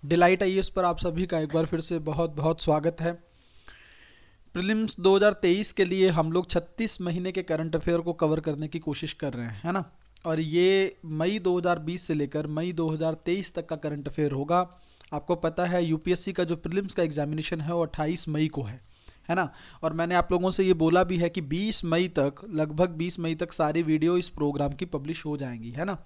Delight IAS पर आप सभी का एक बार फिर से बहुत बहुत स्वागत है। प्रीलिम्स 2023 के लिए हम लोग 36 महीने के करंट अफेयर को कवर करने की कोशिश कर रहे हैं, है ना। और ये मई 2020 से लेकर मई 2023 तक का करंट अफेयर होगा। आपको पता है यूपीएससी का जो प्रीलिम्स का एग्जामिनेशन है वो 28 मई को है ना। और मैंने आप लोगों से ये बोला भी है कि 20 मई तक, लगभग 20 मई तक सारी वीडियो इस प्रोग्राम की पब्लिश हो जाएंगी, है ना।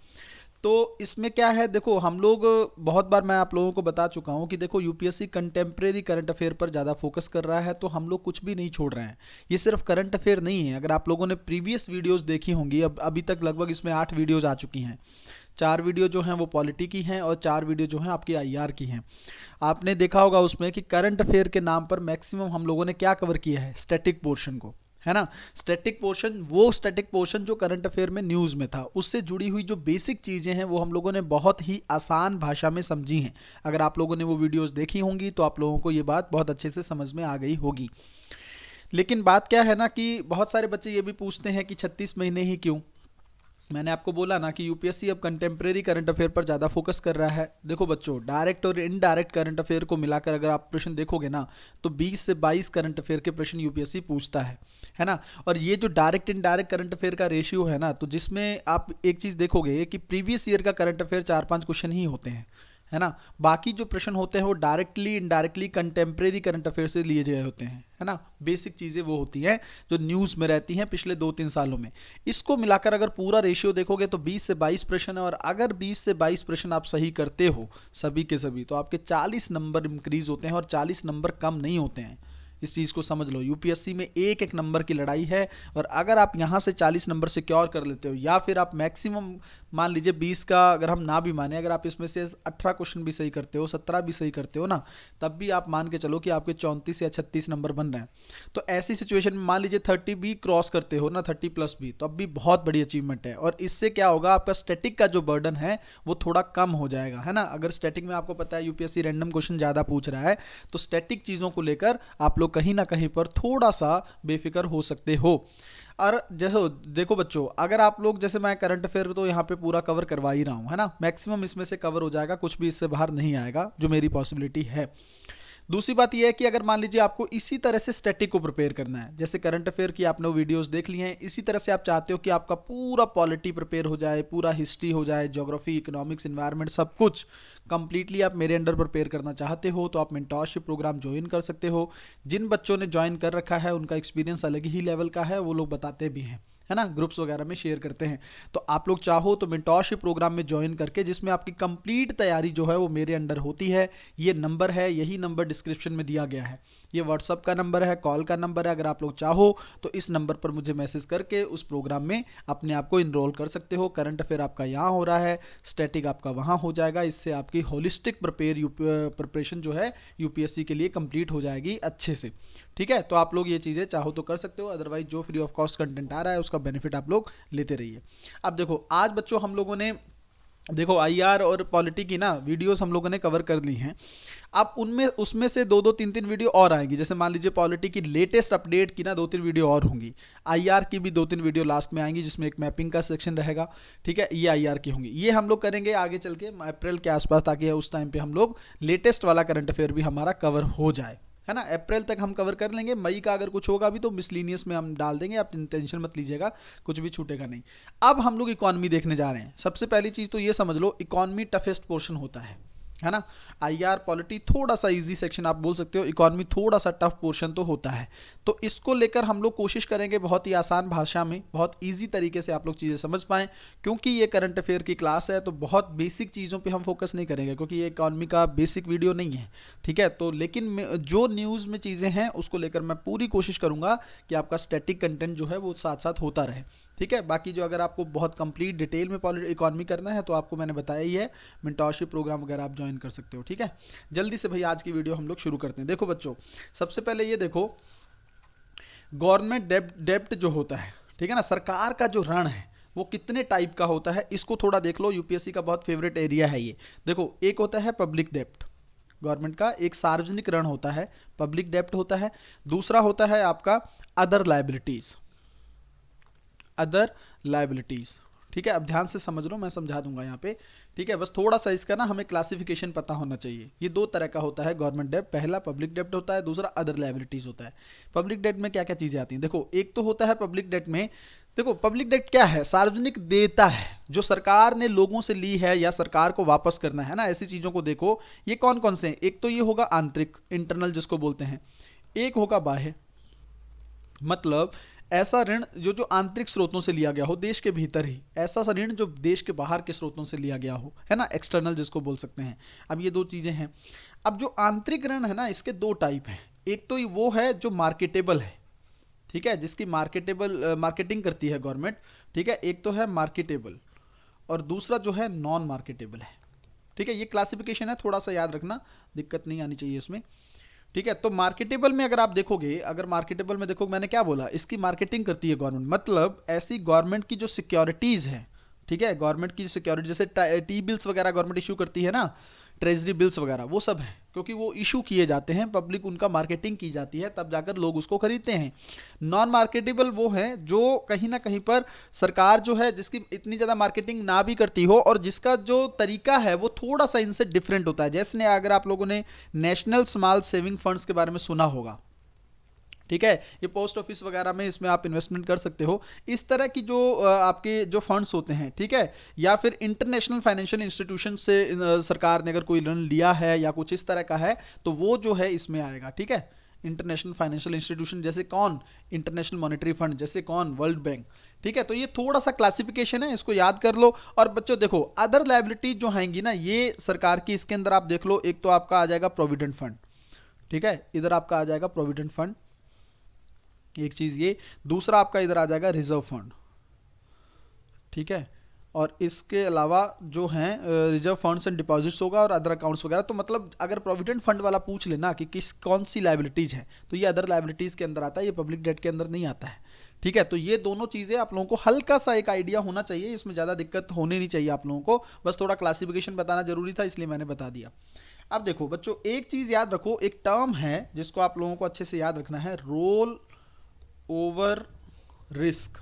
तो इसमें क्या है, देखो हम लोग बहुत बार मैं आप लोगों को बता चुका हूँ कि देखो यूपीएससी कंटेम्प्रेरी करंट अफेयर पर ज़्यादा फोकस कर रहा है, तो हम लोग कुछ भी नहीं छोड़ रहे हैं। ये सिर्फ करंट अफेयर नहीं है। अगर आप लोगों ने प्रीवियस वीडियोस देखी होंगी, अब अभी तक लगभग इसमें 8 वीडियोस आ चुकी हैं। 4 वीडियो जो हैं वो पॉलिटी की हैं और 4 वीडियो जो हैं आपकी आईआर की हैं। आपने देखा होगा उसमें कि करंट अफेयर के नाम पर मैक्सिमम हम लोगों ने क्या कवर किया है, स्टैटिक पोर्शन को, है ना। स्टैटिक पोर्शन, वो स्टैटिक पोर्शन जो करंट अफेयर में न्यूज़ में था, उससे जुड़ी हुई जो बेसिक चीज़ें हैं वो हम लोगों ने बहुत ही आसान भाषा में समझी हैं। अगर आप लोगों ने वो वीडियोस देखी होंगी तो आप लोगों को ये बात बहुत अच्छे से समझ में आ गई होगी। लेकिन बात क्या है ना कि बहुत सारे बच्चे ये भी पूछते हैं कि 36 महीने ही क्यों। मैंने आपको बोला ना कि यूपीएससी अब कंटेम्प्रेरी करंट अफेयर पर ज़्यादा फोकस कर रहा है। देखो बच्चों, डायरेक्ट और इनडायरेक्ट करंट अफेयर को मिलाकर अगर आप प्रश्न देखोगे ना, तो 20 से 22 करंट अफेयर के प्रश्न यूपीएससी पूछता है ना। और ये जो डायरेक्ट इनडायरेक्ट करंट अफेयर का रेशियो है ना, तो जिसमें आप एक चीज़ देखोगे कि प्रीवियस ईयर का करंट अफेयर 4-5 क्वेश्चन ही होते हैं, है ना। बाकी जो प्रश्न होते हैं वो directly indirectly contemporary current affair से लिए गए होते हैं, है ना। बेसिक चीज़ें वो होती हैं जो न्यूज़ में रहती हैं पिछले 2-3 सालों में। इसको मिलाकर अगर पूरा रेशियो देखोगे तो 20 से 22 प्रश्न है, और अगर 20 से 22 प्रश्न आप सही करते हो सभी के सभी, तो आपके 40 नंबर इंक्रीज होते हैं और 40 नंबर कम नहीं होते हैं। इस चीज़ को समझ लो, यूपीएससी में एक एक नंबर की लड़ाई है। और अगर आप यहाँ से 40 नंबर सिक्योर कर लेते हो, या फिर आप मैक्सिमम मान लीजिए 20 का अगर हम ना भी माने, अगर आप इसमें से 18 क्वेश्चन भी सही करते हो, 17 भी सही करते हो ना, तब भी आप मान के चलो कि आपके 34 या 36 नंबर बन रहे हैं। तो ऐसी सिचुएशन में मान लीजिए 30 भी क्रॉस करते हो ना, 30 प्लस भी, तो अब भी बहुत बड़ी अचीवमेंट है। और इससे क्या होगा, आपका स्टैटिक का जो बर्डन है वो थोड़ा कम हो जाएगा, है ना। अगर स्टैटिक में आपको पता है यूपीएससी रैंडम क्वेश्चन ज़्यादा पूछ रहा है, तो स्टैटिक चीज़ों को लेकर आप लोग कहीं ना कहीं पर थोड़ा सा बेफिक्र हो सकते हो। और जैसे देखो बच्चों, अगर आप लोग, जैसे मैं करंट अफेयर तो यहाँ पे पूरा कवर करवा ही रहा हूँ, है ना, मैक्सिमम इसमें से कवर हो जाएगा, कुछ भी इससे बाहर नहीं आएगा जो मेरी पॉसिबिलिटी है। दूसरी बात यह है कि अगर मान लीजिए आपको इसी तरह से स्टैटिक को प्रिपेयर करना है, जैसे करंट अफेयर की आपने वीडियोस देख ली हैं, इसी तरह से आप चाहते हो कि आपका पूरा पॉलिटी प्रिपेयर हो जाए, पूरा हिस्ट्री हो जाए, ज्योग्राफी, इकोनॉमिक्स, एनवायरनमेंट, सब कुछ कंप्लीटली आप मेरे अंडर प्रिपेयर करना चाहते हो, तो आप मेंटोरशिप प्रोग्राम ज्वाइन कर सकते हो। जिन बच्चों ने ज्वाइन कर रखा है उनका एक्सपीरियंस अलग ही लेवल का है, वो लोग बताते भी हैं, है ना, ग्रुप्स वगैरह में शेयर करते हैं। तो आप लोग चाहो तो मेंटोरशिप प्रोग्राम में ज्वाइन करके, जिसमें आपकी कंप्लीट तैयारी जो है वो मेरे अंडर होती है। ये नंबर है, यही नंबर डिस्क्रिप्शन में दिया गया है, ये व्हाट्सअप का नंबर है, कॉल का नंबर है। अगर आप लोग चाहो तो इस नंबर पर मुझे मैसेज करके उस प्रोग्राम में अपने आप को इनरोल कर सकते हो। करंट अफेयर आपका यहाँ हो रहा है, स्टैटिक आपका वहाँ हो जाएगा। इससे आपकी होलिस्टिक प्रिपरेशन जो है यूपीएससी के लिए कंप्लीट हो जाएगी अच्छे से, ठीक है। तो आप लोग ये चीज़ें चाहो तो कर सकते हो, अदरवाइज जो फ्री ऑफ कॉस्ट कंटेंट आ रहा है उसका बेनिफिट आप लोग लेते रहिए। अब देखो, आज बच्चों हम लोगों ने, देखो आईआर और पॉलिटी की ना वीडियोस हम लोगों ने कवर कर ली हैं। अब उनमें उसमें से 2-2, 3-3 वीडियो और आएंगी। जैसे मान लीजिए पॉलिटी की लेटेस्ट अपडेट की ना 2-3 वीडियो और होंगी। आईआर की भी 2-3 वीडियो लास्ट में आएंगी, जिसमें एक मैपिंग का सेक्शन रहेगा, ठीक है। ये आईआर की होंगी, ये हम लोग करेंगे आगे चल के अप्रैल के आसपास, ताकि उस टाइम पे हम लोग लेटेस्ट वाला करंट अफेयर भी हमारा कवर हो जाए, है ना। अप्रैल तक हम कवर कर लेंगे। मई का अगर कुछ होगा भी तो मिसलीनियस में हम डाल देंगे, आप टेंशन मत लीजिएगा, कुछ भी छूटेगा नहीं। अब हम लोग इकॉनमी देखने जा रहे हैं। सबसे पहली चीज़ तो ये समझ लो, इकॉनमी टफेस्ट पोर्शन होता है ना। आईआर पॉलिटी थोड़ा सा इजी सेक्शन आप बोल सकते हो, इकॉनमी थोड़ा सा टफ पोर्शन तो होता है। तो इसको लेकर हम लोग कोशिश करेंगे बहुत ही आसान भाषा में, बहुत इजी तरीके से आप लोग चीज़ें समझ पाएं। क्योंकि ये करंट अफेयर की क्लास है, तो बहुत बेसिक चीज़ों पे हम फोकस नहीं करेंगे, क्योंकि ये इकॉनमी का बेसिक वीडियो नहीं है, ठीक है। तो लेकिन जो न्यूज़ में चीज़ें हैं उसको लेकर मैं पूरी कोशिश करूँगा कि आपका स्टैटिक कंटेंट जो है वो साथ साथ होता रहे, ठीक है। बाकी जो अगर आपको बहुत कंप्लीट डिटेल में इकॉनमी करना है तो आपको मैंने बताया ही है, मेंटोरशिप प्रोग्राम वगैरह आप ज्वाइन कर सकते हो, ठीक है। जल्दी से भाई आज की वीडियो हम लोग शुरू करते हैं। देखो बच्चों, सबसे पहले ये देखो, गवर्नमेंट डेब्ट जो होता है, ठीक है ना, सरकार का जो ऋण है वो कितने टाइप का होता है, इसको थोड़ा देख लो। यूपीएससी का बहुत फेवरेट एरिया है ये। देखो, एक होता है पब्लिक डेब्ट, गवर्नमेंट का एक सार्वजनिक ऋण होता है, पब्लिक डेब्ट होता है। दूसरा होता है आपका अदर लाइबिलिटीज, अदर लाइबिलिटीज, ठीक है, अब ध्यान से समझ लो, मैं समझा दूंगा यहाँ पे। ठीक है, बस थोड़ा सा इसका ना हमें क्लासिफिकेशन पता होना चाहिए। ये दो तरह का होता है गवर्नमेंट डेब्ट, पहला पब्लिक डेब्ट होता है, दूसरा अदर लायबिलिटीज होता है। पब्लिक डेब्ट में क्या क्या चीजें आती हैं, देखो एक तो होता है पब्लिक डेब्ट में, देखो पब्लिक डेब्ट क्या है, सार्वजनिक देयता है जो सरकार ने लोगों से ली है या सरकार को वापस करना है ना, ऐसी चीजों को देखो। ये कौन कौन से हैं, एक तो ये होगा आंतरिक, इंटरनल जिसको बोलते हैं, एक होगा बाह्य, मतलब ऐसा ऋण जो आंतरिक स्रोतों से लिया गया हो देश के भीतर ही, ऐसा सा ऋण जो देश के बाहर के स्रोतों से लिया गया हो, है ना, एक्सटर्नल जिसको बोल सकते हैं। अब ये दो चीजें हैं। अब जो आंतरिक ऋण है ना, इसके दो टाइप हैं, एक तो वो है जो मार्केटेबल है, ठीक है, जिसकी मार्केटिंग करती है गवर्नमेंट, ठीक है, एक तो है मार्केटेबल और दूसरा जो है नॉन मार्केटेबल है। ठीक है, ये क्लासिफिकेशन है, थोड़ा सा याद रखना, दिक्कत नहीं आनी चाहिए इसमें। ठीक है, तो मार्केटेबल में अगर आप देखोगे, अगर मार्केटेबल में देखोगे, मैंने क्या बोला, इसकी मार्केटिंग करती है गवर्नमेंट, मतलब ऐसी गवर्नमेंट की जो सिक्योरिटीज है, ठीक है, गवर्नमेंट की सिक्योरिटी, जैसे टी बिल्स वगैरह गवर्नमेंट इशू करती है ना, ट्रेजरी बिल्स वगैरह, वो सब है, क्योंकि वो इशू किए जाते हैं, पब्लिक उनका मार्केटिंग की जाती है, तब जाकर लोग उसको खरीदते हैं। नॉन मार्केटेबल वो है जो कहीं ना कहीं पर सरकार जो है, जिसकी इतनी ज़्यादा मार्केटिंग ना भी करती हो और जिसका जो तरीका है वो थोड़ा सा इनसे डिफरेंट होता है। जैसे अगर आप लोगों ने नेशनल स्मॉल सेविंग फंड्स के बारे में सुना होगा, ठीक है, ये पोस्ट ऑफिस वगैरह में इसमें आप इन्वेस्टमेंट कर सकते हो। इस तरह की जो आपके जो फंड्स होते हैं, ठीक है, या फिर इंटरनेशनल फाइनेंशियल इंस्टीट्यूशन से सरकार ने अगर कोई ऋण लिया है या कुछ इस तरह का है, तो वो जो है इसमें आएगा। ठीक है, इंटरनेशनल फाइनेंशियल इंस्टीट्यूशन जैसे कौन, इंटरनेशनल मॉनेटरी फंड, जैसे कौन, वर्ल्ड बैंक। ठीक है, तो ये थोड़ा सा क्लासिफिकेशन है, इसको याद कर लो। और बच्चों देखो, अदर लायबिलिटीज जो आएंगी ना, ये सरकार की, इसके अंदर आप देख लो, एक तो आपका आ जाएगा प्रोविडेंट फंड, ठीक है, इधर आपका आ जाएगा प्रोविडेंट फंड, एक चीज ये, दूसरा आपका इधर आ जाएगा रिजर्व फंड, ठीक है, और इसके अलावा जो है रिजर्व फंड्स एंड डिपॉजिट्स होगा और अदर अकाउंट्स वगैरह। तो मतलब अगर प्रोविडेंट फंड वाला पूछ लेना कि किस कौन सी लायबिलिटीज है, तो ये अदर लायबिलिटीज के अंदर आता है, ये पब्लिक डेट के अंदर नहीं आता है। ठीक है, तो ये दोनों चीजें आप लोगों को हल्का सा एक आइडिया होना चाहिए, इसमें ज्यादा दिक्कत होनी नहीं चाहिए आप लोगों को, बस थोड़ा क्लासिफिकेशन बताना जरूरी था, इसलिए मैंने बता दिया। अब देखो बच्चों, एक चीज याद रखो, एक टर्म है जिसको आप लोगों को अच्छे से याद रखना है, रोल ओवर रिस्क।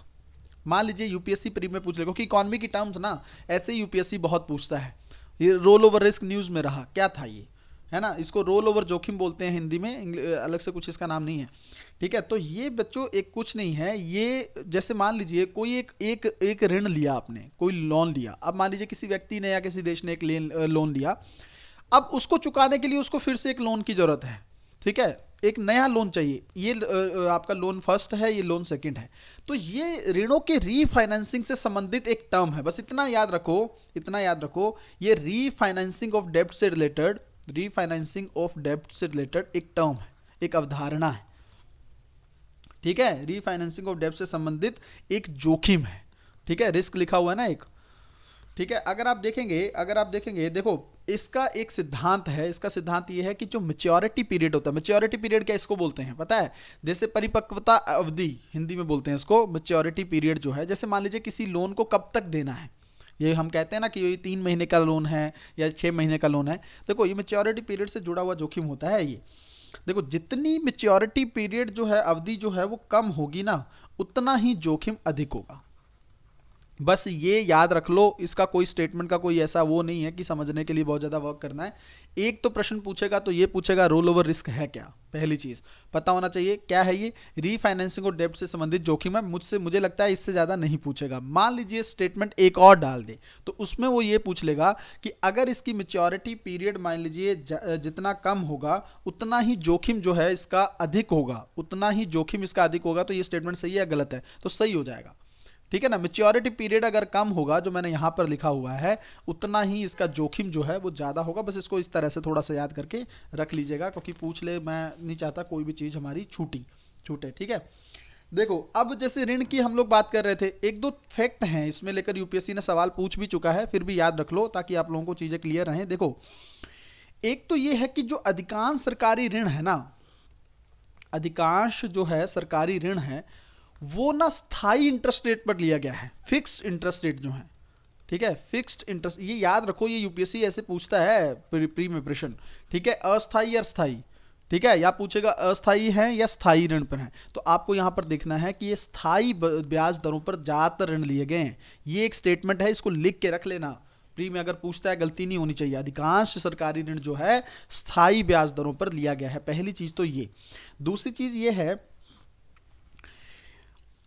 मान लीजिए यूपीएससी प्री में पूछ ले, क्योंकि इकोनॉमी की टर्म्स ना ऐसे ही यूपीएससी बहुत पूछता है। ये रोल ओवर रिस्क न्यूज में रहा, क्या था ये, है ना, इसको रोल ओवर जोखिम बोलते हैं हिंदी में, अलग से कुछ इसका नाम नहीं है। ठीक है, तो ये बच्चों एक कुछ नहीं है, ये जैसे मान लीजिए कोई एक ऋण लिया आपने, कोई लोन लिया, अब मान लीजिए किसी व्यक्ति ने या किसी देश ने एक लोन लिया, अब उसको चुकाने के लिए उसको फिर से एक लोन की जरूरत है। ठीक है, एक नया लोन चाहिए, ये आपका लोन फर्स्ट है, ये लोन सेकंड है, तो ये ऋणों के रीफाइनेंसिंग से संबंधित एक टर्म है, बस इतना याद रखो, इतना याद रखो, ये रीफाइनेंसिंग ऑफ डेब्ट से रिलेटेड, रीफाइनेंसिंग ऑफ डेब्ट से रिलेटेड एक टर्म है, एक अवधारणा है। ठीक है, रीफाइनेंसिंग ऑफ डेब्ट से संबंधित एक जोखिम है। ठीक है, रिस्क लिखा हुआ है ना एक। ठीक है, अगर आप देखेंगे देखो, इसका एक सिद्धांत है, इसका सिद्धांत ये है कि जो मैच्योरिटी पीरियड होता है, मैच्योरिटी पीरियड क्या इसको बोलते हैं पता है, जैसे परिपक्वता अवधि हिंदी में बोलते हैं इसको, मैच्योरिटी पीरियड जो है, जैसे मान लीजिए किसी लोन को कब तक देना है, ये हम कहते हैं ना कि ये 3 महीने का लोन है या 6 महीने का लोन है, देखो ये मैच्योरिटी पीरियड से जुड़ा हुआ जोखिम होता है ये। देखो जितनी मैच्योरिटी पीरियड जो है, अवधि जो है वो कम होगी ना, उतना ही जोखिम अधिक होगा, बस ये याद रख लो। इसका कोई स्टेटमेंट का कोई ऐसा वो नहीं है कि समझने के लिए बहुत ज़्यादा वर्क करना है। एक तो प्रश्न पूछेगा तो ये पूछेगा रोल ओवर रिस्क है क्या, पहली चीज़ पता होना चाहिए क्या है ये, रीफाइनेंसिंग और डेब्ट से संबंधित जोखिम है, मुझे लगता है इससे ज़्यादा नहीं पूछेगा। मान लीजिए स्टेटमेंट एक और डाल दे तो उसमें वो ये पूछ लेगा कि अगर इसकी मैच्योरिटी पीरियड मान लीजिए जितना कम होगा उतना ही जोखिम जो है इसका अधिक होगा, उतना ही जोखिम इसका अधिक होगा, तो ये स्टेटमेंट सही है या गलत है, तो सही हो जाएगा। ठीक है ना, मैच्योरिटी पीरियड अगर कम होगा, जो मैंने यहां पर लिखा हुआ है, उतना ही इसका जोखिम जो है वो ज़्यादा होगा। बस इसको इस तरह से थोड़ा सा याद करके रख लीजिएगा, क्योंकि पूछ ले, मैं नहीं चाहता कोई भी चीज़ हमारी छूटे। ठीक है, देखो अब जैसे ऋण की हम लोग बात कर रहे थे, एक दो फैक्ट हैं इसमें लेकर यूपीएससी ने सवाल पूछ भी चुका है, फिर भी याद रख लो ताकि आप लोगों को चीज़ें क्लियर रहें। देखो एक तो ये है कि जो अधिकांश सरकारी ऋण है ना, अधिकांश जो है सरकारी ऋण है वो ना स्थायी इंटरेस्ट रेट पर लिया गया है, फिक्स्ड इंटरेस्ट रेट जो है। ठीक है, फिक्स्ड इंटरेस्ट, ये याद रखो, ये यूपीएससी ऐसे पूछता है प्री में प्रश्न। ठीक है, अस्थायी या स्थायी, ठीक है, या पूछेगा अस्थाई है या स्थायी ऋण पर है। तो आपको यहां पर देखना है कि ये स्थायी ब्याज दरों पर ज्यादातर ऋण लिए गए हैं। ये एक स्टेटमेंट है, इसको लिख के रख लेना, प्री में अगर पूछता है गलती नहीं होनी चाहिए। अधिकांश सरकारी ऋण जो है स्थायी ब्याज दरों पर लिया गया है, पहली चीज तो ये। दूसरी चीज ये है,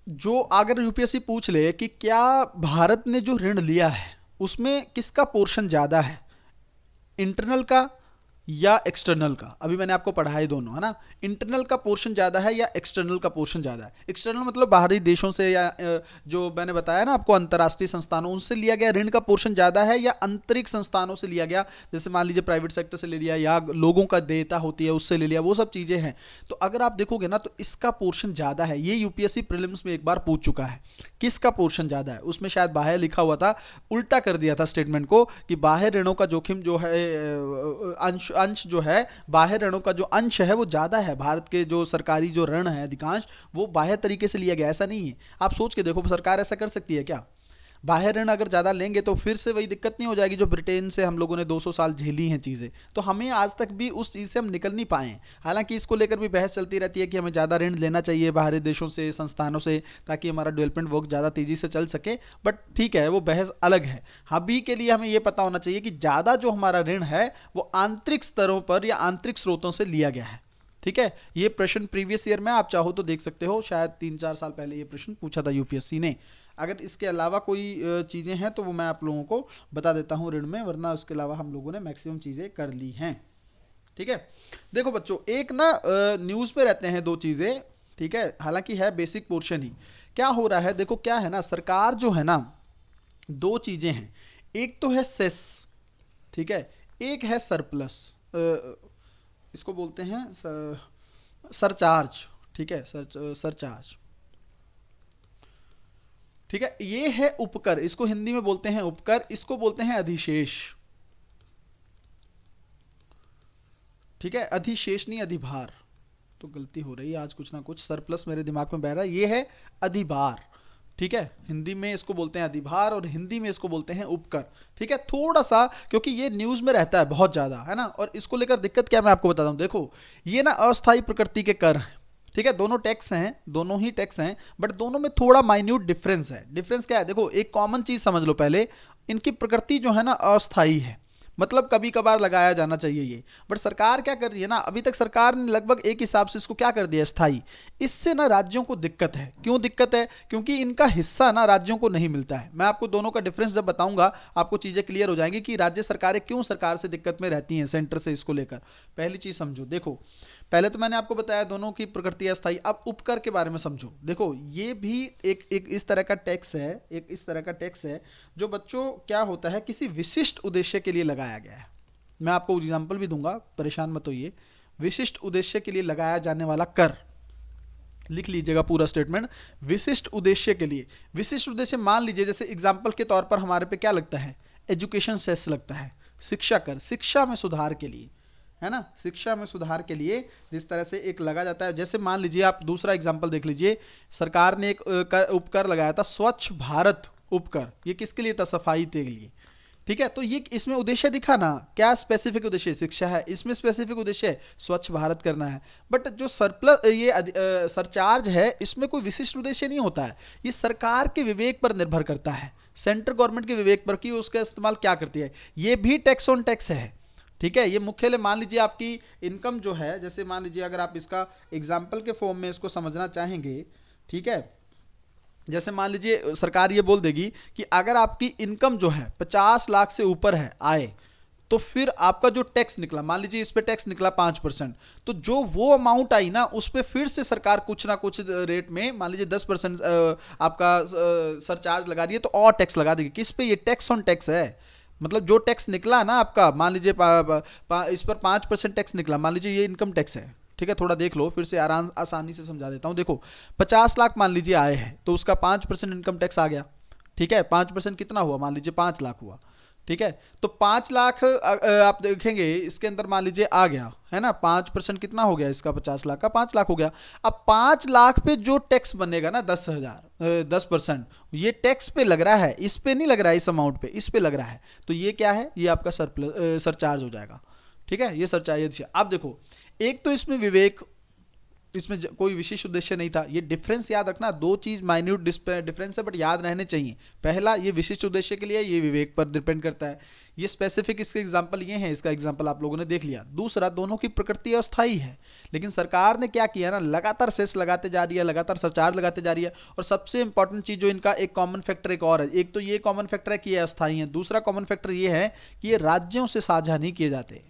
जो अगर यूपीएससी पूछ ले कि क्या भारत ने जो ऋण लिया है उसमें किसका पोर्शन ज्यादा है, इंटरनल का या एक्सटर्नल का। अभी मैंने आपको पढ़ाई दोनों, है ना। इंटरनल का पोर्शन ज्यादा है या एक्सटर्नल का पोर्शन ज्यादा है। एक्सटर्नल मतलब बाहरी देशों से या जो मैंने बताया ना आपको अंतर्राष्ट्रीय संस्थानों, उनसे लिया गया ऋण का पोर्शन ज्यादा है या आंतरिक संस्थानों से लिया गया, जैसे मान लीजिए प्राइवेट सेक्टर से ले लिया या लोगों का देयता होती है उससे ले लिया, वो सब चीजें हैं। तो अगर आप देखोगे ना तो इसका पोर्शन ज्यादा है। ये यूपीएससी प्रीलिम्स में एक बार पूछ चुका है, किसका पोर्शन ज्यादा है। उसमें शायद बाह्य लिखा हुआ था, उल्टा कर दिया था स्टेटमेंट को कि बाह्य ऋणों का जोखिम जो है अंश जो है, बाह्य ऋणों का जो अंश है वो ज्यादा है। भारत के जो सरकारी जो ऋण है अधिकांश वो बाह्य तरीके से लिया गया, ऐसा नहीं है। आप सोच के देखो, सरकार ऐसा कर सकती है क्या? बाह्य ऋण अगर ज्यादा लेंगे तो फिर से वही दिक्कत नहीं हो जाएगी जो ब्रिटेन से हम लोगों ने 200 साल झेली हैं चीजें। तो हमें आज तक भी उस चीज से हम निकल नहीं पाए। हालांकि इसको लेकर भी बहस चलती रहती है कि हमें ज्यादा ऋण लेना चाहिए बाहरी देशों से, संस्थानों से, ताकि हमारा डेवलपमेंट वर्क ज्यादा तेजी से चल सके। बट ठीक है, वो बहस अलग है। अभी के लिए हमें यह पता होना चाहिए कि ज्यादा जो हमारा ऋण है वो आंतरिक स्तरों पर या आंतरिक स्रोतों से लिया गया है। ठीक है, ये प्रश्न प्रीवियस ईयर में आप चाहो तो देख सकते हो, शायद 3-4 साल पहले ये प्रश्न पूछा था यूपीएससी ने। अगर इसके अलावा कोई चीज़ें हैं तो वो मैं आप लोगों को बता देता हूँ ऋण में, वरना उसके अलावा हम लोगों ने मैक्सिमम चीज़ें कर ली हैं। ठीक है, देखो बच्चों, एक ना न्यूज़ पे रहते हैं दो चीज़ें। ठीक है, हालांकि है बेसिक पोर्शन ही। क्या हो रहा है, देखो क्या है ना, सरकार जो है ना, दो चीज़ें हैं। एक तो है सेस, ठीक है, एक है सरप्लस, इसको बोलते हैं सरचार्ज। ठीक है, सरचार्ज। ठीक है, ये है उपकर, इसको हिंदी में बोलते हैं उपकर, इसको बोलते हैं अधिशेष। ठीक है, अधिशेष नहीं अधिभार, तो गलती हो रही है आज, कुछ ना कुछ सरप्लस मेरे दिमाग में बह रहा है। ये है अधिभार। ठीक है, हिंदी में इसको बोलते हैं अधिभार और हिंदी में इसको बोलते हैं उपकर। ठीक है, थोड़ा सा क्योंकि ये न्यूज में रहता है बहुत ज्यादा, है ना। और इसको लेकर दिक्कत क्या, मैं आपको बताता हूं। देखो, ये ना अस्थायी प्रकृति के कर हैं। ठीक है, दोनों टैक्स हैं, दोनों ही टैक्स हैं, बट दोनों में थोड़ा माइन्यूट डिफरेंस है। डिफरेंस क्या है, देखो एक कॉमन चीज समझ लो पहले, इनकी प्रकृति जो है ना अस्थायी है, मतलब कभी कभार लगाया जाना चाहिए ये। बट सरकार क्या कर रही है ना, अभी तक सरकार ने लगभग एक हिसाब से इसको क्या कर दिया, स्थायी। इससे ना राज्यों को दिक्कत है। क्यों दिक्कत है? क्योंकि इनका हिस्सा ना राज्यों को नहीं मिलता है। मैं आपको दोनों का डिफरेंस जब बताऊंगा आपको चीजें क्लियर हो जाएंगी कि राज्य सरकारें क्यों सरकार से दिक्कत में रहती हैं, सेंटर से इसको लेकर। पहली चीज समझो, देखो पहले तो मैंने आपको बताया दोनों की प्रकृति अस्थायी। अब उपकर के बारे में समझो। देखो ये भी एक इस तरह का टैक्स है, एक इस तरह का टैक्स है जो बच्चों क्या होता है, किसी विशिष्ट उद्देश्य के लिए लगाया गया है। मैं आपको एग्जांपल भी दूंगा, परेशान मत होइए। विशिष्ट उद्देश्य के लिए लगाया जाने वाला कर, लिख लीजिएगा पूरा स्टेटमेंट। विशिष्ट उद्देश्य के लिए, विशिष्ट उद्देश्य मान लीजिए जैसे एग्जाम्पल के तौर पर हमारे पे क्या लगता है, एजुकेशन सेस लगता है, शिक्षा कर, शिक्षा में सुधार के लिए, है ना। शिक्षा में सुधार के लिए जिस तरह से एक लगा जाता है, जैसे मान लीजिए आप दूसरा एग्जांपल देख लीजिए, सरकार ने एक उपकर लगाया था, स्वच्छ भारत उपकर। ये किसके लिए था? सफाई के लिए। ठीक है, तो ये इसमें उद्देश्य दिखा ना, क्या स्पेसिफिक उद्देश्य? शिक्षा है, इसमें स्पेसिफिक उद्देश्य है स्वच्छ भारत करना है। बट जो सरप्लस ये सरचार्ज है, इसमें कोई विशिष्ट उद्देश्य नहीं होता है। ये सरकार के विवेक पर निर्भर करता है, सेंट्रल गवर्नमेंट के विवेक पर कि उसका इस्तेमाल क्या करती है। ये भी टैक्स ऑन टैक्स है। ठीक है, ये मुख्य मान लीजिए आपकी इनकम जो है, जैसे मान लीजिए अगर आप इसका एग्जाम्पल के फॉर्म में इसको समझना चाहेंगे, ठीक है, जैसे मान लीजिए सरकार ये बोल देगी कि अगर आपकी इनकम जो है 50 लाख से ऊपर है आय, तो फिर आपका जो टैक्स निकला, मान लीजिए इस पे टैक्स निकला 5%, तो जो वो अमाउंट आई ना उस पे फिर से सरकार कुछ ना कुछ रेट में, मान लीजिए 10% आपका सरचार्ज लगा रही है, तो और टैक्स लगा देगी। किस पे? ये टैक्स ऑन टैक्स है। मतलब जो टैक्स निकला ना आपका, मान लीजिए इस पर 5% टैक्स निकला, मान लीजिए ये इनकम टैक्स है। ठीक है, थोड़ा देख लो, फिर से आसानी से समझा देता हूं। देखो 50 लाख मान लीजिए आए हैं, तो उसका 5% इनकम टैक्स आ गया। ठीक है, 5% कितना हुआ? मान लीजिए 5 लाख हुआ। ठीक है, तो 5 लाख आप देखेंगे इसके अंदर मान लीजिए आ गया, है ना। 5% कितना हो गया इसका? 50 लाख का 5 लाख हो गया। अब 5 लाख पे जो टैक्स बनेगा ना 10%, ये टैक्स पे लग रहा है, इस पे नहीं लग रहा है, इस अमाउंट पे, इस पे लग रहा है। तो ये क्या है? ये आपका सरचार्ज हो जाएगा। ठीक है, ये सच्चाई है। अब देखो, एक तो इसमें विवेक, इसमें कोई विशेष उद्देश्य नहीं था। ये डिफरेंस याद रखना, दो चीज माइन्यूट डिफरेंस है बट याद रहने चाहिए। पहला ये विशिष्ट उद्देश्य के लिए, ये विवेक पर डिपेंड करता है। ये स्पेसिफिक इसके एग्जांपल ये हैं, इसका एग्जांपल आप लोगों ने देख लिया। दूसरा, दोनों की प्रकृति अस्थायी है, लेकिन सरकार ने क्या किया ना, लगातार सेस लगाते जा रही है, लगातार सरचार्ज लगाते जा रही है। और सबसे इंपॉर्टेंट चीज जो इनका एक कॉमन फैक्टर एक और है, एक तो ये कॉमन फैक्टर है कि ये अस्थायी है, दूसरा कॉमन फैक्टर ये है कि ये राज्यों से साझा नहीं किए जाते।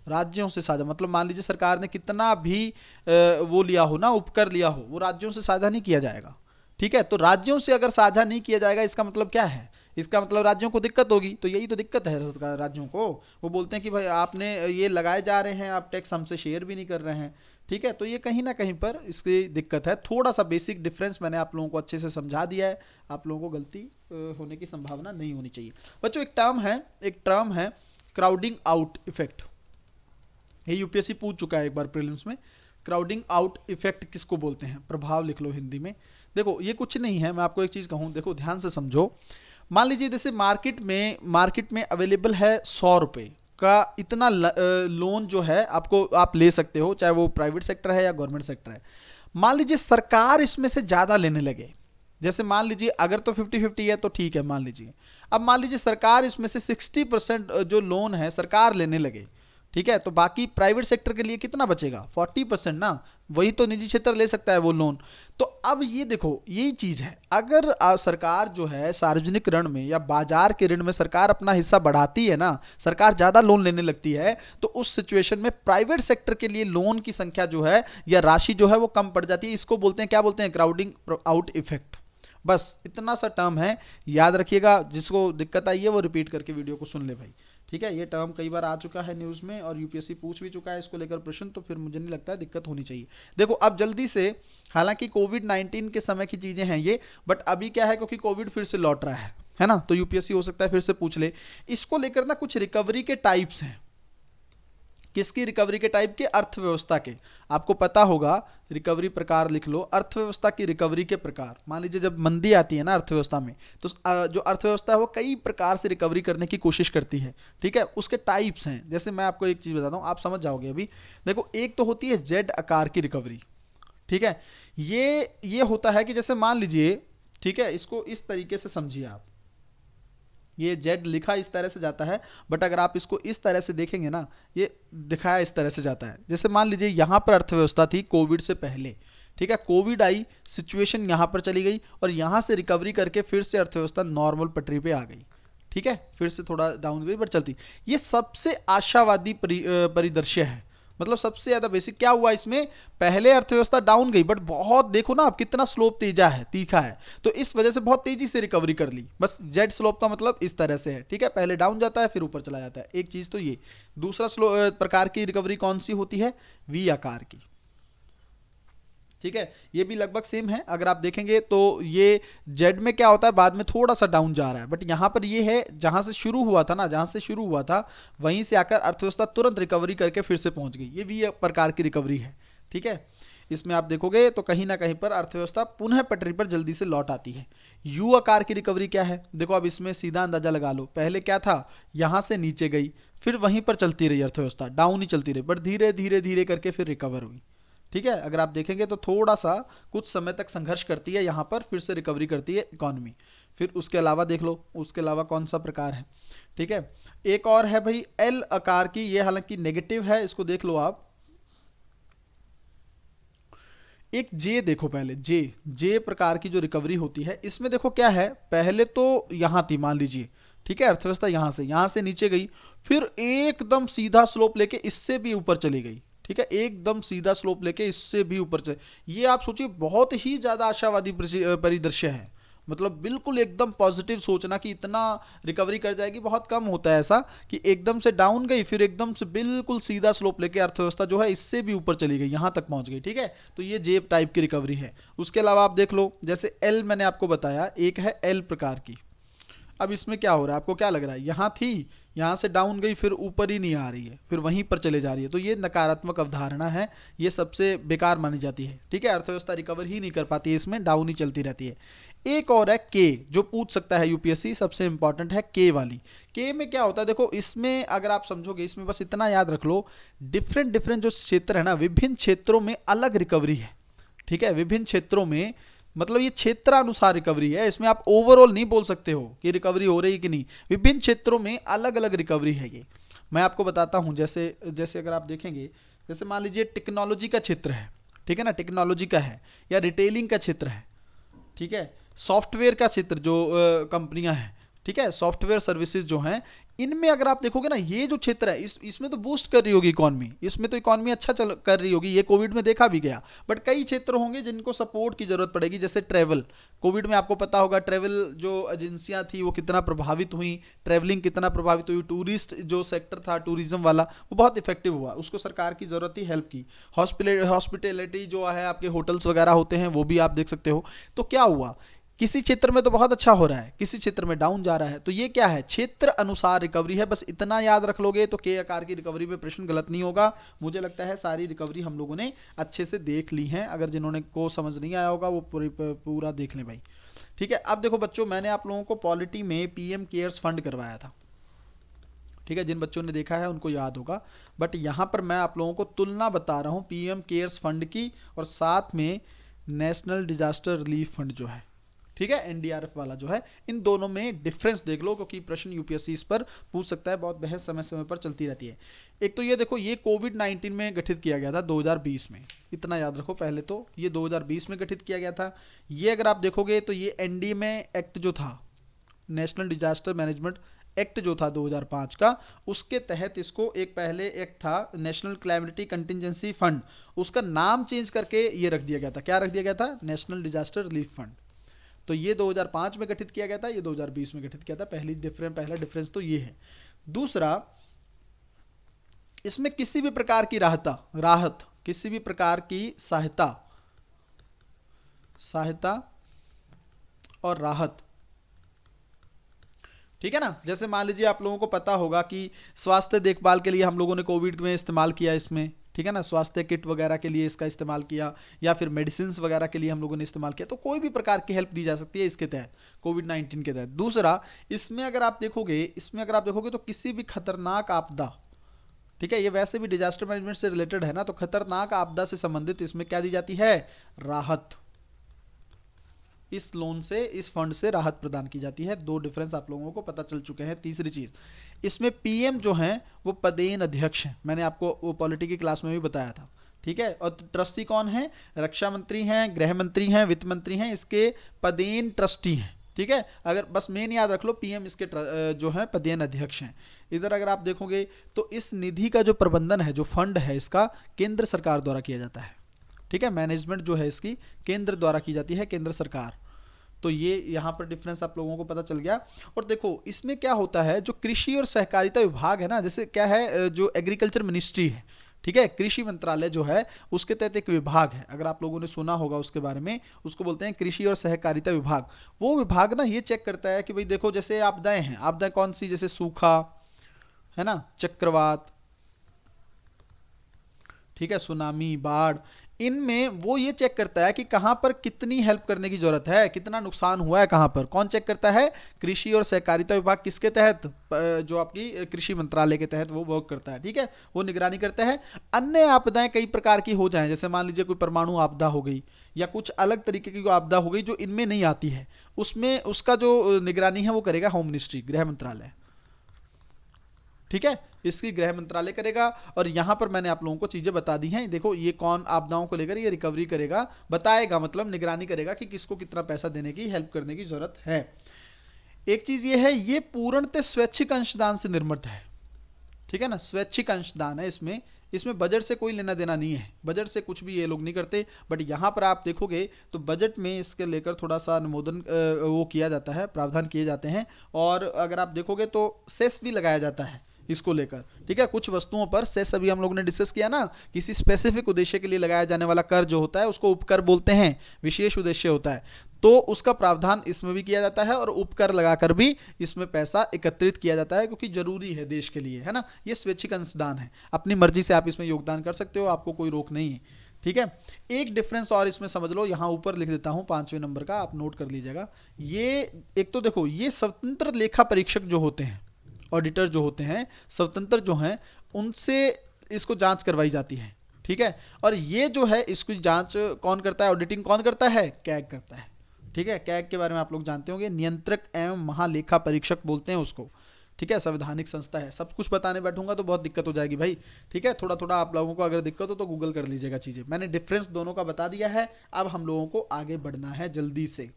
राज्यों से साझा मतलब मान लीजिए सरकार ने कितना भी वो लिया हो ना, उपकर लिया हो, वो राज्यों से साझा नहीं किया जाएगा। ठीक है, तो राज्यों से अगर साझा नहीं किया जाएगा, इसका मतलब क्या है, इसका मतलब राज्यों को दिक्कत होगी। तो यही तो दिक्कत है राज्यों को। वो बोलते हैं कि भाई आपने ये लगाए जा रहे हैं, आप टैक्स हमसे शेयर भी नहीं कर रहे हैं। ठीक है, तो ये कहीं ना कहीं पर इसकी दिक्कत है। थोड़ा सा बेसिक डिफरेंस मैंने आप लोगों को अच्छे से समझा दिया है, आप लोगों को गलती होने की संभावना नहीं होनी चाहिए। बच्चों एक टर्म है क्राउडिंग आउट इफेक्ट। ये यूपीएससी पूछ चुका है एक बार प्रीलिम्स में। क्राउडिंग आउट इफेक्ट किसको बोलते हैं, प्रभाव लिख लो हिंदी में। देखो ये कुछ नहीं है, मैं आपको एक चीज कहूं, देखो ध्यान से समझो। मान लीजिए जैसे मार्केट में अवेलेबल है 100 रुपए का इतना लोन जो है आपको, आप ले सकते हो, चाहे वो प्राइवेट सेक्टर है या गवर्नमेंट सेक्टर है। मान लीजिए सरकार इसमें से ज्यादा लेने लगे, जैसे मान लीजिए अगर तो 50-50 है तो ठीक है मान लीजिए। अब मान लीजिए सरकार इसमें से 60% जो लोन है सरकार लेने लगे, ठीक है, तो बाकी प्राइवेट सेक्टर के लिए कितना बचेगा, 40% ना, वही तो निजी क्षेत्र ले सकता है वो लोन। तो अब ये देखो यही चीज है, अगर सरकार जो है सार्वजनिक ऋण में या बाजार के ऋण में सरकार अपना हिस्सा बढ़ाती है ना, सरकार ज्यादा लोन लेने लगती है, तो उस सिचुएशन में प्राइवेट सेक्टर के लिए लोन की संख्या जो है या राशि जो है वो कम पड़ जाती है। इसको बोलते हैं, क्या बोलते हैं, क्राउडिंग आउट इफेक्ट। बस इतना सा टर्म है, याद रखिएगा। जिसको दिक्कत आई है वो रिपीट करके वीडियो को सुन ले भाई। ठीक है, ये टर्म कई बार आ चुका है न्यूज़ में और यूपीएससी पूछ भी चुका है इसको लेकर प्रश्न, तो फिर मुझे नहीं लगता है दिक्कत होनी चाहिए। देखो अब जल्दी से, हालांकि कोविड-19 के समय की चीज़ें हैं ये, बट अभी क्या है, क्योंकि कोविड फिर से लौट रहा है ना, तो यूपीएससी हो सकता है फिर से पूछ ले। इसको लेकर ना कुछ रिकवरी के टाइप्स हैं। किसकी रिकवरी के टाइप के, अर्थव्यवस्था के। आपको पता होगा, रिकवरी प्रकार लिख लो, अर्थव्यवस्था की रिकवरी के प्रकार। मान लीजिए जब मंदी आती है ना अर्थव्यवस्था में, तो जो अर्थव्यवस्था है वो कई प्रकार से रिकवरी करने की कोशिश करती है। ठीक है, उसके टाइप्स हैं। जैसे मैं आपको एक चीज बताता हूं, आप समझ जाओगे अभी। देखो एक तो होती है जेड आकार की रिकवरी। ठीक है, ये होता है कि जैसे मान लीजिए, ठीक है, इसको इस तरीके से समझिए आप, ये जेड लिखा इस तरह से जाता है, बट अगर आप इसको इस तरह से देखेंगे ना, ये दिखाया इस तरह से जाता है। जैसे मान लीजिए यहां पर अर्थव्यवस्था थी कोविड से पहले, ठीक है, कोविड आई, सिचुएशन यहां पर चली गई और यहां से रिकवरी करके फिर से अर्थव्यवस्था नॉर्मल पटरी पे आ गई। ठीक है, फिर से थोड़ा डाउन गई बट चलती। ये सबसे आशावादी परिदृश्य है, मतलब सबसे ज्यादा बेसिक। क्या हुआ इसमें, पहले अर्थव्यवस्था डाउन गई बट बहुत, देखो ना आप कितना स्लोप तीखा है, तो इस वजह से बहुत तेजी से रिकवरी कर ली। बस जेड स्लोप का मतलब इस तरह से है। ठीक है, पहले डाउन जाता है फिर ऊपर चला जाता है, एक चीज तो ये। दूसरा प्रकार की रिकवरी कौन सी होती है, वी आकार की। ठीक है, ये भी लगभग सेम है। अगर आप देखेंगे तो ये जेड में क्या होता है, बाद में थोड़ा सा डाउन जा रहा है, बट यहां पर ये है जहां से शुरू हुआ था ना, जहां से शुरू हुआ था वहीं से आकर अर्थव्यवस्था तुरंत रिकवरी करके फिर से पहुंच गई। ये भी एक प्रकार की रिकवरी है। ठीक है, इसमें आप देखोगे तो कहीं ना कहीं पर अर्थव्यवस्था पुनः पटरी पर जल्दी से लौट आती है। यू आकार की रिकवरी क्या है, देखो अब इसमें सीधा अंदाजा लगा लो। पहले क्या था, यहां से नीचे गई, फिर वहीं पर चलती रही अर्थव्यवस्था, डाउन ही चलती रही, बट धीरे धीरे धीरे करके फिर रिकवर हुई। ठीक है, अगर आप देखेंगे तो थोड़ा सा कुछ समय तक संघर्ष करती है, यहां पर फिर से रिकवरी करती है इकोनॉमी। फिर उसके अलावा देख लो, उसके अलावा कौन सा प्रकार है। ठीक है, एक और है भाई एल आकार की, ये हालांकि नेगेटिव है, इसको देख लो आप। एक जे देखो, पहले जे प्रकार की जो रिकवरी होती है, इसमें देखो क्या है, पहले तो यहां थी मान लीजिए, ठीक है, अर्थव्यवस्था यहां से नीचे गई, फिर एकदम सीधा स्लोप लेके इससे भी ऊपर चली गई। ठीक है, एकदम सीधा स्लोप लेके इससे भी ऊपर चले। ये आप सोचिए बहुत ही ज्यादा आशावादी परिदृश्य है, मतलब बिल्कुल एकदम पॉजिटिव सोचना कि इतना रिकवरी कर जाएगी, बहुत कम होता है ऐसा कि एकदम से डाउन गई फिर एकदम से बिल्कुल सीधा स्लोप लेके अर्थव्यवस्था जो है इससे भी ऊपर चली गई, यहां तक पहुंच गई। ठीक है, तो ये जे टाइप की रिकवरी है। उसके अलावा आप देख लो, जैसे एल मैंने आपको बताया, एक है एल प्रकार की। अब इसमें क्या हो रहा है, आपको क्या लग रहा है, यहां थी, यहाँ से डाउन गई फिर ऊपर ही नहीं आ रही है, फिर वहीं पर चले जा रही है, तो ये नकारात्मक अवधारणा है, ये सबसे बेकार मानी जाती है। ठीक है, अर्थव्यवस्था रिकवर ही नहीं कर पाती है, इसमें डाउन ही चलती रहती है। एक और है के, जो पूछ सकता है यूपीएससी, सबसे इंपॉर्टेंट है के वाली। के में क्या होता है, देखो इसमें अगर आप समझोगे, इसमें बस इतना याद रख लो, डिफरेंट डिफरेंट जो क्षेत्र है ना, विभिन्न क्षेत्रों में अलग रिकवरी है। ठीक है, विभिन्न क्षेत्रों में, मतलब ये क्षेत्रानुसार रिकवरी है, इसमें आप ओवरऑल नहीं बोल सकते हो कि रिकवरी हो रही है कि नहीं, विभिन्न क्षेत्रों में अलग अलग रिकवरी है। ये मैं आपको बताता हूं, जैसे जैसे अगर आप देखेंगे, जैसे मान लीजिए टेक्नोलॉजी का क्षेत्र है, ठीक है ना, टेक्नोलॉजी का है, या रिटेलिंग का क्षेत्र है, ठीक है, सॉफ्टवेयर का क्षेत्र जो कंपनियां हैं, ठीक है, सॉफ्टवेयर सर्विसेज जो हैं, इनमें अगर आप देखोगे ना, ये जो क्षेत्र है इसमें तो बूस्ट कर रही होगी इकॉनमी, इसमें तो इकॉनमी अच्छा चल कर रही होगी, ये कोविड में देखा भी गया। बट कई क्षेत्र होंगे जिनको सपोर्ट की जरूरत पड़ेगी, जैसे ट्रैवल। कोविड में आपको पता होगा ट्रैवल जो एजेंसियां थी वो कितना प्रभावित हुई, ट्रैवलिंग कितना प्रभावित हुई, टूरिस्ट जो सेक्टर था टूरिज्म वाला, वो बहुत इफेक्टिव हुआ, उसको सरकार की जरूरत थी हेल्प की। हॉस्पिटैलिटी जो है, आपके होटल्स वगैरह होते हैं, वो भी आप देख सकते हो। तो क्या हुआ, किसी क्षेत्र में तो बहुत अच्छा हो रहा है, किसी क्षेत्र में डाउन जा रहा है, तो ये क्या है, क्षेत्र अनुसार रिकवरी है। बस इतना याद रख लोगे तो के आकार की रिकवरी पे प्रश्न गलत नहीं होगा। मुझे लगता है सारी रिकवरी हम लोगों ने अच्छे से देख ली है, अगर जिन्होंने को समझ नहीं आया होगा वो पूरा देख लें भाई। ठीक है, अब देखो बच्चों, मैंने आप लोगों को पॉलिटी में पीएम केयर्स फंड करवाया था, ठीक है, जिन बच्चों ने देखा है उनको याद होगा। बट यहां पर मैं आप लोगों को तुलना बता रहा हूं पीएम केयर्स फंड की, और साथ में नेशनल डिजास्टर रिलीफ फंड जो है, ठीक है, एनडीआरएफ वाला जो है, इन दोनों में डिफरेंस देख लो, क्योंकि प्रश्न यूपीएससी इस पर पूछ सकता है, बहुत बहस समय समय पर चलती रहती है। एक तो ये देखो, ये कोविड-19 में गठित किया गया था 2020 में, इतना याद रखो। पहले तो ये 2020 में गठित किया गया था। ये अगर आप देखोगे तो ये एनडीएमए एक्ट जो था, नेशनल डिजास्टर मैनेजमेंट एक्ट जो था 2005 का, उसके तहत इसको, एक पहले एक्ट था नेशनल क्लैमिटी कंटिजेंसी फंड, उसका नाम चेंज करके ये रख दिया गया था। क्या रख दिया गया था, नेशनल डिजास्टर रिलीफ फंड। तो ये 2005 में गठित किया गया था, ये 2020 में गठित किया था। पहला डिफरेंस तो ये है। दूसरा, इसमें किसी भी प्रकार की राहत, किसी भी प्रकार की सहायता और राहत, ठीक है ना। जैसे मान लीजिए आप लोगों को पता होगा कि स्वास्थ्य देखभाल के लिए हम लोगों ने कोविड में इस्तेमाल किया इसमें, ठीक है ना, स्वास्थ्य किट वगैरह के लिए इसका इस्तेमाल किया, या फिर मेडिसिन वगैरह के लिए हम लोगों ने इस्तेमाल किया। तो कोई भी प्रकार की हेल्प दी जा सकती है इसके तहत, कोविड-19 के तहत। दूसरा, इसमें अगर आप देखोगे तो किसी भी खतरनाक आपदा, ठीक है, ये वैसे भी डिजास्टर मैनेजमेंट से रिलेटेड है ना, तो खतरनाक आपदा से संबंधित इसमें क्या दी जाती है, राहत। इस लोन से, इस फंड से राहत प्रदान की जाती है। दो डिफरेंस आप लोगों को पता चल चुके हैं। तीसरी चीज, इसमें पीएम जो हैं वो पदेन अध्यक्ष हैं, मैंने आपको वो पॉलिटी की क्लास में भी बताया था, ठीक है। और ट्रस्टी कौन है, रक्षा मंत्री हैं, गृह मंत्री हैं, वित्त मंत्री हैं, इसके पदेन ट्रस्टी हैं, ठीक है। अगर बस मेन याद रख लो, पीएम इसके जो है पदेन अध्यक्ष हैं। इधर अगर आप देखोगे तो इस निधि का जो प्रबंधन है, जो फंड है इसका, केंद्र सरकार द्वारा किया जाता है, ठीक है। मैनेजमेंट जो है इसकी केंद्र द्वारा की जाती है, केंद्र सरकार। तो ये यहाँ पर डिफरेंस आप लोगों को पता चल गया। और देखो इसमें क्या होता है, जो कृषि और सहकारिता विभाग है ना, जैसे क्या है, जो एग्रीकल्चर मिनिस्ट्री है, ठीक है, कृषि मंत्रालय जो है उसके तहत एक विभाग है, अगर आप लोगों ने सुना होगा उसके बारे में, उसको बोलते हैं कृषि और सहकारिता विभाग। वो विभाग ना ये चेक करता है कि भाई देखो, जैसे आपदाएं हैं, आपदाएं कौन सी, जैसे सूखा है ना, चक्रवात, ठीक है, सुनामी, बाढ़, इनमें वो ये चेक करता है कि कहां पर कितनी हेल्प करने की जरूरत है, कितना नुकसान हुआ है कहां पर। कौन चेक करता है, कृषि और सहकारिता विभाग। किसके तहत, जो आपकी कृषि मंत्रालय के तहत वो वर्क करता है, ठीक है, वो निगरानी करता है। अन्य आपदाएं कई प्रकार की हो जाएं, जैसे मान लीजिए कोई परमाणु आपदा हो गई, या कुछ अलग तरीके की आपदा हो गई जो इनमें नहीं आती है, उसमें उसका जो निगरानी है वो करेगा होम मिनिस्ट्री, गृह मंत्रालय, ठीक है, इसकी गृह मंत्रालय करेगा। और यहां पर मैंने आप लोगों को चीजें बता दी हैं। देखो ये कौन आपदाओं को लेकर ये रिकवरी करेगा, बताएगा, मतलब निगरानी करेगा कि किसको कितना पैसा देने की, हेल्प करने की जरूरत है। एक चीज ये है, ये पूर्णतः स्वैच्छिक अंशदान से निर्मित है, ठीक है ना, स्वैच्छिक अंशदान है इसमें बजट से कोई लेना देना नहीं है, बजट से कुछ भी ये लोग नहीं करते। बट यहाँ पर आप देखोगे तो बजट में इसके लेकर थोड़ा सा अनुमोदन वो किया जाता है, प्रावधान किए जाते हैं। और अगर आप देखोगे तो सेस भी लगाया जाता है इसको लेकर, ठीक है, कुछ वस्तुओं पर सेस अभी हम लोगों ने डिस्कस किया ना, किसी स्पेसिफिक उद्देश्य के लिए लगाया जाने वाला कर जो होता है उसको उपकर बोलते हैं, विशेष उद्देश्य होता है। तो उसका प्रावधान इसमें भी किया जाता है और उपकर लगाकर भी इसमें पैसा एकत्रित किया जाता है, क्योंकि जरूरी है देश के लिए, है ना। ये स्वैच्छिक अंशदान है, अपनी मर्जी से आप इसमें योगदान कर सकते हो, आपको कोई रोक नहीं है, ठीक है। एक डिफरेंस और इसमें समझ लो, यहां ऊपर लिख देता हूं 5वें नंबर का, आप नोट कर लीजिएगा। ये एक तो देखो, ये स्वतंत्र लेखा परीक्षक जो होते हैं, ऑडिटर जो होते हैं, स्वतंत्र जो हैं, उनसे इसको जांच करवाई जाती है, ठीक है। और ये जो है इसकी जांच कौन करता है, ऑडिटिंग कौन करता है, कैग करता है, ठीक है। कैग के बारे में आप लोग जानते होंगे, नियंत्रक एवं महालेखा परीक्षक बोलते हैं उसको, ठीक है। संवैधानिक संस्था है। सब कुछ बताने बैठूंगा तो बहुत दिक्कत हो जाएगी भाई, ठीक है। थोड़ा थोड़ा आप लोगों को अगर दिक्कत हो तो गूगल कर लीजिएगा चीजें। मैंने डिफरेंस दोनों का बता दिया है, अब हम लोगों को आगे बढ़ना है जल्दी से,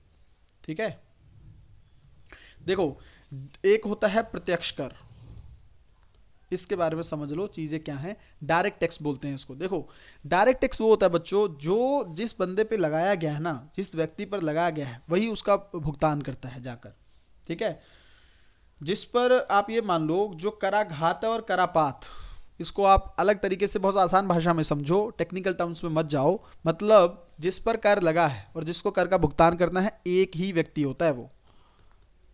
ठीक है। देखो, एक होता है प्रत्यक्ष कर, इसके बारे में समझ लो चीजें क्या हैं। डायरेक्ट टैक्स बोलते हैं इसको। देखो, डायरेक्ट टैक्स वो होता है बच्चों, जो जिस बंदे पे लगाया गया है ना, जिस व्यक्ति पर लगाया गया है, वही उसका भुगतान करता है जाकर, ठीक है। जिस पर आप ये मान लो, जो कराघात और करापात, इसको आप अलग तरीके से बहुत आसान भाषा में समझो, टेक्निकल टर्म्स में मत जाओ। मतलब जिस पर कर लगा है और जिसको कर का भुगतान करना है, एक ही व्यक्ति होता है वो,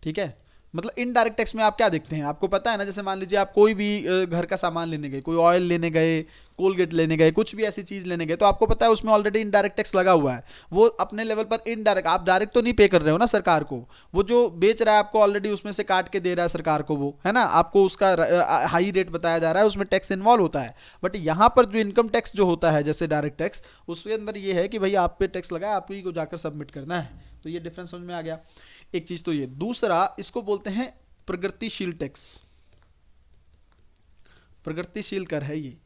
ठीक है। मतलब इनडायरेक्ट टैक्स में आप क्या देखते हैं, आपको पता है ना, जैसे मान लीजिए आप कोई भी घर का सामान लेने गए, कोई ऑयल लेने गए, कोलगेट लेने गए, कुछ भी ऐसी चीज लेने गए, तो आपको पता है उसमें ऑलरेडी इनडायरेक्ट टैक्स लगा हुआ है। वो अपने लेवल पर इनडायरेक्ट, आप डायरेक्ट तो नहीं पे कर रहे हो ना सरकार को, वो जो बेच रहा है आपको ऑलरेडी उसमें से काट के दे रहा है सरकार को वो, है ना। आपको उसका हाई रेट बताया जा रहा है, उसमें टैक्स इन्वॉल्व होता है। बट यहाँ पर जो इनकम टैक्स जो होता है, जैसे डायरेक्ट टैक्स, उसके अंदर ये है कि भाई आप पे टैक्स लगा है, आप ही को जाकर सबमिट करना है। तो ये डिफरेंस समझ में आ गया, एक चीज तो ये। दूसरा, इसको बोलते हैं प्रगतिशील टैक्स, प्रगतिशील कर है ये,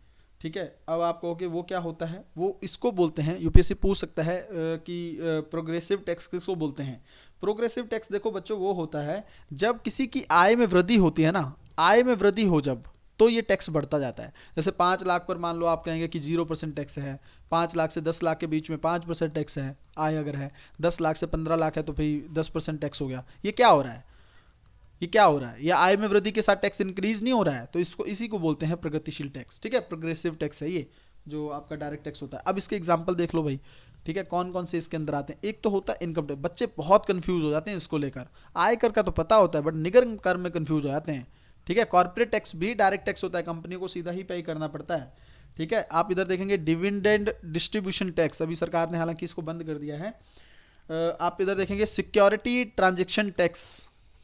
ठीक है। अब आप कहोगे वो क्या होता है, वो इसको बोलते हैं, यूपीएससी पूछ सकता है कि प्रोग्रेसिव टैक्स किसको बोलते हैं। प्रोग्रेसिव टैक्स देखो बच्चों, वो होता है जब किसी की आय में वृद्धि होती है ना, आय में वृद्धि हो जब, तो ये टैक्स बढ़ता जाता है। जैसे 5 लाख पर मान लो आप कहेंगे कि 0% टैक्स है, 5 लाख से 10 लाख के बीच में 5% टैक्स है आय अगर है, 10 लाख से 15 लाख है तो फिर 10% टैक्स हो गया। ये क्या हो रहा है, ये क्या हो रहा है, या आय में वृद्धि के साथ टैक्स इंक्रीज नहीं हो रहा है, तो इसको, इसी को बोलते हैं प्रगतिशील टैक्स, ठीक है। प्रोग्रेसिव टैक्स है ये, जो आपका डायरेक्ट टैक्स होता है। अब इसके एग्जांपल देख लो भाई, ठीक है, कौन कौन से इसके अंदर आते हैं। एक तो होता है इनकम टैक्स, बच्चे बहुत कंफ्यूज हो जाते हैं इसको लेकर, आय कर का तो पता होता है बट निगम कर में कंफ्यूज हो जाते हैं, ठीक है। कॉर्पोरेट टैक्स भी डायरेक्ट टैक्स होता है, कंपनी को सीधा ही पे करना पड़ता है, ठीक है। आप इधर देखेंगे डिविडेंड डिस्ट्रीब्यूशन टैक्स, अभी सरकार ने हालांकि इसको बंद कर दिया है। आप इधर देखेंगे सिक्योरिटी ट्रांजेक्शन टैक्स,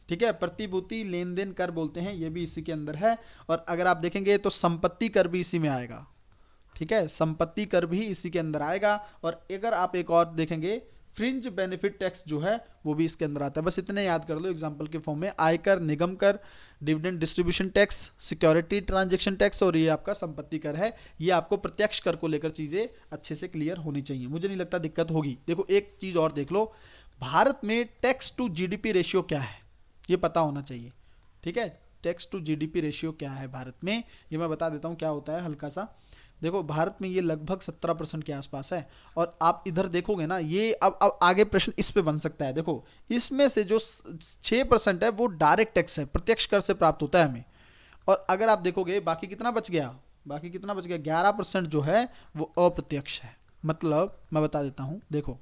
ठीक है, प्रतिभूति लेन देन कर बोलते हैं, ये भी इसी के अंदर है। और अगर आप देखेंगे तो संपत्ति कर भी इसी में आएगा, ठीक है, संपत्ति कर भी इसी के अंदर आएगा। और अगर आप एक और देखेंगे, फ्रिंज बेनिफिट टैक्स जो है वो भी इसके अंदर आता है। बस इतने याद कर लो एग्जांपल के फॉर्म में, आयकर, निगम कर, dividend distribution tax, security transaction tax, और ये आपका संपत्ति कर है। ये आपको प्रत्यक्ष कर को लेकर चीजें अच्छे से क्लियर होनी चाहिए, मुझे नहीं लगता दिक्कत होगी। देखो एक चीज और देख लो, भारत में टैक्स टू जीडीपी रेशियो क्या है, ये पता होना चाहिए, ठीक है। टैक्स टू जीडीपी रेशियो क्या है भारत में, ये मैं बता देता हूँ क्या होता है हल्का सा। देखो भारत में ये लगभग 17% के आसपास है। और आप इधर देखोगे ना, ये अब आगे प्रश्न इस पे बन सकता है। देखो इसमें से जो 6% है वो डायरेक्ट टैक्स है, प्रत्यक्ष कर से प्राप्त होता है हमें। और अगर आप देखोगे बाकी कितना बच गया, बाकी कितना बच गया, 11% जो है वो अप्रत्यक्ष है। मतलब मैं बता देता हूं, देखो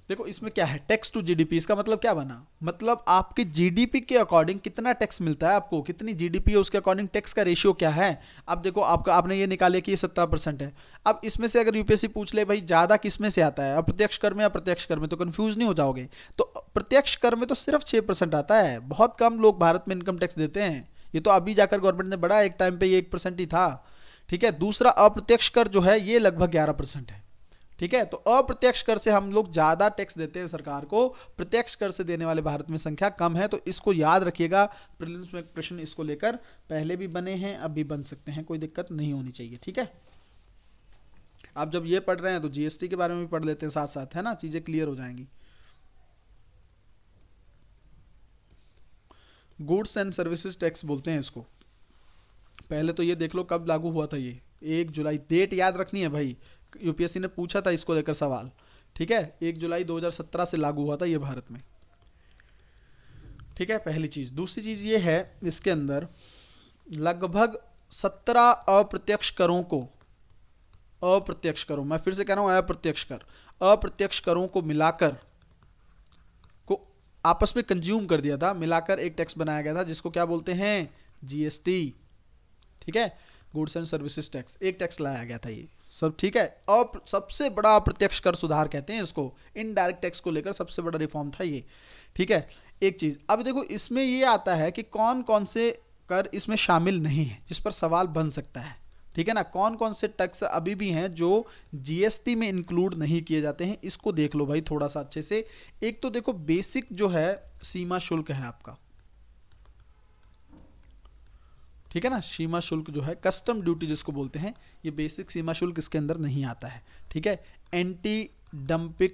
देखो इसमें क्या है, टैक्स टू जीडीपी, इसका मतलब क्या बना, मतलब आपके जीडीपी के अकॉर्डिंग कितना टैक्स मिलता है आपको, कितनी जीडीपी है उसके अकॉर्डिंग टैक्स का रेशियो क्या है। अब देखो आपका, आपने ये निकाले कि ये 17% है। अब इसमें से अगर यूपीएससी पूछ ले भाई ज्यादा किस में से आता है, अप्रत्यक्ष कर में या प्रत्यक्ष कर में, तो कंफ्यूज नहीं हो जाओगे। तो प्रत्यक्ष कर में तो सिर्फ 6% आता है, बहुत कम लोग भारत में इनकम टैक्स देते हैं। ये तो अभी जाकर गवर्नमेंट ने बढ़ा, एक टाइम पे ये 1% ही था, ठीक है। दूसरा अप्रत्यक्ष कर जो है ये लगभग 11% है, ठीक है। तो अप्रत्यक्ष कर से हम लोग ज्यादा टैक्स देते हैं सरकार को, प्रत्यक्ष कर से देने वाले भारत में संख्या कम है। तो इसको याद रखिएगा, प्रीलिम्स में प्रश्न इसको लेकर पहले भी बने हैं, अब भी बन सकते हैं, कोई दिक्कत नहीं होनी चाहिए, ठीक है। आप जब ये पढ़ रहे हैं तो जीएसटी के बारे में भी पढ़ लेते हैं साथ साथ, है ना, चीजें क्लियर हो जाएंगी। गुड्स एंड सर्विसेज टैक्स बोलते हैं इसको। पहले तो ये देख लो कब लागू हुआ था, ये 1 जुलाई, डेट याद रखनी है भाई, यूपीएससी ने पूछा था इसको लेकर सवाल, ठीक है। 1 जुलाई 2017 से लागू हुआ था ये भारत में, ठीक है, पहली चीज। दूसरी चीज ये है, इसके अंदर लगभग 17 अप्रत्यक्ष करों को, अप्रत्यक्ष करों, मैं फिर से कह रहा हूं अप्रत्यक्ष कर, अप्रत्यक्ष करों को मिलाकर को आपस में कंज्यूम कर दिया था, मिलाकर एक टैक्स बनाया गया था जिसको क्या बोलते हैं, जीएसटी। ठीक है, गुड्स एंड सर्विसेज टैक्स, एक टैक्स लाया गया था ये सब। ठीक है, और सबसे बड़ा अप्रत्यक्ष कर सुधार कहते हैं इसको, इनडायरेक्ट टैक्स को लेकर सबसे बड़ा रिफॉर्म था ये। ठीक है, एक चीज अब देखो इसमें ये आता है कि कौन कौन से कर इसमें शामिल नहीं है, जिस पर सवाल बन सकता है। ठीक है ना, कौन कौन से टैक्स अभी भी हैं जो जीएसटी में इंक्लूड नहीं किए जाते हैं, इसको देख लो भाई थोड़ा सा अच्छे से। एक तो देखो बेसिक जो है सीमा शुल्क है आपका, ठीक है ना, सीमा शुल्क जो है, कस्टम ड्यूटी जिसको बोलते हैं, ये बेसिक सीमा शुल्क इसके अंदर नहीं आता है। ठीक है, एंटी डंपिंग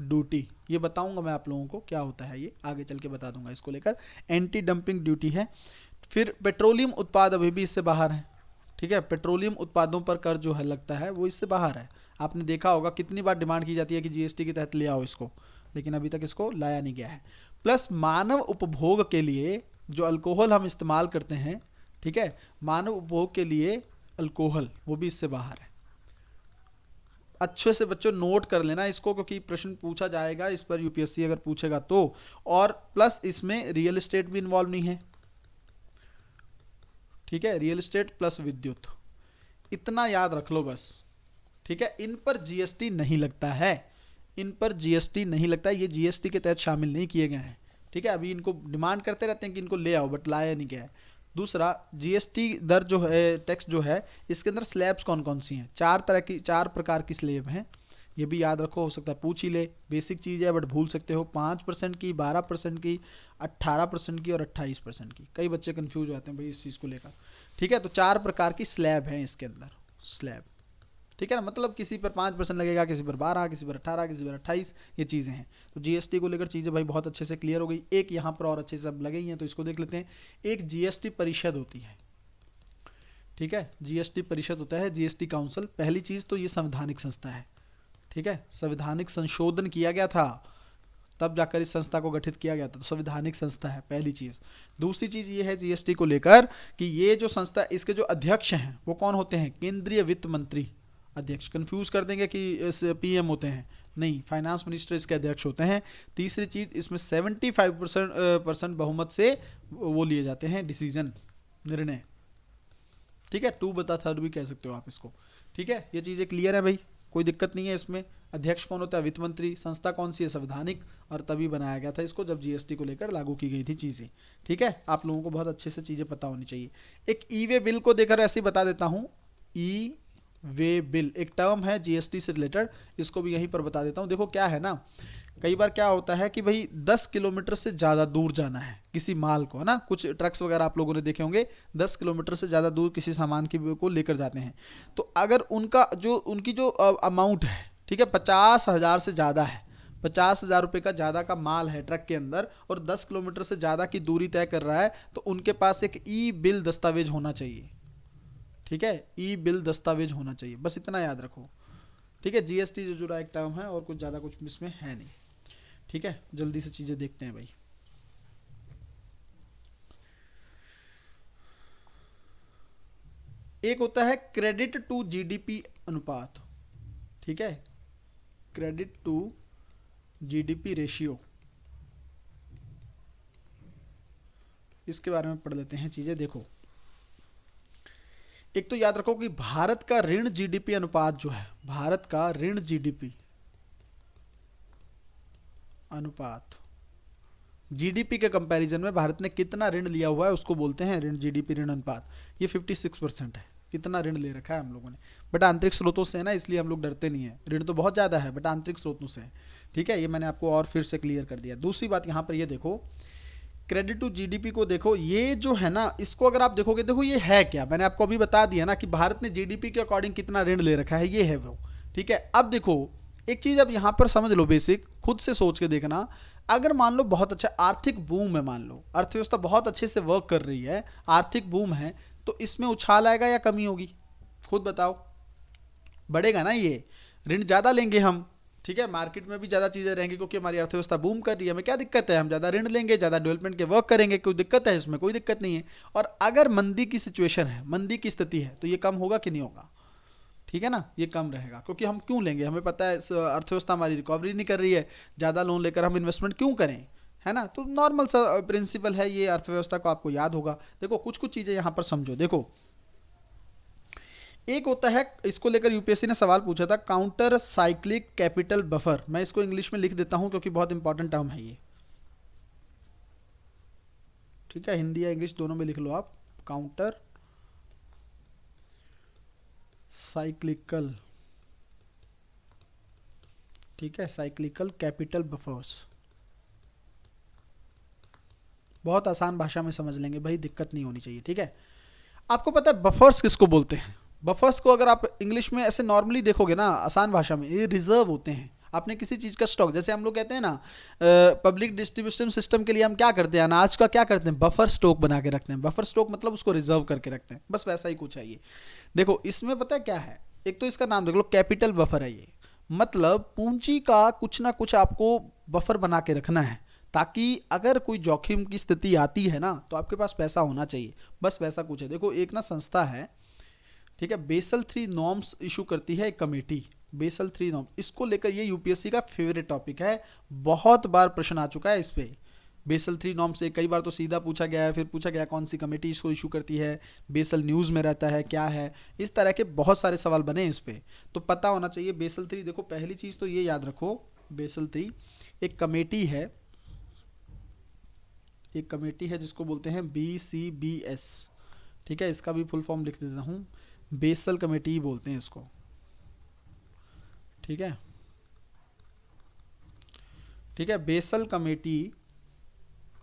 ड्यूटी, ये बताऊंगा मैं आप लोगों को क्या होता है, ये आगे चल के बता दूंगा इसको लेकर। एंटी डंपिंग ड्यूटी है। फिर पेट्रोलियम उत्पाद अभी भी इससे बाहर है। ठीक है, पेट्रोलियम उत्पादों पर कर जो है लगता है वो इससे बाहर है। आपने देखा होगा कितनी बार डिमांड की जाती है कि जीएसटी के तहत ले आओ इसको, लेकिन अभी तक इसको लाया नहीं गया है। प्लस मानव उपभोग के लिए जो अल्कोहल हम इस्तेमाल करते हैं, ठीक है, मानव उपभोग के लिए अल्कोहल, वो भी इससे बाहर है। अच्छे से बच्चों नोट कर लेना इसको, क्योंकि प्रश्न पूछा जाएगा इस पर, यूपीएससी अगर पूछेगा तो। और प्लस इसमें रियल एस्टेट भी इन्वॉल्व नहीं है। ठीक है, रियल एस्टेट प्लस विद्युत, इतना याद रख लो बस। ठीक है, इन पर जीएसटी नहीं लगता है, इन पर जीएसटी नहीं लगता है, ये जीएसटी के तहत शामिल नहीं किए गए हैं। ठीक है, अभी इनको डिमांड करते रहते हैं कि इनको ले आओ, बट लाया नहीं गया है। दूसरा, जीएसटी दर जो है, टैक्स जो है, इसके अंदर स्लैब्स कौन कौन सी हैं, चार प्रकार की स्लैब हैं, ये भी याद रखो, हो सकता है पूछ ही ले, बेसिक चीज़ है बट भूल सकते हो। 5% की, 12% की, 18% की और 28% की। कई बच्चे कंफ्यूज हो जाते हैं भाई इस चीज़ को लेकर। ठीक है, तो 4 प्रकार की स्लैब हैं इसके अंदर, स्लैब। ठीक है ना, मतलब किसी पर 5% लगेगा, किसी पर 12, किसी पर 18, किसी पर 28, ये चीज़ें हैं। तो जीएसटी को लेकर चीज़ें भाई बहुत अच्छे से क्लियर हो गई। एक यहाँ पर और अच्छे से सब लगे ही हैं, तो इसको देख लेते हैं। एक जीएसटी परिषद होती है। ठीक है, जीएसटी परिषद होता है, जीएसटी काउंसिल। पहली चीज़ तो ये संवैधानिक संस्था है। ठीक है, संवैधानिक संशोधन किया गया था तब जाकर इस संस्था को गठित किया गया था, तो संवैधानिक संस्था है पहली चीज़। दूसरी चीज़ ये है जीएसटी को लेकर कि ये जो संस्था, इसके जो अध्यक्ष हैं वो कौन होते हैं, केंद्रीय वित्त मंत्री अध्यक्ष। कंफ्यूज कर देंगे कि इस पीएम होते हैं, नहीं, फाइनेंस मिनिस्टर इसके अध्यक्ष होते हैं। तीसरी चीज़, इसमें 75% बहुमत से वो लिए जाते हैं डिसीजन, निर्णय। ठीक है, 2/3 भी कह सकते हो आप इसको। ठीक है, ये चीज़ें क्लियर है भाई, कोई दिक्कत नहीं है इसमें। अध्यक्ष कौन होता है, वित्त मंत्री। संस्था कौन सी है, संवैधानिक, और तभी बनाया गया था इसको जब जीएसटी को लेकर लागू की गई थी चीज़ें। ठीक है, आप लोगों को बहुत अच्छे से चीज़ें पता होनी चाहिए। एक ई वे बिल को देखकर ऐसे ही बता देता हूँ, ई वे बिल एक टर्म है जीएसटी से रिलेटेड, इसको भी यहीं पर बता देता हूँ। देखो क्या है ना, कई बार क्या होता है कि भाई 10 किलोमीटर से ज़्यादा दूर जाना है किसी माल को, है ना, कुछ ट्रक्स वगैरह आप लोगों ने देखे होंगे, 10 किलोमीटर से ज़्यादा दूर किसी सामान की को लेकर जाते हैं। तो अगर उनकी जो अमाउंट है, ठीक है, 50,000 से ज़्यादा है, 50,000 रुपये का ज़्यादा का माल है ट्रक के अंदर, और 10 किलोमीटर से ज़्यादा की दूरी तय कर रहा है, तो उनके पास एक ई बिल दस्तावेज होना चाहिए। ठीक है, ई बिल दस्तावेज होना चाहिए, बस इतना याद रखो। ठीक है, जीएसटी से जुड़ा एक टर्म है और कुछ ज़्यादा कुछ इसमें है नहीं। ठीक है, जल्दी से चीज़ें देखते हैं भाई। एक होता है क्रेडिट टू जीडीपी अनुपात। ठीक है, क्रेडिट टू जीडीपी रेशियो, इसके बारे में पढ़ लेते हैं चीज़ें। देखो, एक तो याद रखो कि भारत का ऋण जीडीपी अनुपात जो है, भारत का ऋण जीडीपी अनुपात, जीडीपी के कंपैरिजन में भारत ने कितना ऋण लिया हुआ है उसको बोलते हैं ऋण जीडीपी ऋण अनुपात। ये 56% है, कितना ऋण ले रखा है हम लोगों ने, बट आंतरिक स्रोतों से है ना, इसलिए हम लोग डरते नहीं है। ऋण तो बहुत ज़्यादा है बट आंतरिक स्रोतों से है। ठीक है, ये मैंने आपको और फिर से क्लियर कर दिया। दूसरी बात यहाँ पर ये देखो, क्रेडिट टू जीडीपी को देखो, ये जो है ना, इसको अगर आप देखोगे, देखो ये है क्या, मैंने आपको अभी बता दिया ना कि भारत ने जीडीपी के अकॉर्डिंग कितना ऋण ले रखा है, ये है वो। ठीक है, अब देखो एक चीज अब यहाँ पर समझ लो, बेसिक खुद से सोच के देखना। अगर मान लो बहुत अच्छा आर्थिक बूम है, मान लो अर्थव्यवस्था बहुत अच्छे से वर्क कर रही है, आर्थिक बूम है, तो इसमें उछाल आएगा या कमी होगी, खुद बताओ। बढ़ेगा ना, ये ऋण ज्यादा लेंगे हम। ठीक है, मार्केट में भी ज़्यादा चीज़ें रहेंगी क्योंकि हमारी अर्थव्यवस्था बूम कर रही है, हमें क्या दिक्कत है, हम ज़्यादा ऋण लेंगे, ज़्यादा डेवलपमेंट के वर्क करेंगे, कोई दिक्कत है इसमें, कोई दिक्कत नहीं है। और अगर मंदी की सिचुएशन है, मंदी की स्थिति है, तो ये कम होगा कि नहीं होगा। ठीक है ना, ये कम रहेगा। क्योंकि हम क्यों लेंगे, हमें पता है अर्थव्यवस्था हमारी रिकवरी नहीं कर रही है, ज़्यादा लोन लेकर हम इन्वेस्टमेंट क्यों करें, है ना। तो नॉर्मल सा प्रिंसिपल है ये अर्थव्यवस्था को, आपको याद होगा। देखो कुछ कुछ चीज़ें यहाँ पर समझो। देखो एक होता है, इसको लेकर यूपीएससी ने सवाल पूछा था, काउंटर साइक्लिक कैपिटल बफर। मैं इसको इंग्लिश में लिख देता हूँ क्योंकि बहुत इंपॉर्टेंट टर्म है ये, ठीक है, हिंदी या इंग्लिश दोनों में लिख लो आप। काउंटर साइक्लिकल, ठीक है, साइक्लिकल कैपिटल बफर्स। बहुत आसान भाषा में समझ लेंगे भाई, दिक्कत नहीं होनी चाहिए, ठीक है। आपको पता है बफर्स किसको बोलते हैं? बफर्स को अगर आप इंग्लिश में ऐसे नॉर्मली देखोगे ना, आसान भाषा में, ये रिजर्व होते हैं। आपने किसी चीज़ का स्टॉक, जैसे हम लोग कहते हैं ना पब्लिक डिस्ट्रीब्यूशन सिस्टम के लिए हम क्या करते हैं, अनाज का क्या करते हैं, बफर स्टॉक बना के रखते हैं। बफर स्टॉक मतलब उसको रिजर्व करके रखते हैं, बस वैसा ही कुछ है ये। देखो इसमें पता है क्या है, एक तो इसका नाम देख लो, कैपिटल बफर है ये। मतलब पूंजी का कुछ ना कुछ आपको बफर बना के रखना है, ताकि अगर कोई जोखिम की स्थिति आती है ना, तो आपके पास पैसा होना चाहिए, बस वैसा कुछ है। देखो एक ना संस्था है, ठीक है, बेसल 3 नॉर्म्स इशू करती है एक कमेटी, बेसल 3 नॉर्म। इसको लेकर ये यूपीएससी का फेवरेट टॉपिक है, बहुत बार प्रश्न आ चुका है इस पे। बेसल 3 नॉर्म से कई बार तो सीधा पूछा गया है, फिर पूछा गया कौन सी कमेटी इसको इशू करती है, बेसल न्यूज़ में रहता है क्या है, इस तरह के बहुत सारे सवाल बने इस पे, तो पता होना चाहिए बेसल 3। देखो पहली चीज़ तो ये याद रखो, बेसल 3 एक कमेटी है, एक कमेटी है जिसको बोलते हैं BCBS, ठीक है, इसका भी फुल फॉर्म लिख देता हूँ, बेसल कमेटी बोलते हैं इसको, ठीक है, ठीक है, Basel committee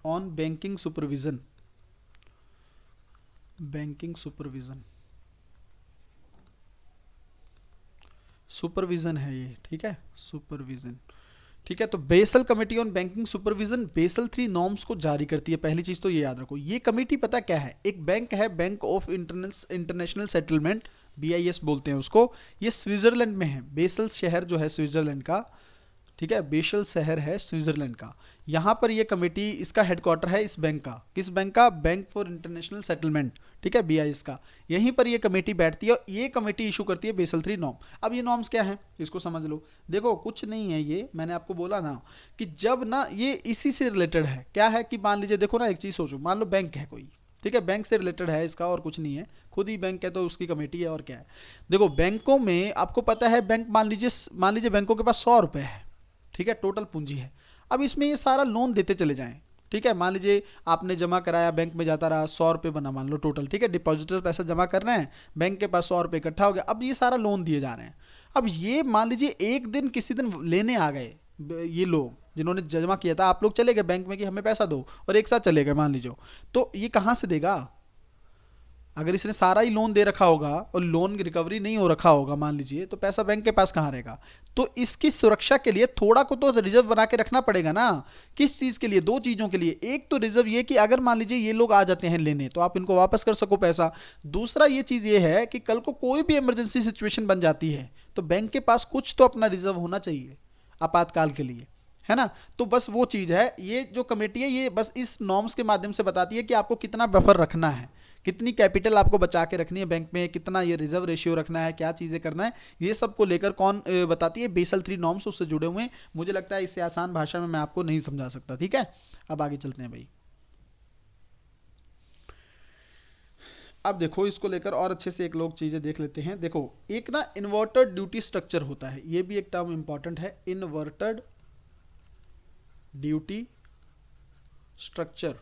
on banking supervision, banking supervision, supervision है ये, ठीक है, सुपरविजन, ठीक है। तो Basel committee on banking supervision Basel 3 norms को जारी करती है, पहली चीज तो ये याद रखो। ये कमेटी पता क्या है, एक बैंक है, bank of international settlement, BIS बोलते हैं उसको। ये स्विट्जरलैंड में है, बेसल शहर जो है स्विट्जरलैंड का, ठीक है, बेसल शहर है स्विट्जरलैंड का। यहाँ पर ये कमेटी, इसका हेडक्वार्टर है इस बैंक का, किस बैंक का, बैंक फॉर इंटरनेशनल सेटलमेंट, ठीक है, BIS का। यहीं पर ये कमेटी बैठती है और ये कमेटी इशू करती है बेसल 3 नॉर्म। अब ये नॉर्म्स क्या है इसको समझ लो। देखो कुछ नहीं है ये, मैंने आपको बोला ना कि जब ना ये इसी से रिलेटेड है, क्या है कि मान लीजिए, देखो ना एक चीज़ सोचो, मान लो बैंक है कोई, ठीक है, बैंक से रिलेटेड है इसका, और कुछ नहीं है, खुद ही बैंक है तो उसकी कमेटी है, और क्या है। देखो बैंकों में आपको पता है, बैंक मान लीजिए बैंकों के पास 100 रुपये है, ठीक है, टोटल पूंजी है। अब इसमें ये सारा लोन देते चले जाएं, ठीक है, मान लीजिए आपने जमा कराया, बैंक में जाता रहा, 100 रुपये बना मान लो टोटल, ठीक है, डिपॉजिटर पैसा जमा कर रहे हैं, बैंक के पास 100 रुपये इकट्ठा हो गया, अब ये सारा लोन दिए जा रहे हैं। अब ये मान लीजिए एक दिन किसी दिन लेने आ गए ये लोग जिन्होंने जमा किया था, आप लोग चले गए बैंक में कि हमें पैसा दो, और एक साथ चले गए मान लीजिए, तो ये कहाँ से देगा? अगर इसने सारा ही लोन दे रखा होगा और लोन की रिकवरी नहीं हो रखा होगा मान लीजिए, तो पैसा बैंक के पास कहाँ रहेगा? तो इसकी सुरक्षा के लिए थोड़ा को तो रिजर्व बना के रखना पड़ेगा ना। किस चीज़ के लिए? 2 चीज़ों के लिए। एक तो रिजर्व ये कि अगर मान लीजिए ये लोग आ जाते हैं लेने, तो आप इनको वापस कर सको पैसा। दूसरा ये चीज़ ये है कि कल को कोई भी इमरजेंसी सिचुएशन बन जाती है तो बैंक के पास कुछ तो अपना रिजर्व होना चाहिए आपातकाल के लिए, है ना। तो बस वो चीज़ है, ये जो कमेटी है ये बस इस नॉर्म्स के माध्यम से बताती है कि आपको कितना बफर रखना है, कितनी कैपिटल आपको बचा के रखनी है बैंक में, कितना ये रिजर्व रेशियो रखना है, क्या चीज़ें करना है, ये सब को लेकर कौन बताती है? बेसल 3 नॉर्म्स उससे जुड़े हुए हैं। मुझे लगता है इससे आसान भाषा में मैं आपको नहीं समझा सकता, ठीक है। अब आगे चलते हैं भाई। अब देखो इसको लेकर और अच्छे से एक लोग चीज़ें देख लेते हैं। देखो एक ना इन्वर्टेड ड्यूटी स्ट्रक्चर होता है, ये भी एक टर्म इंपॉर्टेंट है, इन्वर्टेड ड्यूटी स्ट्रक्चर,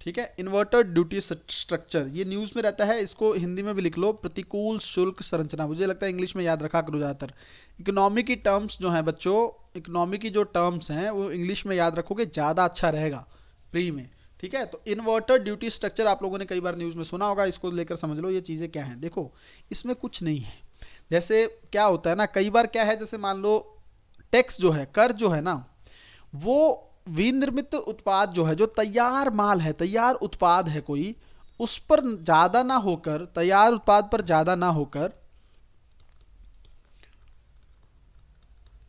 ठीक है, इन्वर्टेड ड्यूटी स्ट्रक्चर, ये न्यूज़ में रहता है, इसको हिंदी में भी लिख लो, प्रतिकूल शुल्क संरचना। मुझे लगता है इंग्लिश में याद रखा करो ज़्यादातर। इकोनॉमी की टर्म्स जो हैं बच्चों, इकोनॉमी की जो टर्म्स हैं वो इंग्लिश में याद रखोगे ज़्यादा अच्छा रहेगा प्री में, ठीक है। तो इन्वर्टेड ड्यूटी स्ट्रक्चर आप लोगों ने कई बार न्यूज़ में सुना होगा, इसको लेकर समझ लो ये चीज़ें क्या हैं। देखो इसमें कुछ नहीं है, जैसे क्या होता है ना, कई बार क्या है, जैसे मान लो टैक्स जो है, कर जो है ना, वो विनिर्मित उत्पाद जो है, जो तैयार माल है, तैयार उत्पाद है कोई, उस पर ज्यादा ना होकर, तैयार उत्पाद पर ज्यादा ना होकर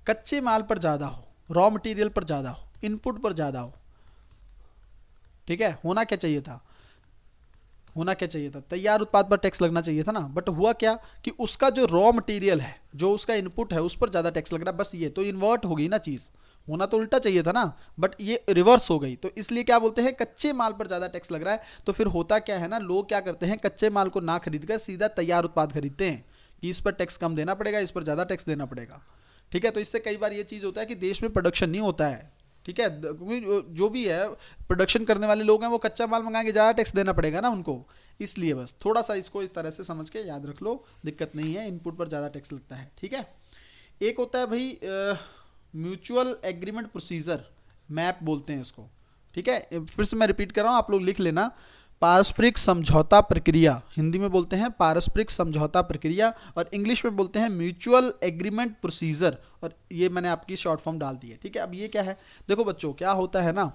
कच्चे माल पर ज्यादा हो, रॉ मटेरियल पर ज्यादा हो, इनपुट पर ज्यादा हो, ठीक है। होना क्या चाहिए था? होना क्या चाहिए था, तैयार उत्पाद पर टैक्स लगना चाहिए था ना, बट हुआ क्या कि उसका जो रॉ मटेरियल है, जो उसका इनपुट है, उस पर ज़्यादा टैक्स लग रहा है। बस ये तो इन्वर्ट हो गई ना चीज़, होना तो उल्टा चाहिए था ना, बट ये रिवर्स हो गई। तो इसलिए क्या बोलते हैं, कच्चे माल पर ज़्यादा टैक्स लग रहा है। तो फिर होता क्या है ना, लोग क्या करते हैं, कच्चे माल को ना खरीद कर सीधा तैयार उत्पाद खरीदते हैं कि इस पर टैक्स कम देना पड़ेगा, इस पर ज़्यादा टैक्स देना पड़ेगा। ठीक है, तो इससे कई बार ये चीज़ होता है कि देश में प्रोडक्शन नहीं होता है। ठीक है, क्योंकि जो भी है प्रोडक्शन करने वाले लोग हैं, वो कच्चा माल मंगाएंगे, ज़्यादा टैक्स देना पड़ेगा ना उनको। इसलिए बस थोड़ा सा इसको इस तरह से समझ के याद रख लो, दिक्कत नहीं है, इनपुट पर ज़्यादा टैक्स लगता है। ठीक है, एक होता है भाई म्यूचुअल एग्रीमेंट प्रोसीजर, मैप बोलते हैं इसको। ठीक है, फिर से मैं रिपीट कर रहा हूँ, आप लोग लिख लेना। पारस्परिक समझौता प्रक्रिया, हिंदी में बोलते हैं पारस्परिक समझौता प्रक्रिया, और इंग्लिश में बोलते हैं म्यूचुअल एग्रीमेंट प्रोसीजर, और ये मैंने आपकी शॉर्ट फॉर्म डाल दी है। ठीक है, अब ये क्या है, देखो बच्चों, क्या होता है ना,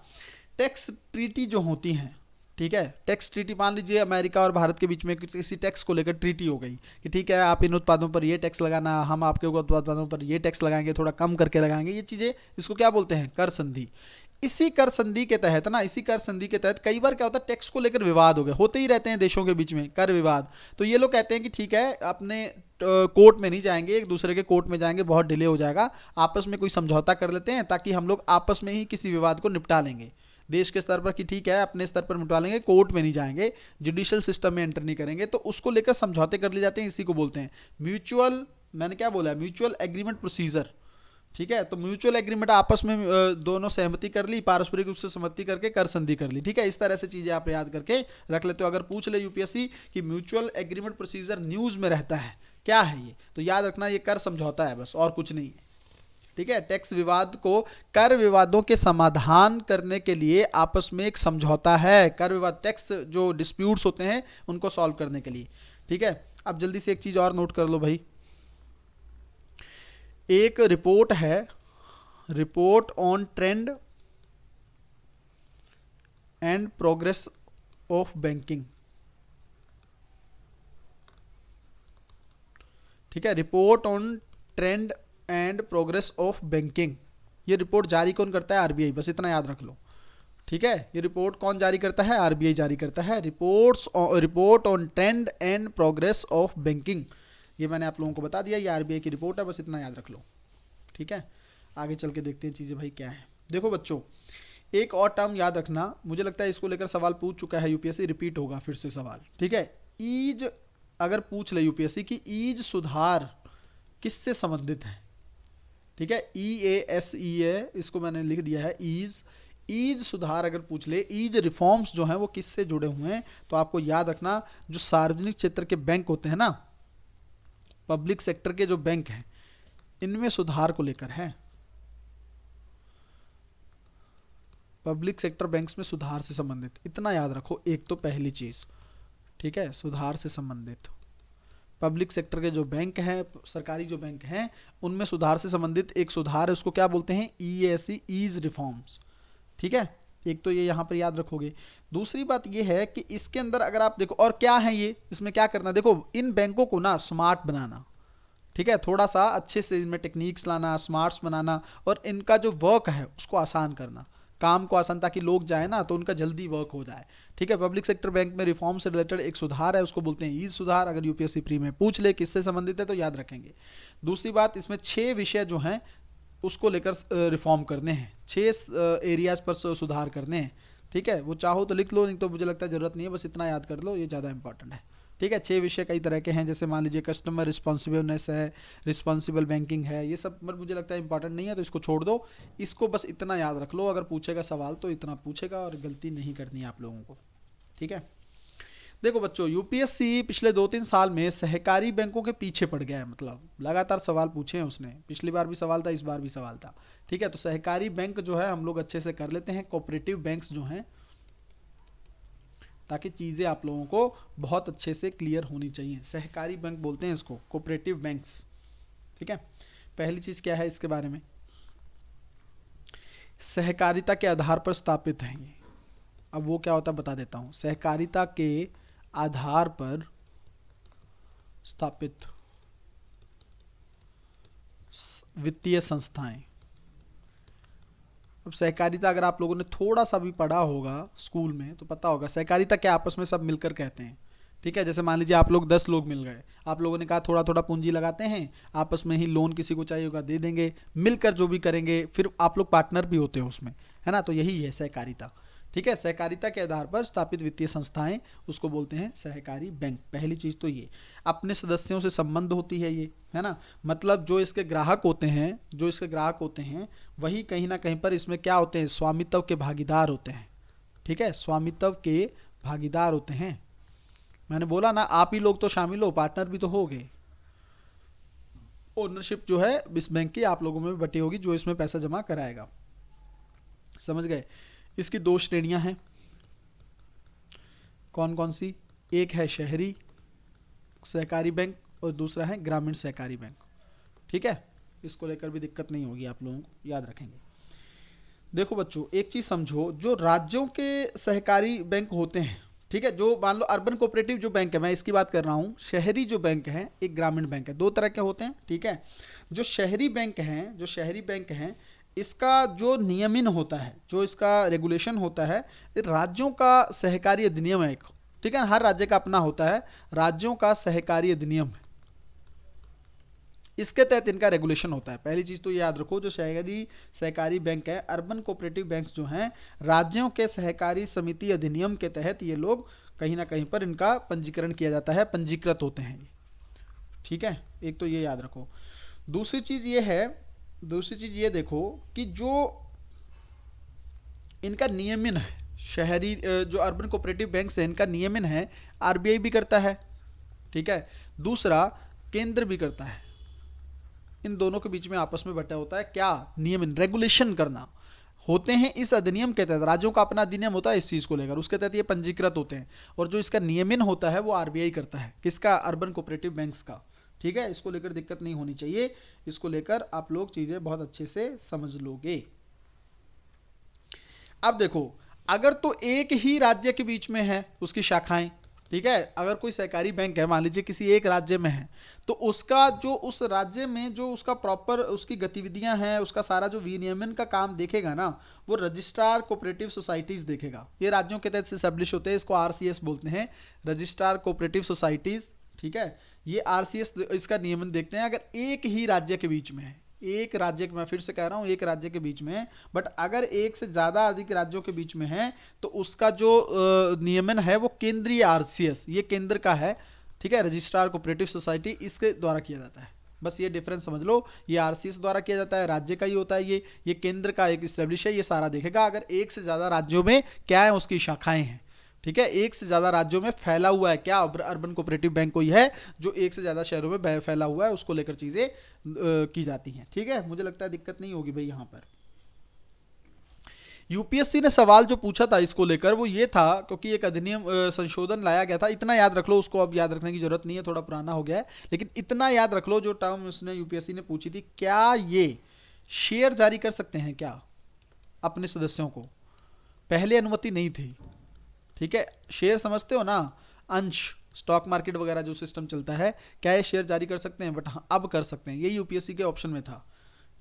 टैक्स ट्रीटी जो होती हैं, ठीक है, टैक्स ट्रीटी, मान लीजिए अमेरिका और भारत के बीच में किसी टैक्स को लेकर ट्रीटी हो गई कि ठीक है, आप इन उत्पादों पर ये टैक्स लगाना, हम आपके उत्पादों पर ये टैक्स लगाएंगे, थोड़ा कम करके लगाएंगे, ये चीज़ें, इसको क्या बोलते हैं, कर संधि। इसी कर संधि के तहत ना, इसी कर संधि के तहत कई बार क्या होता है, टैक्स को लेकर विवाद हो गए, होते ही रहते हैं देशों के बीच में कर विवाद। तो ये लोग कहते हैं कि ठीक है, अपने कोर्ट में नहीं जाएंगे, एक दूसरे के कोर्ट में जाएंगे, बहुत डिले हो जाएगा, आपस में कोई समझौता कर लेते हैं ताकि हम लोग आपस में ही किसी विवाद को निपटा लेंगे देश के स्तर पर, कि ठीक है अपने स्तर पर निपटा लेंगे, कोर्ट में नहीं जाएंगे, जुडिशियल सिस्टम में एंटर नहीं करेंगे। तो उसको लेकर समझौते कर लिए जाते हैं, इसी को बोलते हैं म्यूचुअल, मैंने क्या बोला है, म्यूचुअल एग्रीमेंट प्रोसीजर। ठीक है, तो म्यूचुअल एग्रीमेंट आपस में दोनों सहमति कर ली, पारस्परिक रूप से सहमति करके कर संधि कर ली। ठीक है, इस तरह से चीजें आप याद करके रख लेते हो। अगर पूछ ले यूपीएससी कि म्यूचुअल एग्रीमेंट प्रोसीजर न्यूज में रहता है, क्या है ये, तो याद रखना ये कर समझौता है, बस और कुछ नहीं है। ठीक है, टैक्स विवाद को, कर विवादों के समाधान करने के लिए आपस में एक समझौता है, कर विवाद, टैक्स जो डिस्प्यूट्स होते हैं उनको सॉल्व करने के लिए। ठीक है, अब जल्दी से एक चीज और नोट कर लो भाई, एक रिपोर्ट है, report on trend and progress of banking. ठीक है, report on trend and progress of banking, ये रिपोर्ट जारी कौन करता है, आरबीआई, बस इतना याद रख लो। ठीक है, ये रिपोर्ट कौन जारी करता है, आरबीआई जारी करता है। Report on trend and progress of banking, ये मैंने आप लोगों को बता दिया, ये आरबीआई की रिपोर्ट है, बस इतना याद रख लो। ठीक है, आगे चल के देखते हैं चीज़ें भाई क्या है। देखो बच्चों, एक और टर्म याद रखना, मुझे लगता है इसको लेकर सवाल पूछ चुका है यूपीएससी, रिपीट होगा फिर से सवाल। ठीक है, ईज, अगर पूछ ले यूपीएससी कि ईज सुधार किससे संबंधित है। ठीक है, EASE, इसको मैंने लिख दिया है ईज, ईज सुधार अगर पूछ ले, ईज रिफॉर्म्स जो हैं वो किससे जुड़े हुए हैं, तो आपको याद रखना जो सार्वजनिक क्षेत्र के बैंक होते हैं ना, पब्लिक सेक्टर के जो बैंक हैं, इनमें सुधार को लेकर है, पब्लिक सेक्टर बैंक्स में सुधार से संबंधित, इतना याद रखो, एक तो पहली चीज। ठीक है, सुधार से संबंधित, पब्लिक सेक्टर के जो बैंक हैं, सरकारी जो बैंक हैं, उनमें सुधार से संबंधित एक सुधार है, उसको क्या बोलते हैं, EASE, ईज रिफॉर्म्स। ठीक है, एक तो ये यहाँ पर याद रखोगे। दूसरी बात ये है कि इसके अंदर अगर आप देखो, और क्या है ये, इसमें क्या करना, देखो इन बैंकों को ना स्मार्ट बनाना। ठीक है, थोड़ा सा अच्छे से इनमें टेक्निक्स लाना, स्मार्ट्स बनाना, और इनका जो वर्क है उसको आसान करना, काम को आसान, ताकि लोग जाए ना तो उनका जल्दी वर्क हो जाए। ठीक है, पब्लिक सेक्टर बैंक में रिफॉर्म से रिलेटेड एक सुधार है, उसको बोलते हैं ईज सुधार। अगर यूपीएससी प्री में पूछ ले किससे संबंधित है तो याद रखेंगे। दूसरी बात, इसमें 6 विषय जो हैं उसको लेकर रिफॉर्म करने हैं, 6 एरियाज पर सुधार करने हैं। ठीक है, वो चाहो तो लिख लो, नहीं तो मुझे लगता है जरूरत नहीं है, बस इतना याद कर लो, ये ज़्यादा इंपॉर्टेंट है। ठीक है, 6 विषय कई तरह के हैं, जैसे मान लीजिए कस्टमर रिस्पॉन्सिबलनेस है, रिस्पॉन्सिबल बैंकिंग है, ये सब मुझे लगता है इंपॉर्टेंट नहीं है, तो इसको छोड़ दो। इसको बस इतना याद रख लो, अगर पूछेगा सवाल तो इतना पूछेगा, और गलती नहीं करनी है आप लोगों को। ठीक है, देखो बच्चों, यूपीएससी पिछले 2-3 साल में सहकारी बैंकों के पीछे पड़ गया है, मतलब लगातार सवाल पूछे हैं उसने, पिछली बार भी सवाल था, इस बार भी सवाल था। ठीक है, तो सहकारी बैंक जो है हम लोग अच्छे से कर लेते हैं, कोऑपरेटिव बैंक्स जो हैं, ताकि चीज़ें आप लोगों को बहुत अच्छे से क्लियर होनी चाहिए। सहकारी बैंक बोलते हैं इसको, कोऑपरेटिव बैंक्स। ठीक है, पहली चीज़ क्या है इसके बारे में, सहकारिता के आधार पर स्थापित हैं ये। अब वो क्या होता है बता देता हूँ, सहकारिता के आधार पर स्थापित वित्तीय संस्थाएं, अब सहकारिता अगर आप लोगों ने थोड़ा सा भी पढ़ा होगा स्कूल में तो पता होगा सहकारिता क्या आपस में सब मिलकर कहते हैं। ठीक है, जैसे मान लीजिए आप लोग 10 लोग मिल गए, आप लोगों ने कहा थोड़ा थोड़ा पूंजी लगाते हैं, आपस में ही लोन किसी को चाहिए होगा दे देंगे, मिलकर जो भी करेंगे, फिर आप लोग पार्टनर भी होते हो उसमें, है ना। तो यही है सहकारिता। ठीक है, सहकारिता के आधार पर स्थापित वित्तीय संस्थाएं उसको बोलते हैं सहकारी बैंक। पहली चीज तो ये अपने सदस्यों से संबंध होती है ये, है ना। मतलब जो इसके ग्राहक होते हैं वही कहीं ना कहीं पर इसमें क्या होते हैं, स्वामित्व के भागीदार होते हैं। ठीक है, स्वामित्व के भागीदार होते हैं। मैंने बोला ना, आप ही लोग तो शामिल हो, पार्टनर भी तो हो गए। ओनरशिप जो है इस बैंक की आप लोगों में भी बटी होगी जो इसमें पैसा जमा कराएगा। समझ गए। इसकी 2 श्रेणियां हैं। कौन कौन सी? एक है शहरी सहकारी बैंक और दूसरा है ग्रामीण सहकारी बैंक। ठीक है, इसको लेकर भी दिक्कत नहीं होगी, आप लोगों को याद रखेंगे। देखो बच्चों, एक चीज समझो, जो राज्यों के सहकारी बैंक होते हैं, ठीक है, जो मान लो अर्बन कोऑपरेटिव जो बैंक है, मैं इसकी बात कर रहा हूँ। शहरी जो बैंक है, एक ग्रामीण बैंक है, 2 तरह के होते हैं। ठीक है, जो शहरी बैंक हैं इसका जो नियमन होता है, जो इसका रेगुलेशन होता है, राज्यों का सहकारी अधिनियम है एक। ठीक है, हर राज्य का अपना होता है, राज्यों का सहकारी अधिनियम है, इसके तहत इनका रेगुलेशन होता है। पहली चीज तो ये याद रखो, जो शहरी सहकारी बैंक है, अर्बन कोऑपरेटिव बैंक्स जो हैं, राज्यों के सहकारी समिति अधिनियम के तहत ये लोग कहीं ना कहीं पर इनका पंजीकरण किया जाता है, पंजीकृत होते हैं ये। ठीक है, एक तो ये याद रखो। दूसरी चीज ये देखो कि जो इनका नियमन है, शहरी जो अर्बन कोऑपरेटिव बैंक्स है इनका नियमन है, आरबीआई भी करता है। ठीक है, दूसरा केंद्र भी करता है। इन दोनों के बीच में आपस में बटा होता है क्या, नियमन, रेगुलेशन करना होते हैं इस अधिनियम के तहत। राज्यों का अपना अधिनियम होता है इस चीज को लेकर, उसके तहत ये पंजीकृत होते हैं। और जो इसका नियमन होता है वो आरबीआई करता है, किसका, अर्बन कोऑपरेटिव बैंक्स का। ठीक है, इसको लेकर दिक्कत नहीं होनी चाहिए, इसको लेकर आप लोग चीजें बहुत अच्छे से समझ लोगे। अब देखो, अगर तो एक ही राज्य के बीच में है उसकी शाखाएं, ठीक है, अगर कोई सहकारी बैंक है मान लीजिए किसी एक राज्य में है, तो उसका जो उस राज्य में जो उसका प्रॉपर उसकी गतिविधियां हैं, उसका सारा जो विनियमन का काम देखेगा ना, वो रजिस्ट्रार कोऑपरेटिव सोसाइटीज देखेगा। ये राज्यों के तहत एस्टेब्लिश होते हैं, इसको आरसीएस बोलते हैं, रजिस्ट्रार कोऑपरेटिव सोसाइटीज। ठीक है, ये आरसीएस इसका नियमन देखते हैं। अगर एक ही राज्य के बीच में है, एक राज्य, मैं फिर से कह रहा हूं एक राज्य के बीच में है, बट अगर एक से ज्यादा अधिक राज्यों के बीच में है तो उसका जो नियमन है वो केंद्रीय आरसीएस, ये केंद्र का है। ठीक है, रजिस्ट्रार कोऑपरेटिव सोसाइटी, इसके द्वारा किया जाता है। बस ये डिफरेंस समझ लो, ये आरसीएस द्वारा किया जाता है, राज्य का ही होता है ये केंद्र का एक इस्टेब्लिश है, ये सारा देखेगा। अगर एक से ज्यादा राज्यों में क्या है, उसकी शाखाएं हैं। ठीक है, एक से ज्यादा राज्यों में फैला हुआ है, क्या, अर्बन कोऑपरेटिव बैंक कोई है जो एक से ज्यादा शहरों में फैला हुआ है, उसको लेकर चीजें की जाती हैं। ठीक है, मुझे लगता है दिक्कत नहीं होगी भाई यहां पर। यूपीएससी ने सवाल जो पूछा था इसको लेकर वो ये था, क्योंकि एक अधिनियम संशोधन लाया गया था, इतना याद रख लो, उसको अब याद रखने की जरूरत नहीं है, थोड़ा पुराना हो गया है, लेकिन इतना याद रख लो जो टर्म उसने यूपीएससी ने पूछी थी, क्या ये शेयर जारी कर सकते हैं क्या अपने सदस्यों को? पहले अनुमति नहीं थी। ठीक है, शेयर समझते हो ना, अंश, स्टॉक मार्केट वगैरह जो सिस्टम चलता है, क्या ये शेयर जारी कर सकते हैं? बट हाँ, अब कर सकते हैं, ये यूपीएससी के ऑप्शन में था।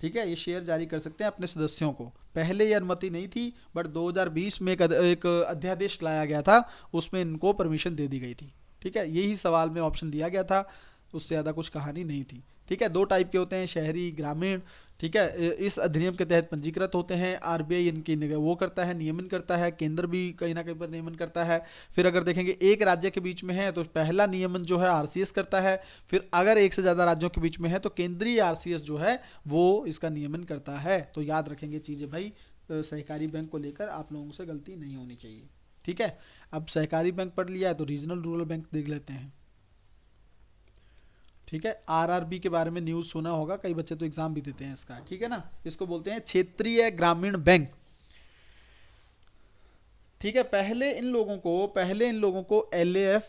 ठीक है, ये शेयर जारी कर सकते हैं अपने सदस्यों को, पहले ये अनुमति नहीं थी, बट 2020 में एक अध्यादेश लाया गया था, उसमें इनको परमिशन दे दी गई थी। ठीक है, यही सवाल में ऑप्शन दिया गया था, उससे ज़्यादा कुछ कहानी नहीं थी। ठीक है, 2 टाइप के होते हैं, शहरी, ग्रामीण। ठीक है, इस अधिनियम के तहत पंजीकृत होते हैं, आरबीआई इनकी वो करता है, नियमन करता है, केंद्र भी कहीं ना कहीं पर नियमन करता है। फिर अगर देखेंगे एक राज्य के बीच में है तो पहला नियमन जो है आरसीएस करता है, फिर अगर एक से ज़्यादा राज्यों के बीच में है तो केंद्रीय आरसीएस जो है वो इसका नियमन करता है। तो याद रखेंगे चीज़ें भाई, सहकारी बैंक को लेकर आप लोगों से गलती नहीं होनी चाहिए। ठीक है, अब सहकारी बैंक पढ़ लिया है तो रीजनल रूरल बैंक देख लेते हैं। ठीक है, आरआरबी के बारे में न्यूज़ सुना होगा, कई बच्चे तो एग्जाम भी देते हैं इसका। ठीक है ना, इसको बोलते हैं क्षेत्रीय ग्रामीण बैंक। ठीक है, पहले इन लोगों को LAF,